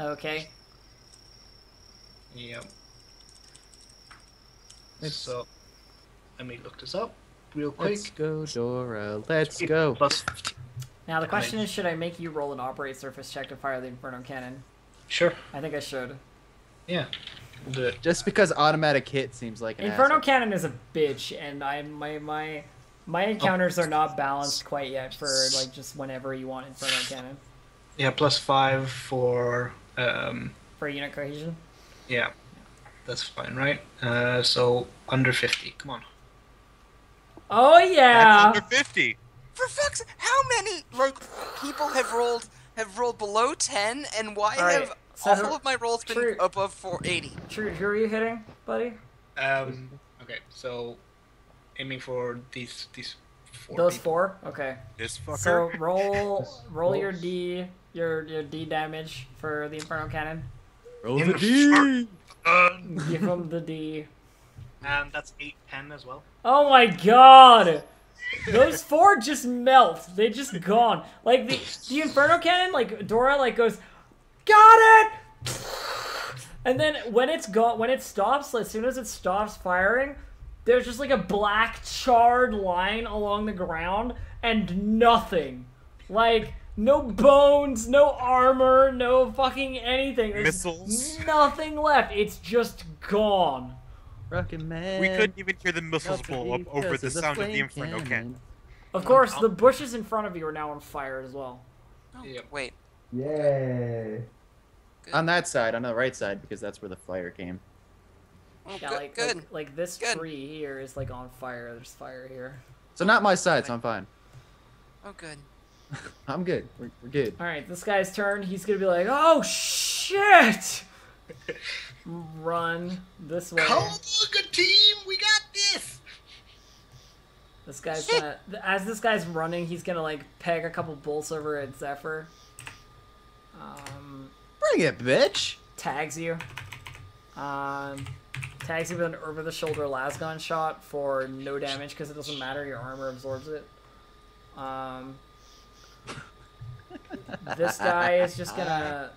Okay. Yep. So, let me look this up real quick. Let's go, Dora. Let's go. Plus 15. Now the question is, should I make you roll an operate surface check to fire the Inferno Cannon? Sure. I think I should. Yeah. We'll do it. Just because automatic hit seems like an Inferno asshole. Cannon is a bitch, and my encounters are not balanced quite yet for like just whenever you want Inferno Cannon. Yeah, plus 5 for For unit cohesion. yeah. That's fine, right? So under 50. Come on. Oh yeah. That's under 50. For fuck's sake, how many people have rolled below 10, and why All right, have so all of my rolls been True. above 480? True. Who are you hitting, buddy? Okay, so aiming for these four. Those people. 4. Okay. This fucker. So roll your D damage for the Inferno Cannon. Roll the D. Give him the D. And that's 8-10 as well. Oh my god! Those 4 just melt. They just gone. Like the Inferno Cannon, like Dora like goes, got it! And then when it's when it stops, as soon as it stops firing, there's just like a black charred line along the ground and nothing. Like no bones, no armor, no fucking anything. There's Missiles. nothing left. It's just gone. Rocket Man. We couldn't even hear the missiles Melted blow up over because the of sound of the flame Inferno cannon. Cannon. Of course, the bushes in front of you are now on fire as well. Oh, Yep. wait. Yay. On that side, on the right side, because that's where the fire came. Oh, Yeah, good. like this Good. tree here is like on fire. There's fire here. So not my side, so I'm fine. Oh, good. I'm good. We're good. All right, this guy's turn. He's gonna be like, "Oh shit!" Run this way. Come on, good team, we got this. This guy's gonna, as this guy's running, he's gonna like peg a couple bolts over at Zephyr. Bring it, bitch. Tags you. Tags you with an over-the-shoulder lasgun shot for no damage because it doesn't matter. Your armor absorbs it. This guy is just gonna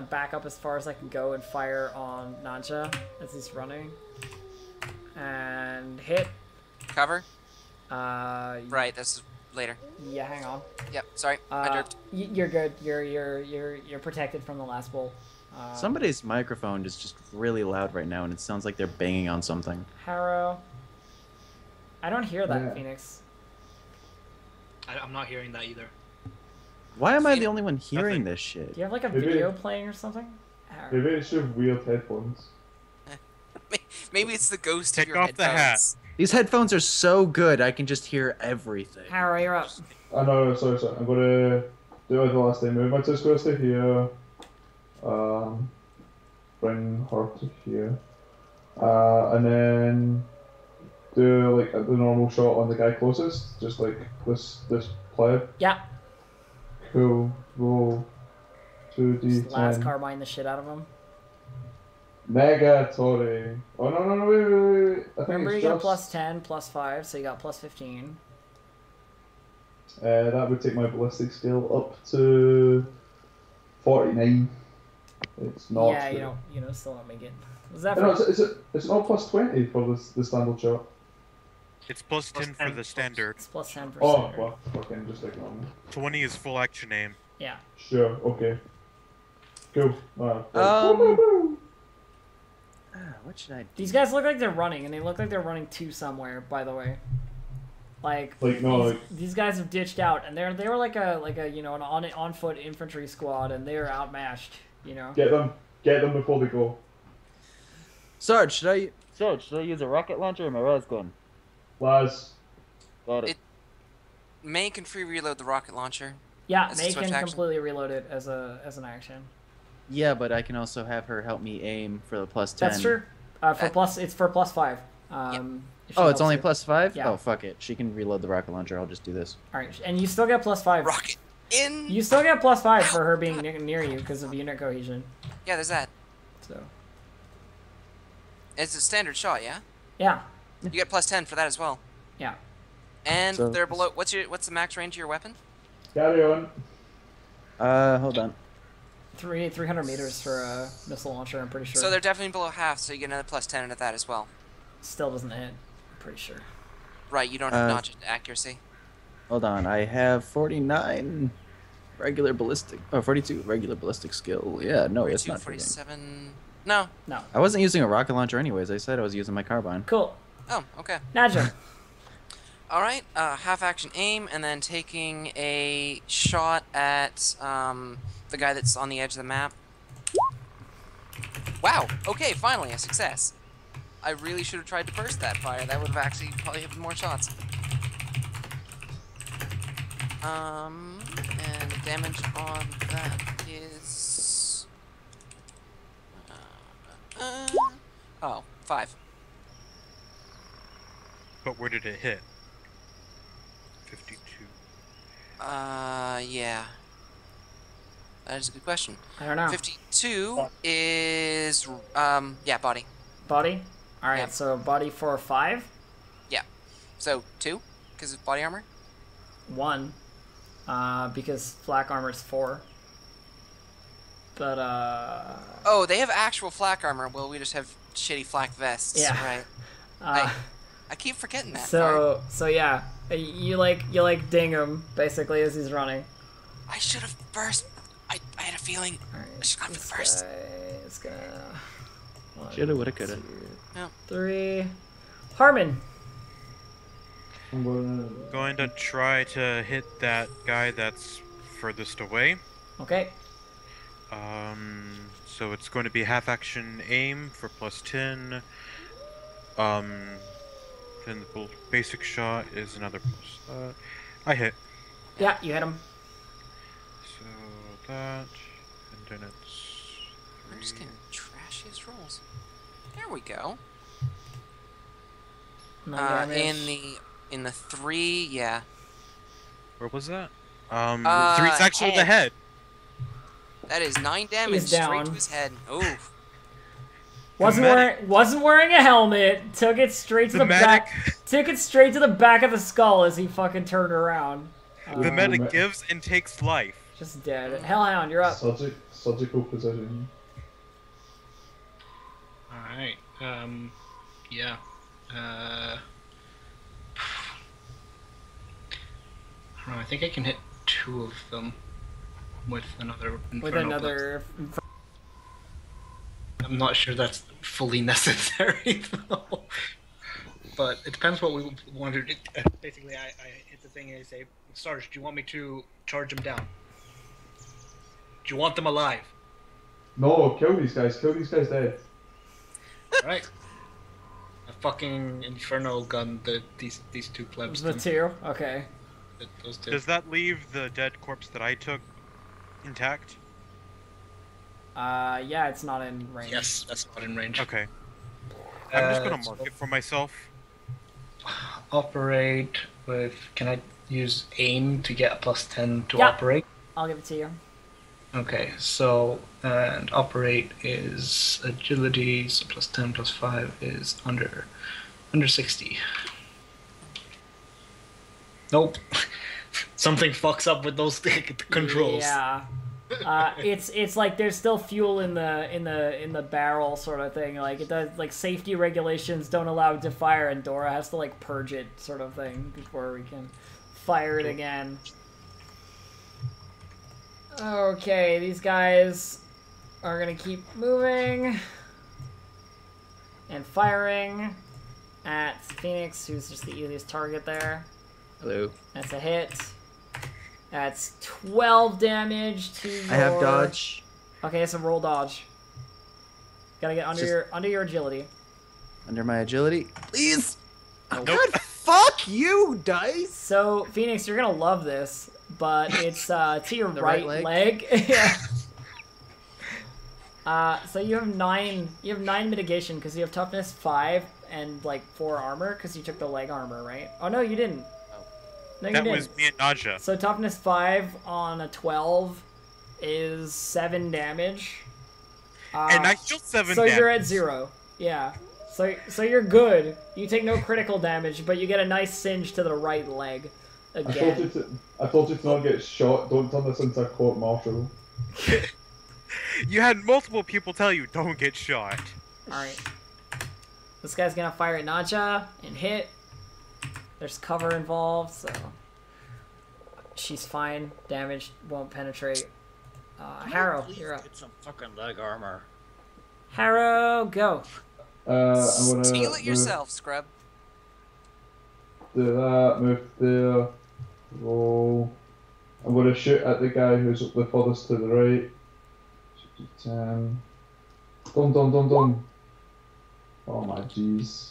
back up as far as I can go and fire on Nancha as he's running. And hit. Cover? Uh, Right, this is later. Yeah, hang on. Yep, sorry. I derped. You're good. You're protected from the last bolt. Somebody's microphone is just really loud right now, and it sounds like they're banging on something. Harrow. I don't hear that, Yeah. Phoenix. I'm not hearing that either. Why am I the only one hearing Nothing. this shit? Do you have like a Maybe- video playing or something? Harrow. Maybe it's your weird headphones. Maybe it's the ghost Take of your off the hat. headphones. These headphones are so good, I can just hear everything. Harrow, you're up. Oh no, sorry. I'm gonna do it the last time. Move my just stay here. Bring her to here. And then do like the normal shot on the guy closest, just like this player. Yeah. Cool. Roll Just last 2d10. carbine the shit out of him. Negatory. Oh no, wait. I think Remember, you it's got just plus 10, plus 5, so you got plus 15. that would take my ballistic skill up to 49. It's not. Yeah, you don't still don't make it. Was that No, for... it's not plus 20 for the standard shot. It's plus 10 for the standard. It's plus 10%. Oh, well, fucking just ignore me. 20 is full action aim. Yeah. Sure, okay. Cool. Alright. What should I do? These guys look like they're running, and they look like they're running to somewhere, by the way. Like, these guys have ditched out, and they were like a an on foot infantry squad, and they are outmatched, you know. Get them before they go. Sarge, should I use a rocket launcher or my res gun? Laz. Got it. May can free reload the rocket launcher. Yeah, As a they switch can action. completely reload it as an action. Yeah, but I can also have her help me aim for the plus 10. That's true. It's for plus 5. If she Oh, it's helps only you. plus 5? Yeah. Oh, fuck it. She can reload the rocket launcher. I'll just do this. All right, and you still get plus 5. Rocket. You still get +5 for her being near you because of unit cohesion. Yeah, there's that. So. It's a standard shot, yeah? Yeah. You get +10 for that as well. Yeah. And So- they're below. What's the max range of your weapon? Carry on. Hold on. 300 meters for a missile launcher, I'm pretty sure. So they're definitely below half, so you get another +10 at that as well. Still doesn't hit, I'm pretty sure. Right, you don't have notched accuracy. Hold on. I have 49 regular ballistic. Oh, 42 regular ballistic skill. Yeah, no, it's 42, not 40. 47. No. No. I wasn't using a rocket launcher anyways. I said I was using my carbine. Cool. Oh, okay. Najim. All right. Half action aim, and then taking a shot at the guy that's on the edge of the map. Wow. Okay, finally a success. I really should have tried to burst that fire. That would have actually probably hit more shots. And the damage on that is... oh, 5. But where did it hit? 52. Yeah. That is a good question. I don't know. 52 is, yeah, body. Body? Alright, Yeah. so body for 5? Yeah. So, 2, because of body armor? 1. Because flak armor's 4. But, Oh, they have actual flak armor. Well, we just have shitty flak vests. Yeah. Right. I keep forgetting that part. So yeah. You ding him, basically, as he's running. I should have first. I had a feeling. Alright, I should have gone this first. guy is gonna... 1, Shoulda, woulda, coulda. 2, Yeah. 3... Harmon! I'm Going to try to hit that guy that's furthest away. Okay. So it's going to be half action aim for +10. Then the basic shot is another plus. I hit. Yeah, you hit him. So that, and then it's. I'm just getting trashiest rolls. There we go. 9 damage. In the 3, yeah. Where was that? 3 section of the head. head. That is 9 damage He's straight down. to his head. Ooh. Wasn't wearing a helmet. Took it straight to the back. Took it straight to the back of the skull as he fucking turned around. The medic gives and takes life. Just dead. Hellhound, you're up. Surgical position. Alright. Yeah. I don't know, I think I can hit 2 of them with another Inferno With another. Blast. I'm not sure that's fully necessary though. But it depends what we want to do. Basically, I hit the thing and I say, Sarge, do you want me to charge them down? Do you want them alive? No, kill these guys. Kill these guys dead. Alright. I fucking Inferno gun these 2 plebs. The 2? Okay. Those 2. Does that leave the dead corpse that I took intact? Yeah, it's not in range. Yes, that's not in range. Okay. I'm just gonna mark it for myself. Operate with. Can I use aim to get a +10 to Yeah. operate? I'll give it to you. Okay, so and operate is agility, so +10 +5 is under 60. Nope. Something fucks up with those controls. Yeah. It's like there's still fuel in the barrel sort of thing. Like it does, like safety regulations don't allow it to fire, and Dora has to like purge it sort of thing before we can fire it again. Okay, these guys are gonna keep moving and firing at Phoenix, who's just the easiest target there. Hello. That's a hit. That's 12 damage to your... I have dodge. Okay, so roll dodge. Gotta get under your agility. Under my agility. Please! Oh, Nope. God, fuck you, dice! So, Phoenix, you're gonna love this, but it's to your The right right leg. Yeah. So you have 9 mitigation because you have toughness 5 and like 4 armor because you took the leg armor, right? Oh no, you didn't. No, you That didn't. was me and Naja. So toughness 5 on a 12 is 7 damage. And I healed 7 So damage. you're at 0. Yeah. So you're good. You take no critical damage, but you get a nice singe to the right leg. Again. I told you to not get shot. Don't turn this into a court martial. You had multiple people tell you, don't get shot. Alright. This guy's gonna fire at Naja and hit. There's cover involved, so she's fine. Damage won't penetrate. Harrow, you're up. Get some fucking leg armor. Harrow, go. I'm gonna Steal it yourself, Scrub. do that. Move there. Roll. I'm gonna shoot at the guy who's the furthest to the right. 10. Dum. Oh my jeez.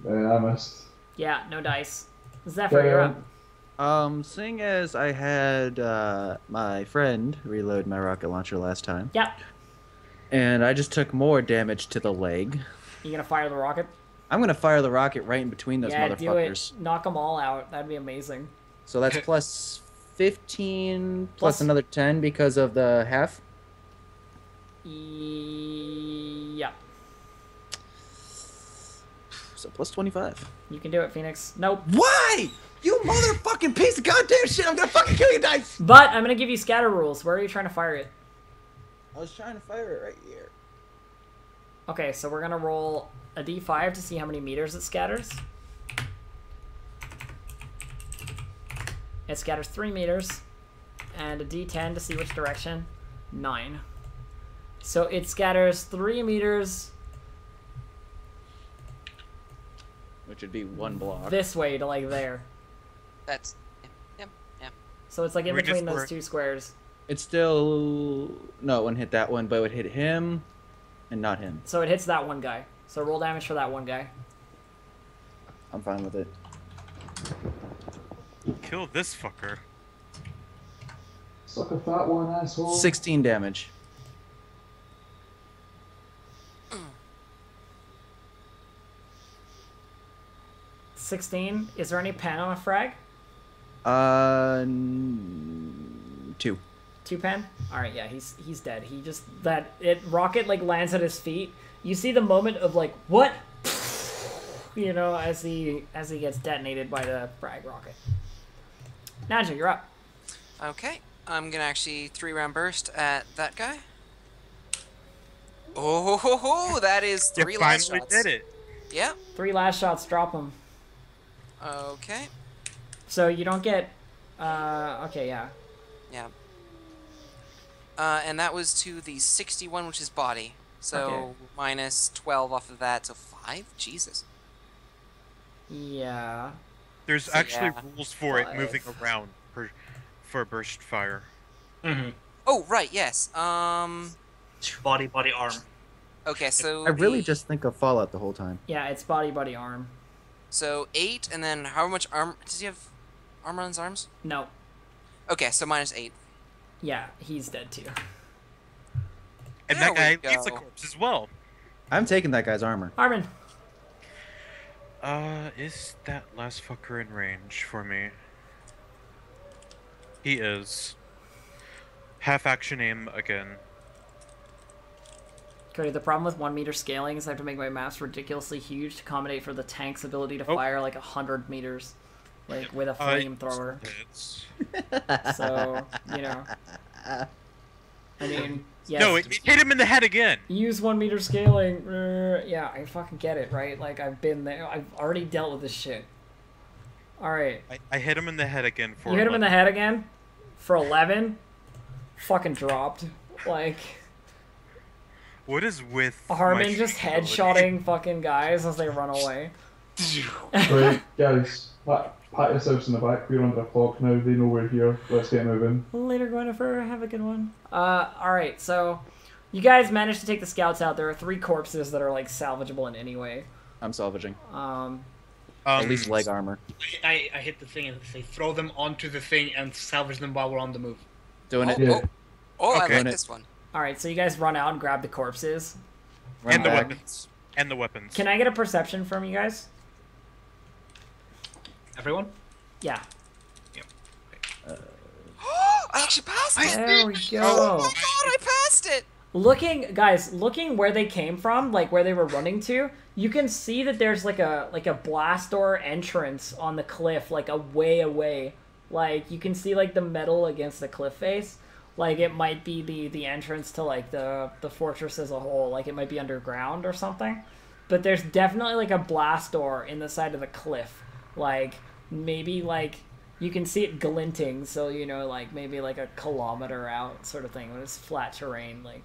I missed. Yeah, no dice. Zephyr, you're up. Seeing as I had my friend reload my rocket launcher last time, Yep. and I just took more damage to the leg, You gonna fire the rocket? I'm gonna fire the rocket right in between those Yeah, do motherfuckers. it. Knock them all out. That'd be amazing. So that's plus 15 plus Plus- another 10 because of the half. Yeah. So plus 25. You can do it, Phoenix. Nope. Why? You motherfucking piece of goddamn shit! I'm gonna fucking kill you, dice. But I'm gonna give you scatter rules. Where are you trying to fire it? I was trying to fire it right here. Okay, so we're gonna roll a d5 to see how many meters it scatters. It scatters 3 meters. And a d10 to see which direction. 9. So it scatters 3 meters Which would be one block. this way to like there. That's yeah. So it's like in We between just those were- 2 squares. It's still no, it wouldn't hit that one, but it would hit him, and not him. So it hits that one guy. So roll damage for that one guy. I'm fine with it. Kill this fucker. Suck a fat one, asshole. 16 damage. $16. Is there any pen on a frag? 2. 2 pen? Alright, yeah, he's dead. He just rocket like lands at his feet. You see the moment of like, what? You know, as he gets detonated by the frag rocket. Naja, you're up. Okay, I'm gonna actually 3-round burst at that guy. Oh, that is 3 You last finally shots. did it. Yeah. 3 last shots, drop them. Okay. So you don't get okay, yeah. Yeah. And that was to the 61, which is body. So Okay. minus 12 off of that, so 5? Jesus. Yeah. There's So, actually yeah. rules for it 5. moving around for burst fire. Mm-hmm. Oh, right, yes. Body, arm. Okay, so I really the- just think of Fallout the whole time. Yeah, it's body, arm. So 8, and then how much armor... Does he have armor on his arms? No. Okay, so minus 8. Yeah, he's dead too. And There that guy we leaves the go. corpse as well. I'm taking that guy's armor. Harmon. Is that last fucker in range for me? He is. Half action aim again. Cody, the problem with 1 meter scaling is I have to make my maps ridiculously huge to accommodate for the tank's ability to Oh. fire like 100 meters. Like with a flamethrower. It's... So, you know. I mean, yes. No, it hit him in the head again. Use 1 meter scaling. Yeah, I fucking get it, right? Like, I've been there. I've already dealt with this shit. Alright. I hit him in the head again for You hit him in the 11. head again? For 11? Fucking dropped. Like, What is with Harmon my just streak ability? headshotting fucking guys as they run away. Right, guys, pat yourselves in the back. We're under the clock now. They know we're here. Let's get moving. Later, Gwennifer. Have a good one. Alright, so you guys managed to take the scouts out. There are 3 corpses that are, like, salvageable in any way. I'm salvaging. Um, At least leg armor. I hit the thing and say throw them onto the thing and salvage them while we're on the move. Doing it. Yeah. Oh, I Okay. like this one. Alright, so you guys run out and grab the corpses. Run And the back. weapons. And the weapons. Can I get a perception from you guys? Everyone? Yeah. I actually passed it. There we go. Oh my god, I passed it. Looking where they came from, like where they were running to, you can see that there's like a blast door entrance on the cliff, like a way away. Like you can see like the metal against the cliff face. Like it might be the entrance to like the fortress as a whole. Like it might be underground or something. But there's definitely like a blast door in the side of the cliff. Like maybe like you can see it glinting, so you know, like maybe like a kilometer out, sort of thing. When it's flat terrain, like.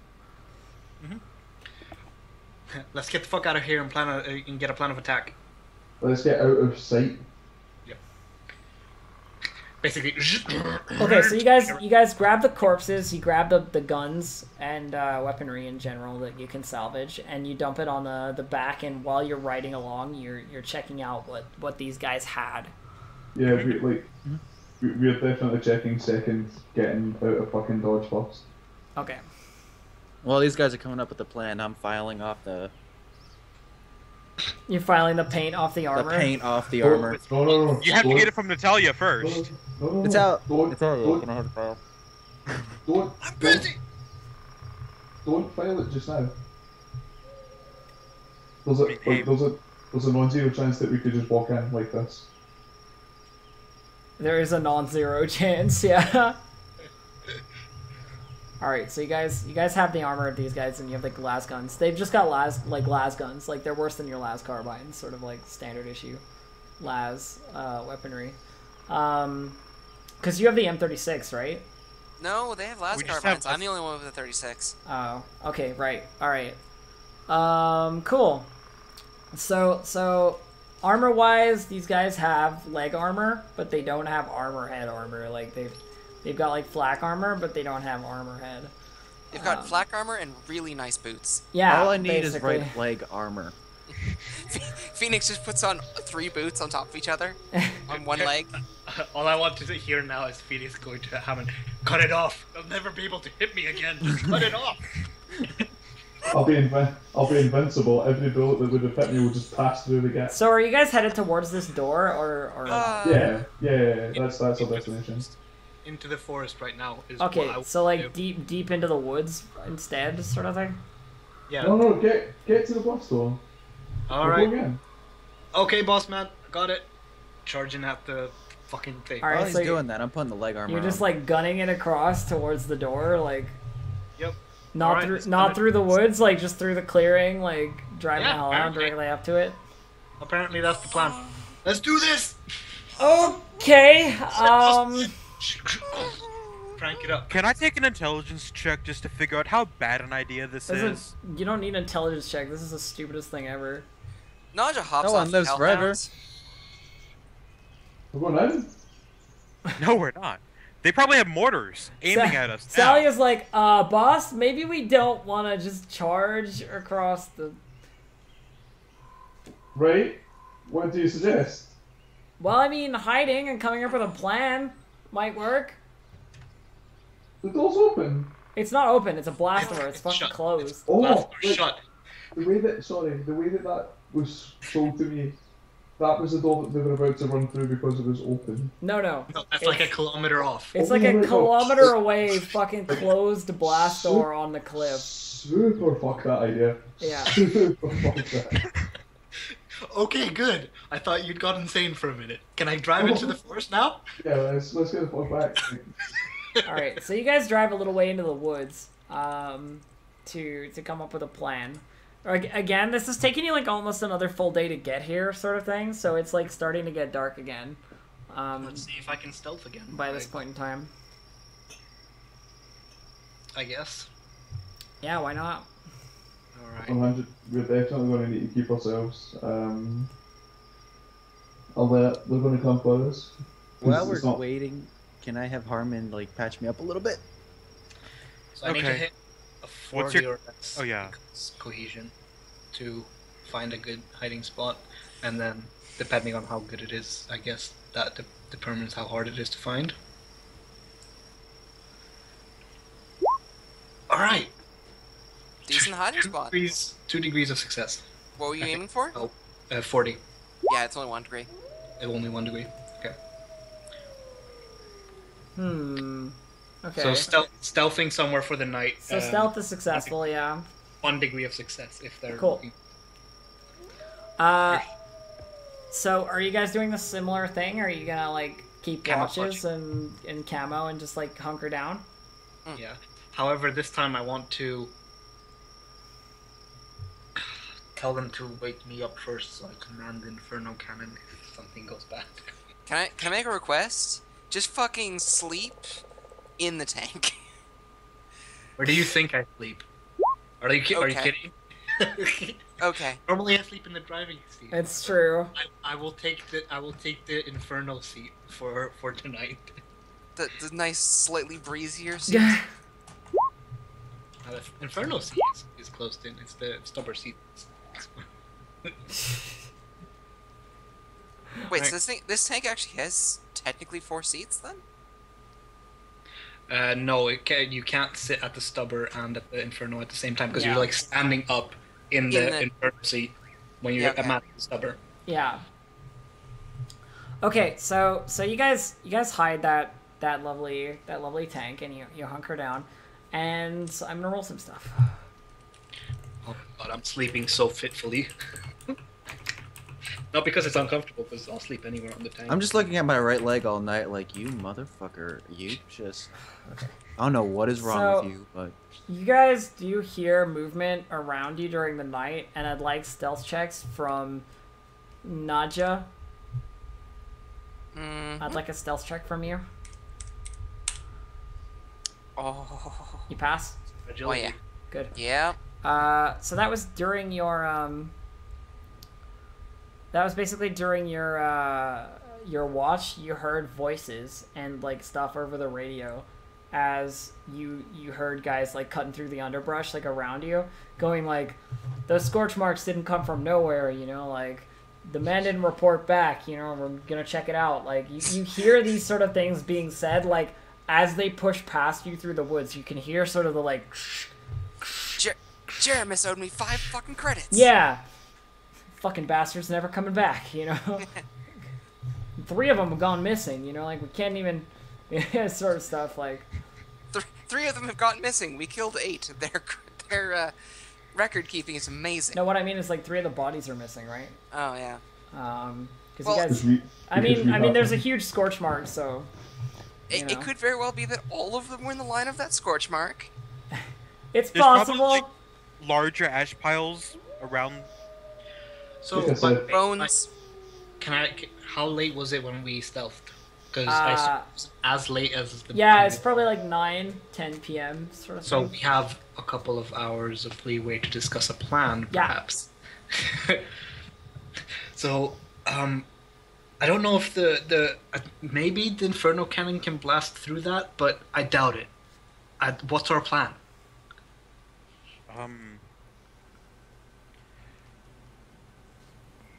Let's get the fuck out of here and get a plan of attack. Let's get out of sight. Yep. Basically. Okay, so you guys grab the corpses, you grab the guns and weaponry in general that you can salvage, and you dump it on the back. And while you're riding along, you're checking out what these guys had. Yeah, we're definitely checking second, getting out of fucking dodge first. Okay. Well, these guys are coming up with a plan. I'm filing off the You're filing the paint off the armor. paint off the armor. No. You have to get it from Natalia first. No. It's out. Don't. Can I have the file? Don't. I'm busy. Don't file it just now. There's a non-zero chance that we could just walk in like this. There is a non-zero chance, yeah. Alright, so you guys have the armor of these guys, and you have the las guns. They've just got las guns. Like, they're worse than your las carbines, sort of like standard issue las weaponry. Because you have the M36, right? No, they have las We just carbines. have- I'm the only one with a 36. Oh, okay, right. Alright. Cool. So armor-wise, these guys have leg armor, but they don't have armor head armor. Like, they've got, like, flak armor, but they don't have armor head. They've got flak armor and really nice boots. Yeah, All I need basically. is right leg armor. Phoenix just puts on 3 boots on top of each other on one leg. All I want to hear now is Phoenix going to Hammond. Cut it off. They'll never be able to hit me again. Just cut it off. I'll be invincible. Every bullet that would have hit me will just pass through the gap. So are you guys headed towards this door, or Yeah. That's our destination. Into the forest right now is Okay, what I so want like to do. deep into the woods instead, sort of thing? Yeah. No, get to the blast door. All We're right. going in. Okay, boss man. Got it. Charging at the fucking thing. All right, While he's so doing that, I'm putting the leg armor you're just on. like gunning it across towards the door, like Yep. not Alright, through let's not gun it. through the woods, like just through the clearing, like driving Yeah, the hell out apparently. directly up to it. Apparently that's the plan. Let's do this. Okay. Crank it up. Can I take an intelligence check just to figure out how bad an idea this is? You don't need an intelligence check. This is the stupidest thing ever. Naja hops No one off lives forever. hellhounds. We're going in. No, we're not. They probably have mortars aiming at us now. Sally is like, boss, maybe we don't want to just charge across the... Right? What do you suggest? Well, I mean, hiding and coming up with a plan might work. The door's open. It's not open. It's a blast door. It's fucking shut. closed. Oh, Last door wait, shut. the way that was sold to me, that was the door that they were about to run through because it was open. No. No, that's like a kilometer off. It's Oh like my a God. kilometer away, fucking closed blast door on the cliff. Super fuck that idea. Yeah. Super fuck that. Okay, good. I thought you'd got insane for a minute. Can I drive into the forest now? Yeah, let's get the fuck back. All right. So you guys drive a little way into the woods, to come up with a plan. Again, this is taking you like almost another full day to get here, sort of thing. So it's like starting to get dark again. Let's see if I can stealth again. By this point in time. I guess. Yeah, why not? Alright. 100. We're definitely going to need to keep ourselves. They're going to come for us. While It's we're not- waiting, can I have Harmon like patch me up a little bit? So I need to Okay. hit a What's 40 your- or less Oh, yeah. cohesion to find a good hiding spot, and then depending on how good it is, I guess that determines how hard it is to find. All right. Decent hiding spot. 2 degrees of success. What were you aiming for? Oh, 40. Yeah, it's only 1 degree. Only 1 degree. Okay. Okay. So stealthing somewhere for the night. So stealth is successful, yeah. 1 degree of success if they're Cool. looking. So are you guys doing the similar thing? Or are you gonna like keep Camouflage. watches and camo and just like hunker down? Yeah. However, this time I want to tell them to wake me up first so I command the Inferno Cannon if something goes bad. Can I make a request? Just fucking sleep in the tank. Where do you think I sleep? Are you kidding? Okay. Normally I sleep in the driving seat. It's true. I will take the Inferno seat for tonight. The nice, slightly breezier seat. The Inferno seat is closed in. It's the stubber seat. Wait, so this tank actually has technically 4 seats then? No, you can't sit at the stubber and at the Inferno at the same time because Yeah. you're like standing up in the Inferno seat when you're at the stubber. Yeah. Okay, so you guys hide that lovely tank and you hunker down, and I'm gonna roll some stuff. Oh God, I'm sleeping so fitfully. Not because it's uncomfortable, because I'll sleep anywhere on the tank. I'm just looking at my right leg all night like, you motherfucker, you just... I don't know what is wrong with you, but... You guys do hear movement around you during the night, and I'd like stealth checks from Nadja. I'd like a stealth check from you. Oh. You pass? Agility. Oh yeah. Good. Yeah. So that was during your that was basically during your watch. You heard voices and like stuff over the radio as you heard guys like cutting through the underbrush like around you, going like, those scorch marks didn't come from nowhere, you know, like the men didn't report back, you know, we're gonna check it out. Like you hear these sort of things being said, like as they push past you through the woods. You can hear sort of the like Jeremis owed me 5 fucking credits. yeah, fucking bastards never coming back, you know. 3 of them have gone missing, you know, like we can't even sort of stuff like 3 of them have gone missing. We killed 8. Their record keeping is amazing. no, what I mean is like 3 of the bodies are missing, right? Oh yeah. Because Well, you guys, I mean there's a huge scorch mark, so It could very well be that all of them were in the line of that scorch mark. it's There's possible. probably, like, larger ash piles around. So, Like I said- Bones. How late was it when we stealthed? Because I assume it was as late as the. Yeah, it's probably like 9-10 p.m. sort of So thing. we have a couple of hours of leeway to discuss a plan, Yeah. perhaps. So, I don't know if the maybe the Inferno Cannon can blast through that, but I doubt it. What's our plan?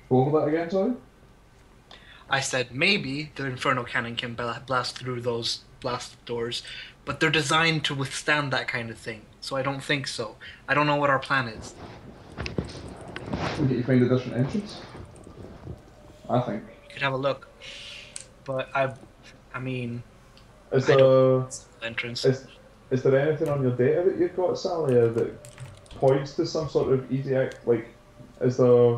Go over that again, sorry? I said maybe the Inferno Cannon can blast through those blast doors, but they're designed to withstand that kind of thing. So I don't think so. I don't know what our plan is. We need to find a different entrance. I think. You could have a look, but I mean, Is I there, don't entrance. is there anything on your data that you've got, Sally, that points to some sort of easy act? Like, is there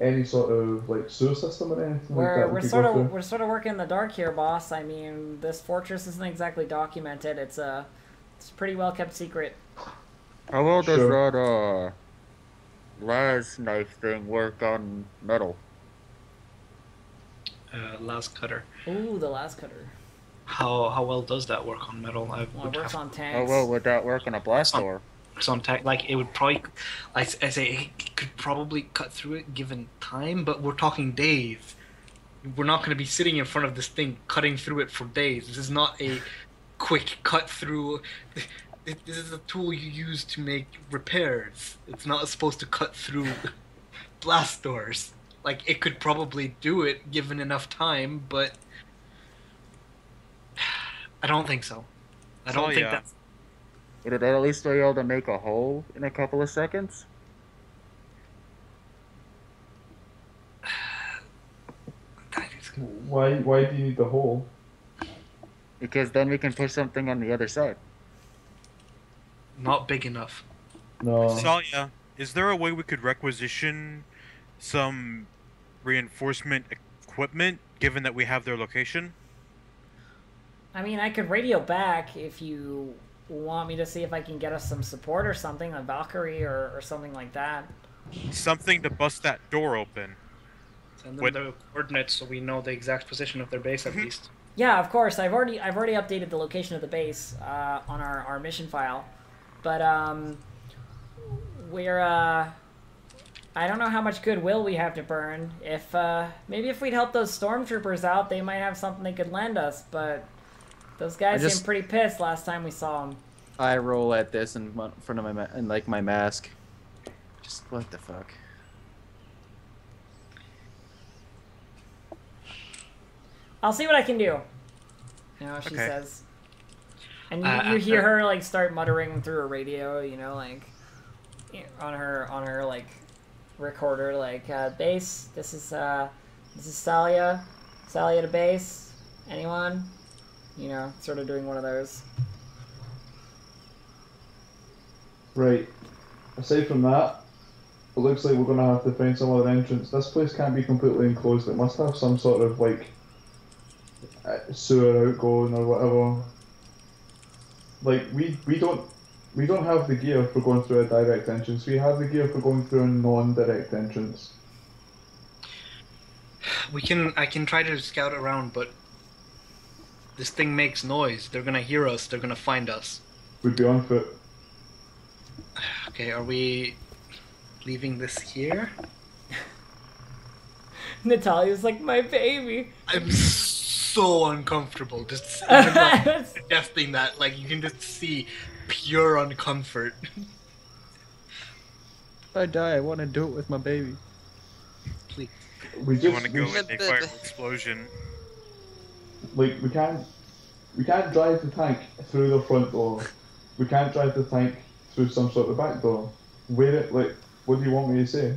any sort of like sewer system or anything like that? We're we could sort go of through? we're sort of working in the dark here, boss. I mean, this fortress isn't exactly documented. It's a pretty well kept secret. How well does Sure. that las knife thing work on metal? Last cutter. Ooh, the last cutter. How well does that work on metal? I Well, would it works have on How tanks. well would that work on a blast door? works on tech. Like it would probably, I say it could probably cut through it given time, but we're talking days. We're not going to be sitting in front of this thing cutting through it for days. This is not a quick cut through. This is a tool you use to make repairs. It's not supposed to cut through blast doors. Like, it could probably do it given enough time, but I don't think so. I don't think that's... Would it at least be able to make a hole in a couple of seconds? Why do you need the hole? Because then we can push something on the other side. Not big enough. No. Salia, is there a way we could requisition some reinforcement equipment, given that we have their location? I mean, I could radio back if you want me to see if I can get us some support or something, a Valkyrie or something like that. Something to bust that door open. Send them the coordinates so we know the exact position of their base at least. Yeah, of course. I've already updated the location of the base on our mission file, but we're I don't know how much goodwill we have to burn. If maybe if we'd help those stormtroopers out, they might have something they could lend us. But those guys seemed pretty pissed last time we saw them. I roll at this in front of my mask. Just what the fuck. I'll see what I can do. You know, she says. And you hear her like start muttering through her radio, you know, like on her like recorder, like base. This is Salia to base. Anyone? You know, sort of doing one of those. Right. Aside from that, it looks like we're gonna have to find some other entrance. This place can't be completely enclosed. It must have some sort of like sewer outgoing or whatever. Like we don't have the gear for going through a direct entrance. We have the gear for going through a non-direct entrance. I can try to scout around, but this thing makes noise. They're gonna hear us. They're gonna find us. We'd be on foot. Okay, are we leaving this here? Natalia's like, my baby. I'm so uncomfortable just even like suggesting that. Like, you can just see pure uncomfort. If I die, I want to do it with my baby. Please. You want to go with a fire explosion? Like we can't drive the tank through the front door. We can't drive the tank through some sort of back door. What do you want me to say?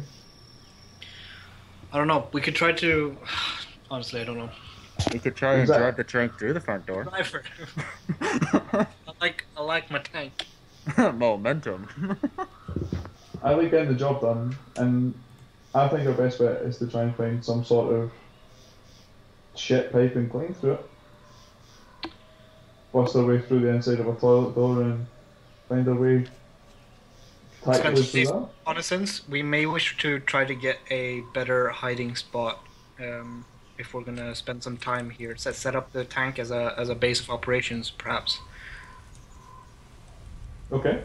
I don't know. We could try to. Honestly, I don't know. We could try and drive the tank through the front door. Driver. I like my tank. Momentum. I like getting the job done, and I think our best bet is to try and find some sort of shit pipe and climb through it. Bust our way through the inside of a toilet door and find our way tactically through that. Reconnaissance, we may wish to try to get a better hiding spot if we're gonna spend some time here. Set up the tank as a base of operations, perhaps. Okay.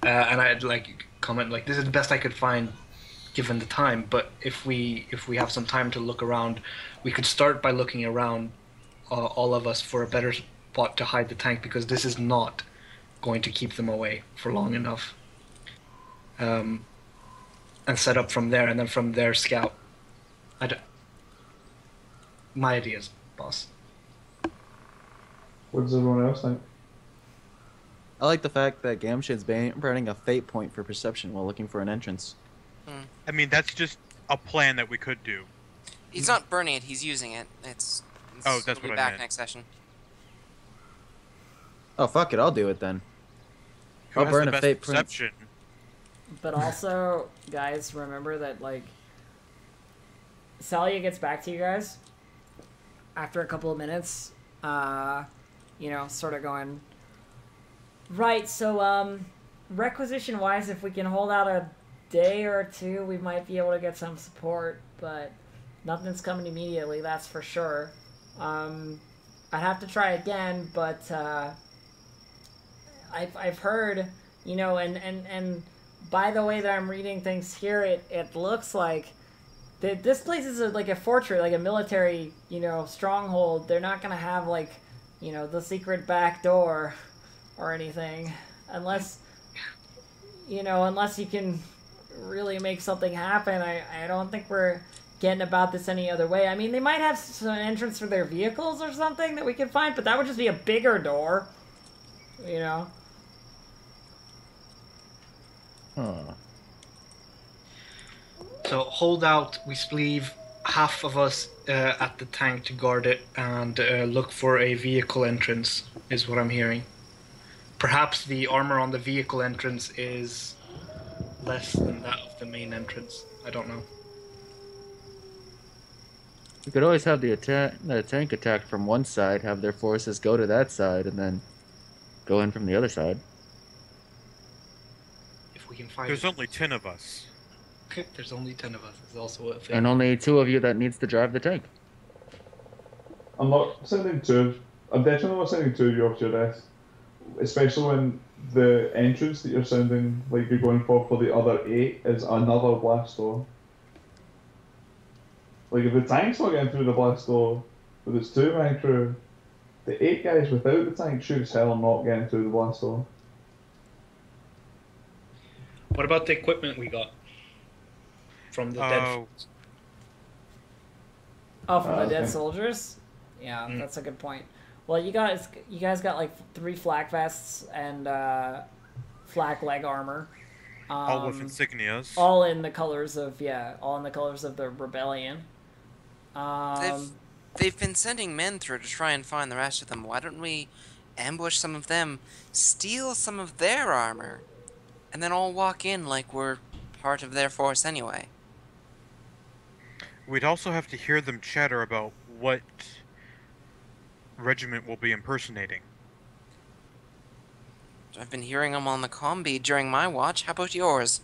And I'd like comment like this is the best I could find given the time, but if we have some time to look around, we could start by looking around all of us for a better spot to hide the tank, because this is not going to keep them away for long enough. And set up from there, and then from there scout. My ideas, boss. What does everyone else think? I like the fact that Gamshin's burning a fate point for perception while looking for an entrance. I mean, that's just a plan that we could do. He's not burning it, he's using it. It's Oh, that's it'll be what I back meant. next session. Oh, fuck it, I'll do it then. Who I'll has burn the a best fate point. perception? But also, guys, remember that, like, Salia gets back to you guys after a couple of minutes, you know, sort of going, right, so, requisition-wise, if we can hold out a day or two, we might be able to get some support, but nothing's coming immediately, that's for sure. I'd have to try again, but, I've heard, you know, and by the way that I'm reading things here, it looks like this place is like a fortress, like a military, you know, stronghold. They're not gonna have, like, you know, the secret back door or anything, unless you can really make something happen. I don't think we're getting about this any other way. I mean, they might have some entrance for their vehicles or something that we can find, but that would just be a bigger door, you know. Huh. So hold out, we leave half of us at the tank to guard it and look for a vehicle entrance, is what I'm hearing. Perhaps the armor on the vehicle entrance is less than that of the main entrance. I don't know. We could always have the tank attack from one side, have their forces go to that side, and then go in from the other side. If we can find There's it. only 10 of us. There's only 10 of us. It's also a thing. And only 2 of you that needs to drive the tank. I'm not sending two. I'm definitely not sending two of you off to your death. Especially when the entrance that you're sending, like you're going for the other 8, is another blast door. Like if the tank's not getting through the blast door, but it's 2-man crew, the 8 guys without the tank sure as hell not getting through the blast door. What about the equipment we got from the dead? Oh, from the okay. dead soldiers? Yeah, that's a good point. Well, you guys got like 3 flak vests and flak leg armor. All with insignias. All in the colors of the rebellion. They've been sending men through to try and find the rest of them. Why don't we ambush some of them, steal some of their armor, and then all walk in like we're part of their force anyway? We'd also have to hear them chatter about what regiment we'll be impersonating. I've been hearing them on the combi during my watch. How about yours?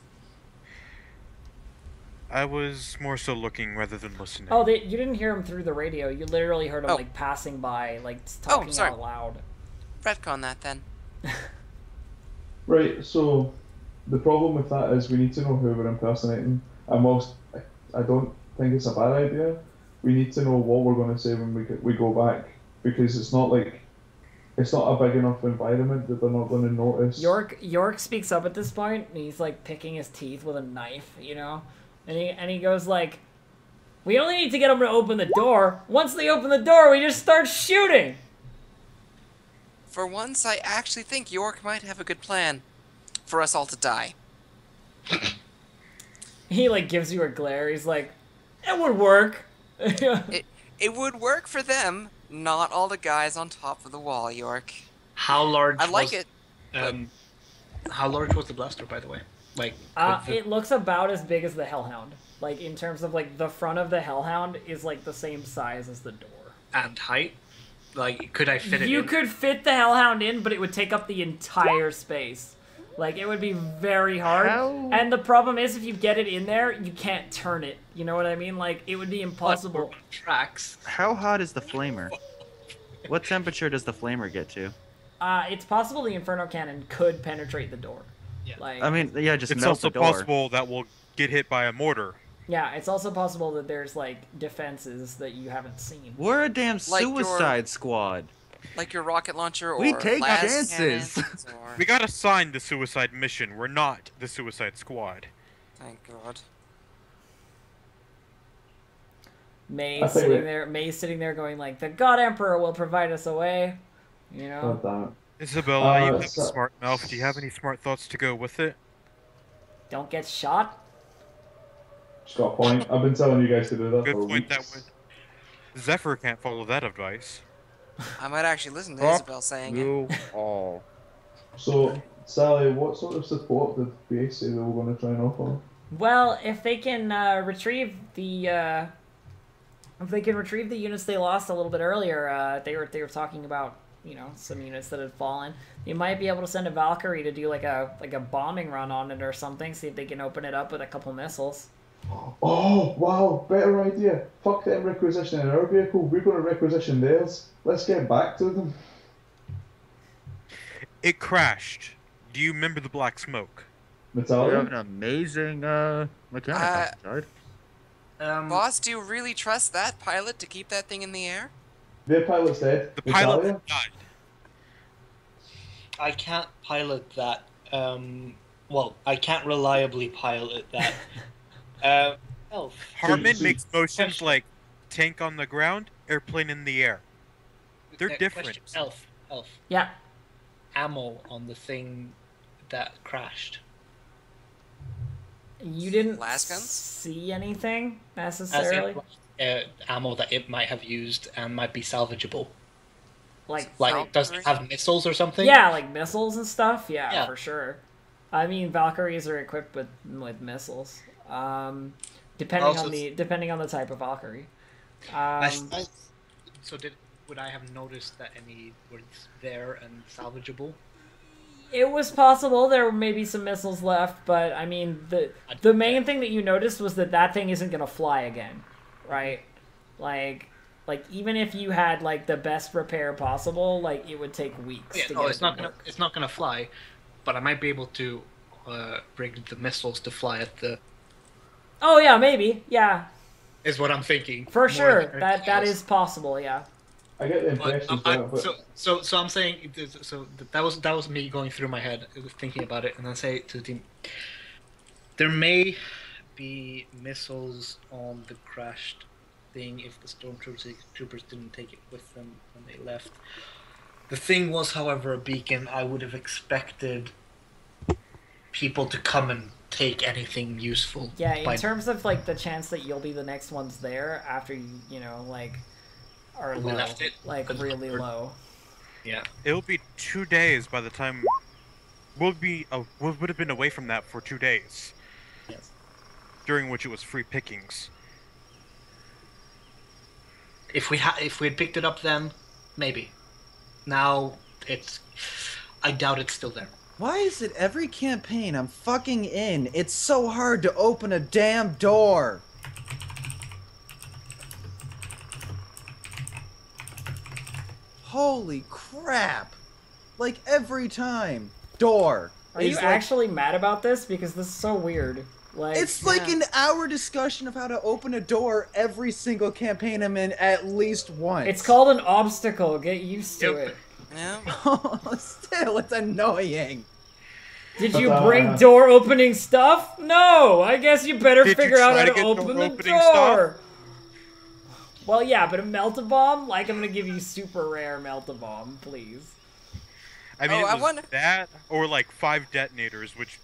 I was more so looking rather than listening. Oh, you didn't hear them through the radio. You literally heard them Oh. like passing by, like talking sorry. out loud. Retcon that then. Right, so the problem with that is we need to know who we're impersonating. And whilst I don't think it's a bad idea, we need to know what we're going to say when we go back. Because it's not a big enough environment that they're not going to notice. York speaks up at this point, and he's like picking his teeth with a knife, you know, and he goes like, "We only need to get them to open the door. Once they open the door, we just start shooting." For once, I actually think York might have a good plan for us all to die. He like gives you a glare. He's like, "It would work." It would work for them, not all the guys on top of the wall, York. How large? I like it. How large was the blaster, by the way? Like, It looks about as big as the Hellhound. Like in terms of like the front of the Hellhound is like the same size as the door. and height. Like, could I fit it? You in? could fit the Hellhound in, but it would take up the entire space. Like, it would be very hard. How? And the problem is, if you get it in there, you can't turn it. You know what I mean? Like, it would be impossible. Tracks. How hot is the flamer? What temperature does the flamer get to? It's possible the Inferno Cannon could penetrate the door. Yeah. Like, I mean, yeah, just It's melt also the door. possible that we'll get hit by a mortar. yeah, it's also possible that there's, like, defenses that you haven't seen. We're a damn Like your- suicide squad. Like your rocket launcher or We take las chances. cannons, or... We got assigned the suicide mission. We're not the suicide squad. Thank God. May's sitting there going, like, the God Emperor will provide us a way. You know? God damn it. Isabella, you have a so- smart mouth. Do you have any smart thoughts to go with it? Don't get shot. Just got a point. I've been telling you guys to do that Good for point weeks. that way. Zephyr can't follow that advice. I might actually listen to Fuck Isabel saying it. You all. So, Sally, what sort of support did BA say they were going to try and offer? Well, if they can retrieve the units they lost a little bit earlier, they were talking about, you know, some units that had fallen. You might be able to send a Valkyrie to do like a bombing run on it or something. See if they can open it up with a couple missiles. Oh, wow, better idea. Fuck them requisitioning our vehicle. We're going to requisition theirs. Let's get back to them. It crashed. Do you remember the black smoke? We have Natalia? an amazing mechanic outside. Boss, do you really trust that pilot to keep that thing in the air? Their pilot's dead. The Natalia? pilot died. I can't pilot that. Well, I can't reliably pilot that. Elf. Hartman so- makes motions like tank on the ground, airplane in the air. They're different. Question. Elf. Yeah. Ammo on the thing that crashed. You didn't Las guns? see anything As necessarily. in, ammo that it might have used and might be salvageable? Like Does it have missiles or something? Yeah, like missiles and stuff. Yeah, Yeah. for sure. I mean, Valkyries are equipped with missiles. Depending on the type of Valkyrie. So would I have noticed that any were there and salvageable? It was possible there were maybe some missiles left, but I mean the main thing that you noticed was that thing isn't gonna fly again, right? Like even if you had like the best repair possible, like it would take weeks. Yeah, to no, get it's it not to gonna work. it's not gonna fly, but I might be able to rig the missiles to fly at the. Oh yeah, maybe. Yeah, Is what I'm thinking. for more sure. than That anything else. is possible. Yeah. I get the But, impression that. so I'm saying that was me going through my head, thinking about it, and then say to the team, there may be missiles on the crashed thing if the stormtroopers didn't take it with them when they left. The thing was, however, a beacon. I would have expected people to come and take anything useful. Yeah, in terms of like the chance that you'll be the next ones there after you know like are We low, left it. like really low. Yeah. It'll be 2 days by the time we would have been away from that for 2 days. Yes. During which it was free pickings. If we had picked it up then, maybe. Now I doubt it's still there. Why is it every campaign I'm fucking in, it's so hard to open a damn door? Holy crap! Like every time. Door. Are you is like- actually mad about this? Because this is so weird. Like It's like an hour discussion of how to open a door every single campaign I'm in at least once. it's called an obstacle. Get used to Yep. it. Yeah. Still, it's annoying. Did you bring door opening stuff? No. I guess you better Did you figure out try how to to get open door the opening door. Well, yeah, but a melt-a-bomb? Like, I'm gonna give you super rare melt-a-bomb, please. I mean, Oh, I it was wonder- that or like 5 detonators, which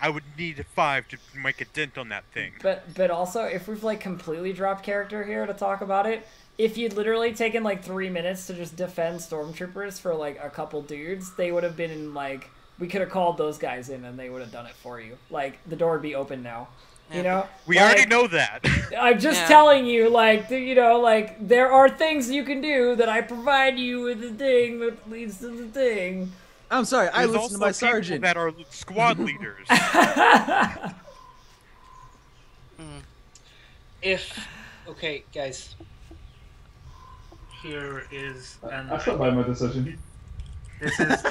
I would need 5 to make a dent on that thing. But also, if we've like completely dropped character here to talk about it, if you'd literally taken like 3 minutes to just defend stormtroopers for like a couple dudes, they would have been in like we could have called those guys in and they would have done it for you. Like the door would be open now. You know? We Like, already know that. I'm just Yeah. telling you, like, you know, like, there are things you can do that I provide you with the thing that leads to the thing. I'm sorry, I There's listened to also my people sergeant. that are squad leaders. Okay, guys. Here is an. I stand by my decision. This is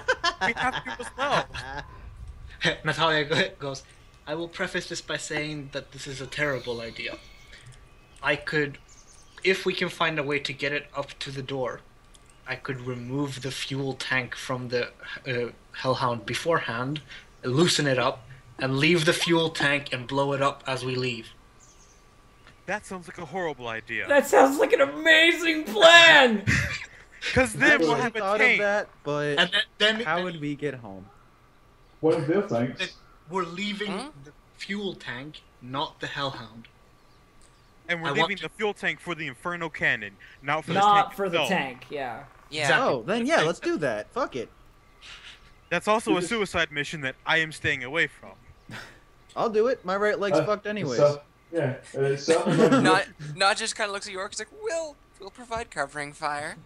We have to as well. Natalia goes. I will preface this by saying that this is a terrible idea. I could, if we can find a way to get it up to the door, I could remove the fuel tank from the Hellhound beforehand, loosen it up, and leave the fuel tank and blow it up as we leave. That sounds like a horrible idea. That sounds like an amazing plan! Because then we'll I have a thought of tank. that, but And then how would we get home? One of their tanks. we're leaving the fuel tank, not the Hellhound. And we're I want leaving to- the fuel tank for the Inferno cannon, not for the Not tank for the itself. tank, yeah. Yeah. Exactly. Oh, then yeah, let's do that. Fuck it. That's also a suicide mission that I am staying away from. I'll do it. My right leg's fucked anyways. Yeah, it's certainly Not just kind of looks at York. It's like we'll provide covering fire.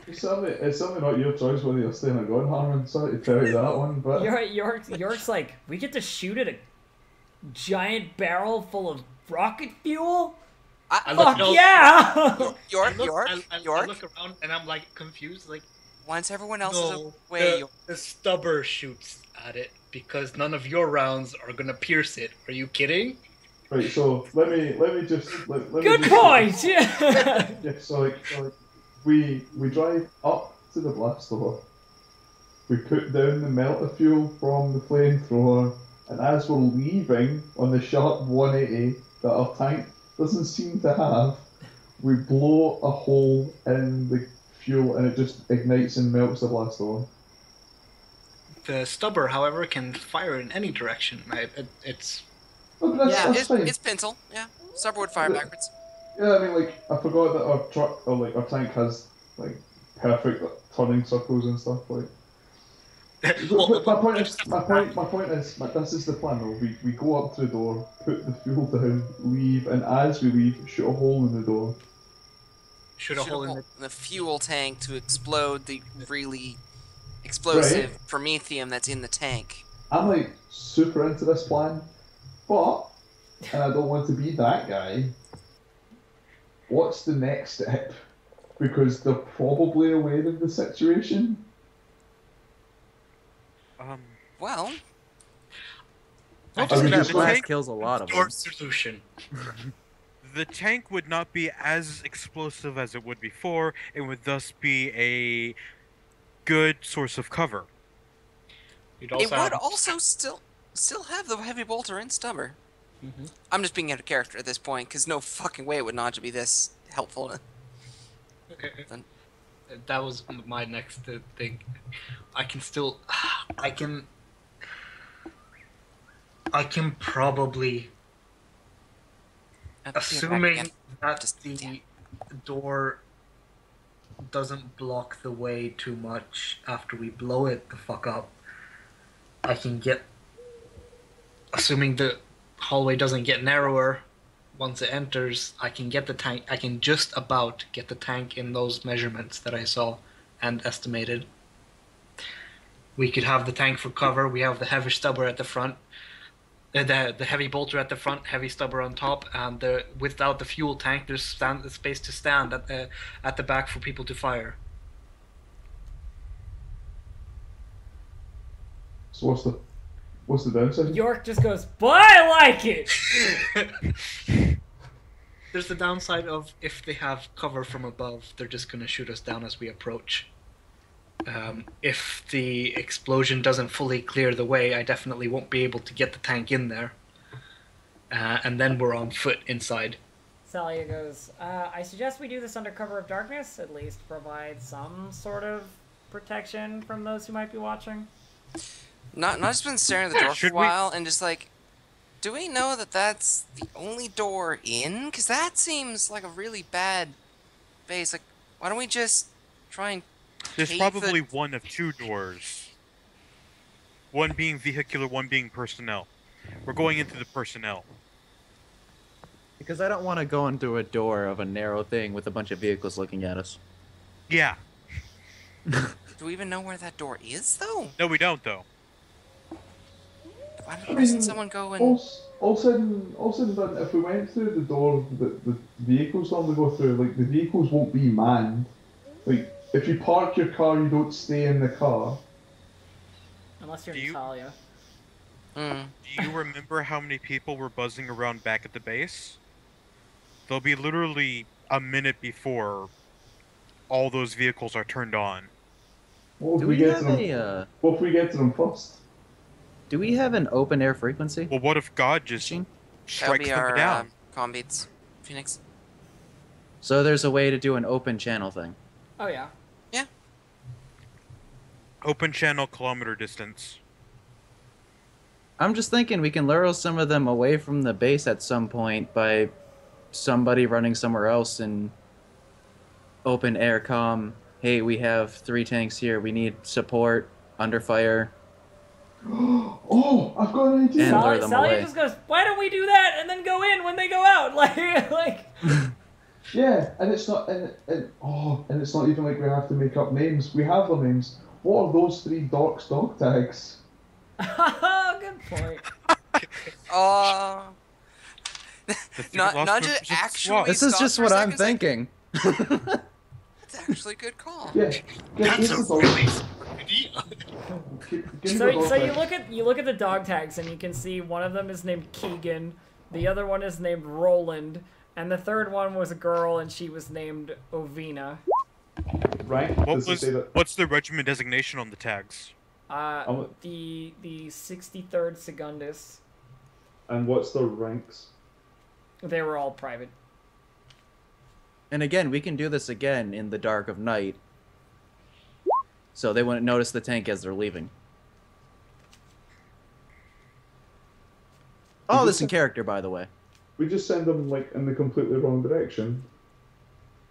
it's certainly not your choice whether you're staying or going, Harmon. Sorry to tell you that one, but York's like, we get to shoot at a giant barrel full of rocket fuel? I Fuck look, yeah! York, I York. look around and I'm like confused, like Once everyone else is no, away, the stubber shoots at it because none of your rounds are gonna pierce it. Are you kidding? right. So let me just let me Good just- point! Yeah! Yeah, so like we drive up to the blast door. We put down the melter fuel from the flamethrower, and as we're leaving on the sharp 180 that our tank doesn't seem to have, we blow a hole in the fuel and it just ignites and melts the blast door. The stubber, however, can fire in any direction. It's Oh, but that's Yeah, fine. it's pencil. Yeah, stubber would fire backwards. Yeah, I mean, like, I forgot that our truck, or like, our tank has, like, perfect turning circles and stuff, like. But my point is, this is the plan though. We go up to the door, put the fuel down, leave, and as we leave, shoot a hole in the door. Shoot a hole in it. the fuel tank to explode the really explosive Right. promethium that's in the tank. I'm like super into this plan, but, and I don't want to be that guy. What's the next step? Because they're probably aware of the situation. Well, Hopefully that just blast tank- kills a lot of them. Your solution. The tank would not be as explosive as it would before, and would thus be a good source of cover. You'd it would have... also still have the heavy bolter and stubber. I'm just being out of character at this point, because no fucking way it would not be this helpful. Okay. That was my next thing. I can probably, assuming that the door doesn't block the way too much after we blow it the fuck up, I can get, assuming the hallway doesn't get narrower once it enters, I can get the tank, I can just about get the tank in those measurements that I saw and estimated. We could have the tank for cover, we have the heavy stubber at the front, the heavy bolter at the front, heavy stubber on top, and without the fuel tank, there's space to stand at the back for people to fire. So what's the downside? York just goes, but I like it! There's the downside of if they have cover from above, they're just going to shoot us down as we approach. If the explosion doesn't fully clear the way, I definitely won't be able to get the tank in there. And then we're on foot inside. Salia goes, I suggest we do this under cover of darkness, at least provide some sort of protection from those who might be watching. Not just been staring at the door for a Should we- while and just like, do we know that that's the only door in? Because that seems like a really bad base. Like, why don't we just try and There's cave probably the... one of two doors. One being vehicular, one being personnel. We're going into the personnel. Because I don't want to go into a door of a narrow thing with a bunch of vehicles looking at us. Yeah. Do we even know where that door is, though? No, we don't, though. Why doesn't someone go and... All said and done, if we went through the door that the vehicles normally go through, like, the vehicles won't be manned. Like, if you park your car, you don't stay in the car. Unless you're Do you- Natalia. Do you remember how many people were buzzing around back at the base? They'll be literally a minute before all those vehicles are turned on. What if Do we we get have to them? a, What if we get to them first? do we have an open air frequency? Well, what if God just Machine? That'll strikes be them our down? comm beats, Phoenix. So there's a way to do an open channel thing. Oh, yeah. Open channel, kilometer distance. I'm just thinking we can lure some of them away from the base at some point by somebody running somewhere else and open air comm. Hey, we have 3 tanks here. We need support under fire. Oh, I've got an idea. And lure them Salia away. just goes, why don't we do that and then go in when they go out? Like... Yeah, and it's not, and it's not even like we have to make up names. We have the names. What are those 3 Dorks dog tags? Good point. Not just actually. This is stop just for a what I'm second, it's like, thinking. That's actually a good call. Yeah, That's a really smart idea. So you look at the dog tags and you can see one of them is named Keegan, the other one is named Roland, and the third one was a girl and she was named Ovina. Right? What's the regiment designation on the tags? The 63rd Secundus. And what's their ranks? They were all private. And again, we can do this again in the dark of night. So they wouldn't notice the tank as they're leaving. All this in character, by the way. We just send them like in the completely wrong direction.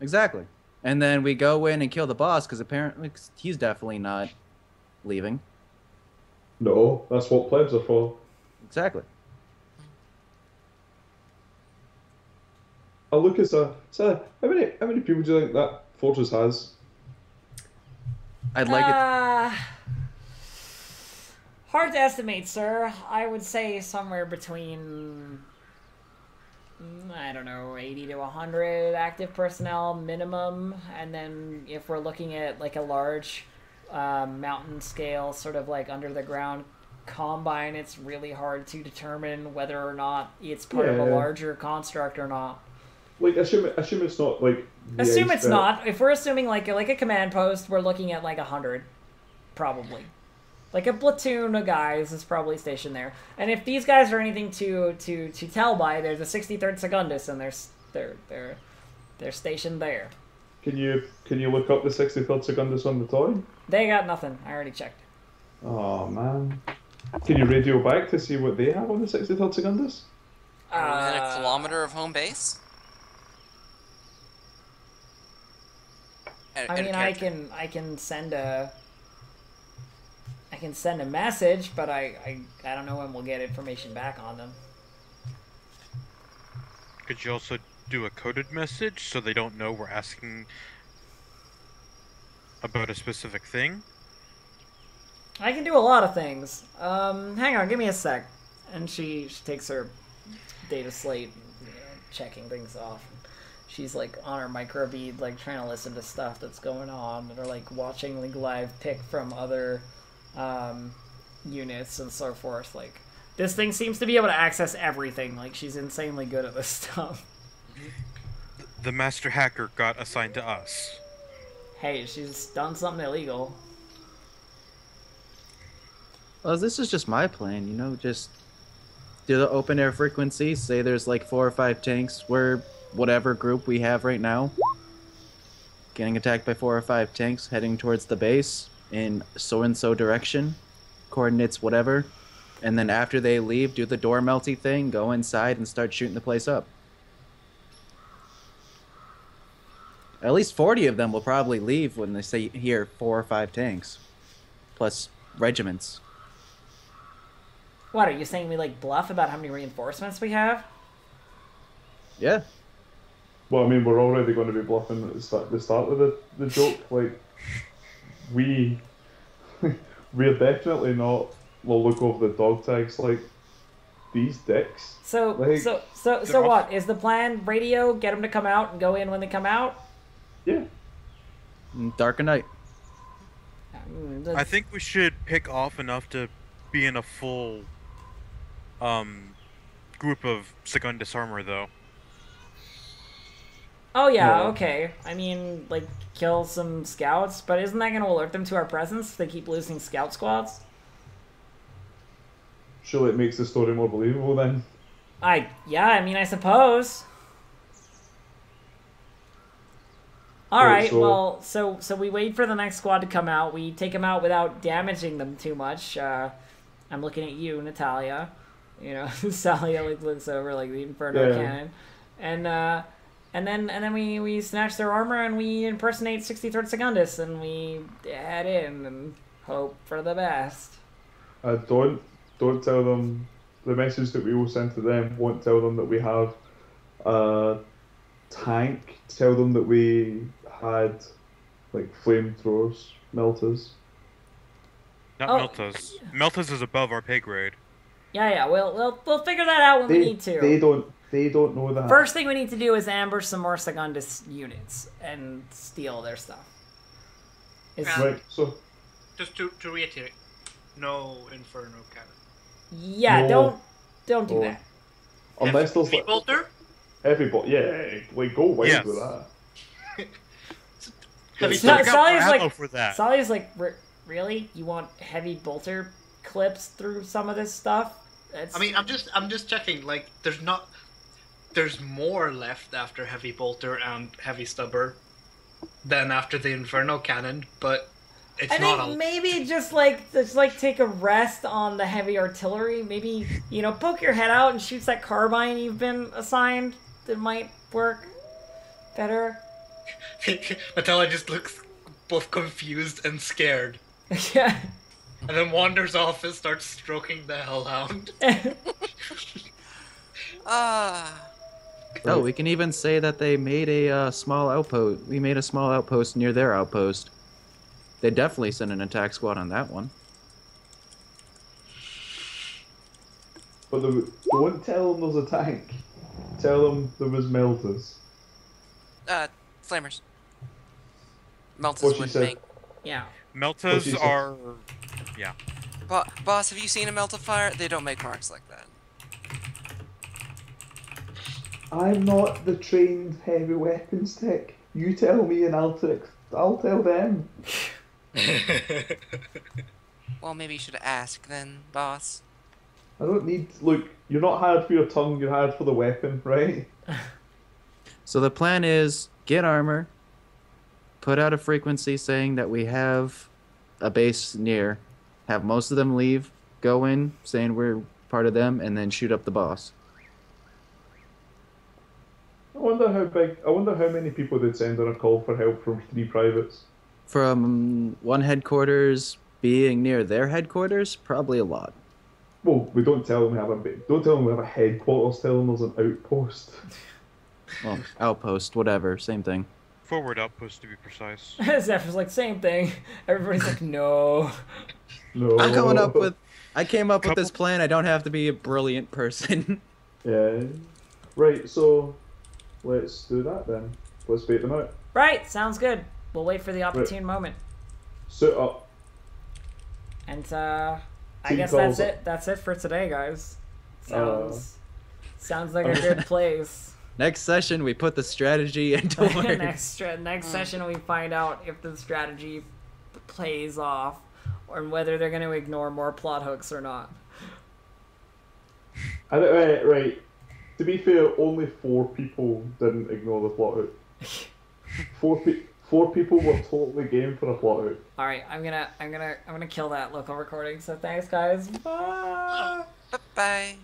Exactly. And then we go in and kill the boss because apparently he's definitely not leaving. No, that's what plebs are for. Exactly. Oh, Lucas, how many people do you think that fortress has? I'd like it. Hard to estimate, sir. I would say somewhere between, I don't know, 80 to 100 active personnel minimum. And then if we're looking at like a large mountain scale, sort of like under the ground combine, it's really hard to determine whether or not it's part of a larger construct or not. Like, assume it's not like. Assume it's not. If we're assuming like a command post, we're looking at like 100, probably. Like a platoon of guys is probably stationed there. And if these guys are anything to tell by, there's a 63rd Secundus, and they're stationed there. Can you look up the 63rd Secundus on the toy? They got nothing. I already checked. Oh man. Can you radio back to see what they have on the 63rd Secundus? Within a kilometer of home base? I mean, I can send a message, but I don't know when we'll get information back on them. Could you also do a coded message so they don't know we're asking about a specific thing? I can do a lot of things. Hang on, give me a sec. And she takes her data slate, checking things off. She's like on her microbead, like trying to listen to stuff that's going on, or like watching like live pick from other units and so forth. Like, this thing seems to be able to access everything. Like, she's insanely good at this stuff. The master hacker got assigned to us. Hey, she's done something illegal. Well, this is just my plan, you know, just do the open air frequency, say there's like 4 or 5 tanks, we're whatever group we have right now, getting attacked by 4 or 5 tanks, heading towards the base in so-and-so direction, coordinates whatever, and then after they leave, do the door melty thing, go inside and start shooting the place up. At least 40 of them will probably leave when they say here 4 or 5 tanks, plus regiments. What, are you saying we like bluff about how many reinforcements we have? Yeah. Well, I mean, we're already going to be bluffing at the start of the joke. Like, we're definitely not. We'll look over the dog tags like these dicks. So what is the plan? Radio, get them to come out and go in when they come out. Yeah. Dark night. I think we should pick off enough to be in a full group of Secundus armor, though. Oh yeah, okay. I mean, like, kill some scouts, but isn't that going to alert them to our presence if they keep losing scout squads? Surely it makes the story more believable then. Yeah, I mean, I suppose. Alright, well, so we wait for the next squad to come out. We take them out without damaging them too much. I'm looking at you, Natalia. You know, Salia like looks over like the Inferno cannon. And then we snatch their armor and we impersonate 63rd Secundus and we head in and hope for the best. Don't tell them. The message that we will send to them won't tell them that we have a tank. Tell them that we had like flamethrowers, melters. Not Meltas. Meltas is above our pay grade. Yeah, we'll figure that out when we need to. They don't know that. First thing we need to do is ambush some more Secundus units and steal their stuff. Right, so just to reiterate, no Inferno cannon. Yeah, No. don't do that. Unless there's Heavy bolter? heavy bolter, yeah, like go wild with that. Heavy Sally's like, really? You want heavy bolter clips through some of this stuff? I mean, I'm just checking. Like, there's more left after heavy bolter and heavy stubber than after the Inferno cannon. But It's I not think a. maybe just take a rest on the heavy artillery. Maybe, poke your head out and shoot that carbine you've been assigned. That might work better. Matella just looks both confused and scared, Yeah. and then wanders off and starts stroking the hellhound. Ah. Oh, we can even say that they made a small outpost. We made a small outpost near their outpost. They definitely sent an attack squad on that one. But don't tell them there's a tank. Tell them there was melters. Flamers. What Meltas she would said. make. Yeah. Meltas said. are. Yeah. Boss, have you seen a Meltifier? They don't make marks like that. I'm not the trained heavy weapons tech. You tell me and I'll tell them. Well, maybe you should ask then, boss. I don't need. Look, you're not hired for your tongue, you're hired for the weapon, right? So the plan is get armor, put out a frequency saying that we have a base near, have most of them leave, go in saying we're part of them, and then shoot up the boss. I wonder how many people they'd send on a call for help from 3 privates. From one headquarters being near their headquarters, probably a lot. Well, we don't tell them we have a headquarters. Tell them there's an outpost. Well, outpost, whatever, same thing. Forward outpost to be precise. Zephyr's like, same thing. Everybody's like, no. No. I came up with this plan. I don't have to be a brilliant person. Yeah. Right. So, let's do that then. Let's bait them out. Right, sounds good. We'll wait for the opportune moment. Suit up. And, I guess calls that's it. That's it for today, guys. Sounds like a good place. Next session, we put the strategy into work. next session, we find out if the strategy plays off, or whether they're going to ignore more plot hooks or not. Right. To be fair, only 4 people didn't ignore the plot hook. 4 people were totally game for a plot hook. All right, I'm gonna kill that local recording. So thanks, guys. Bye. Bye-bye.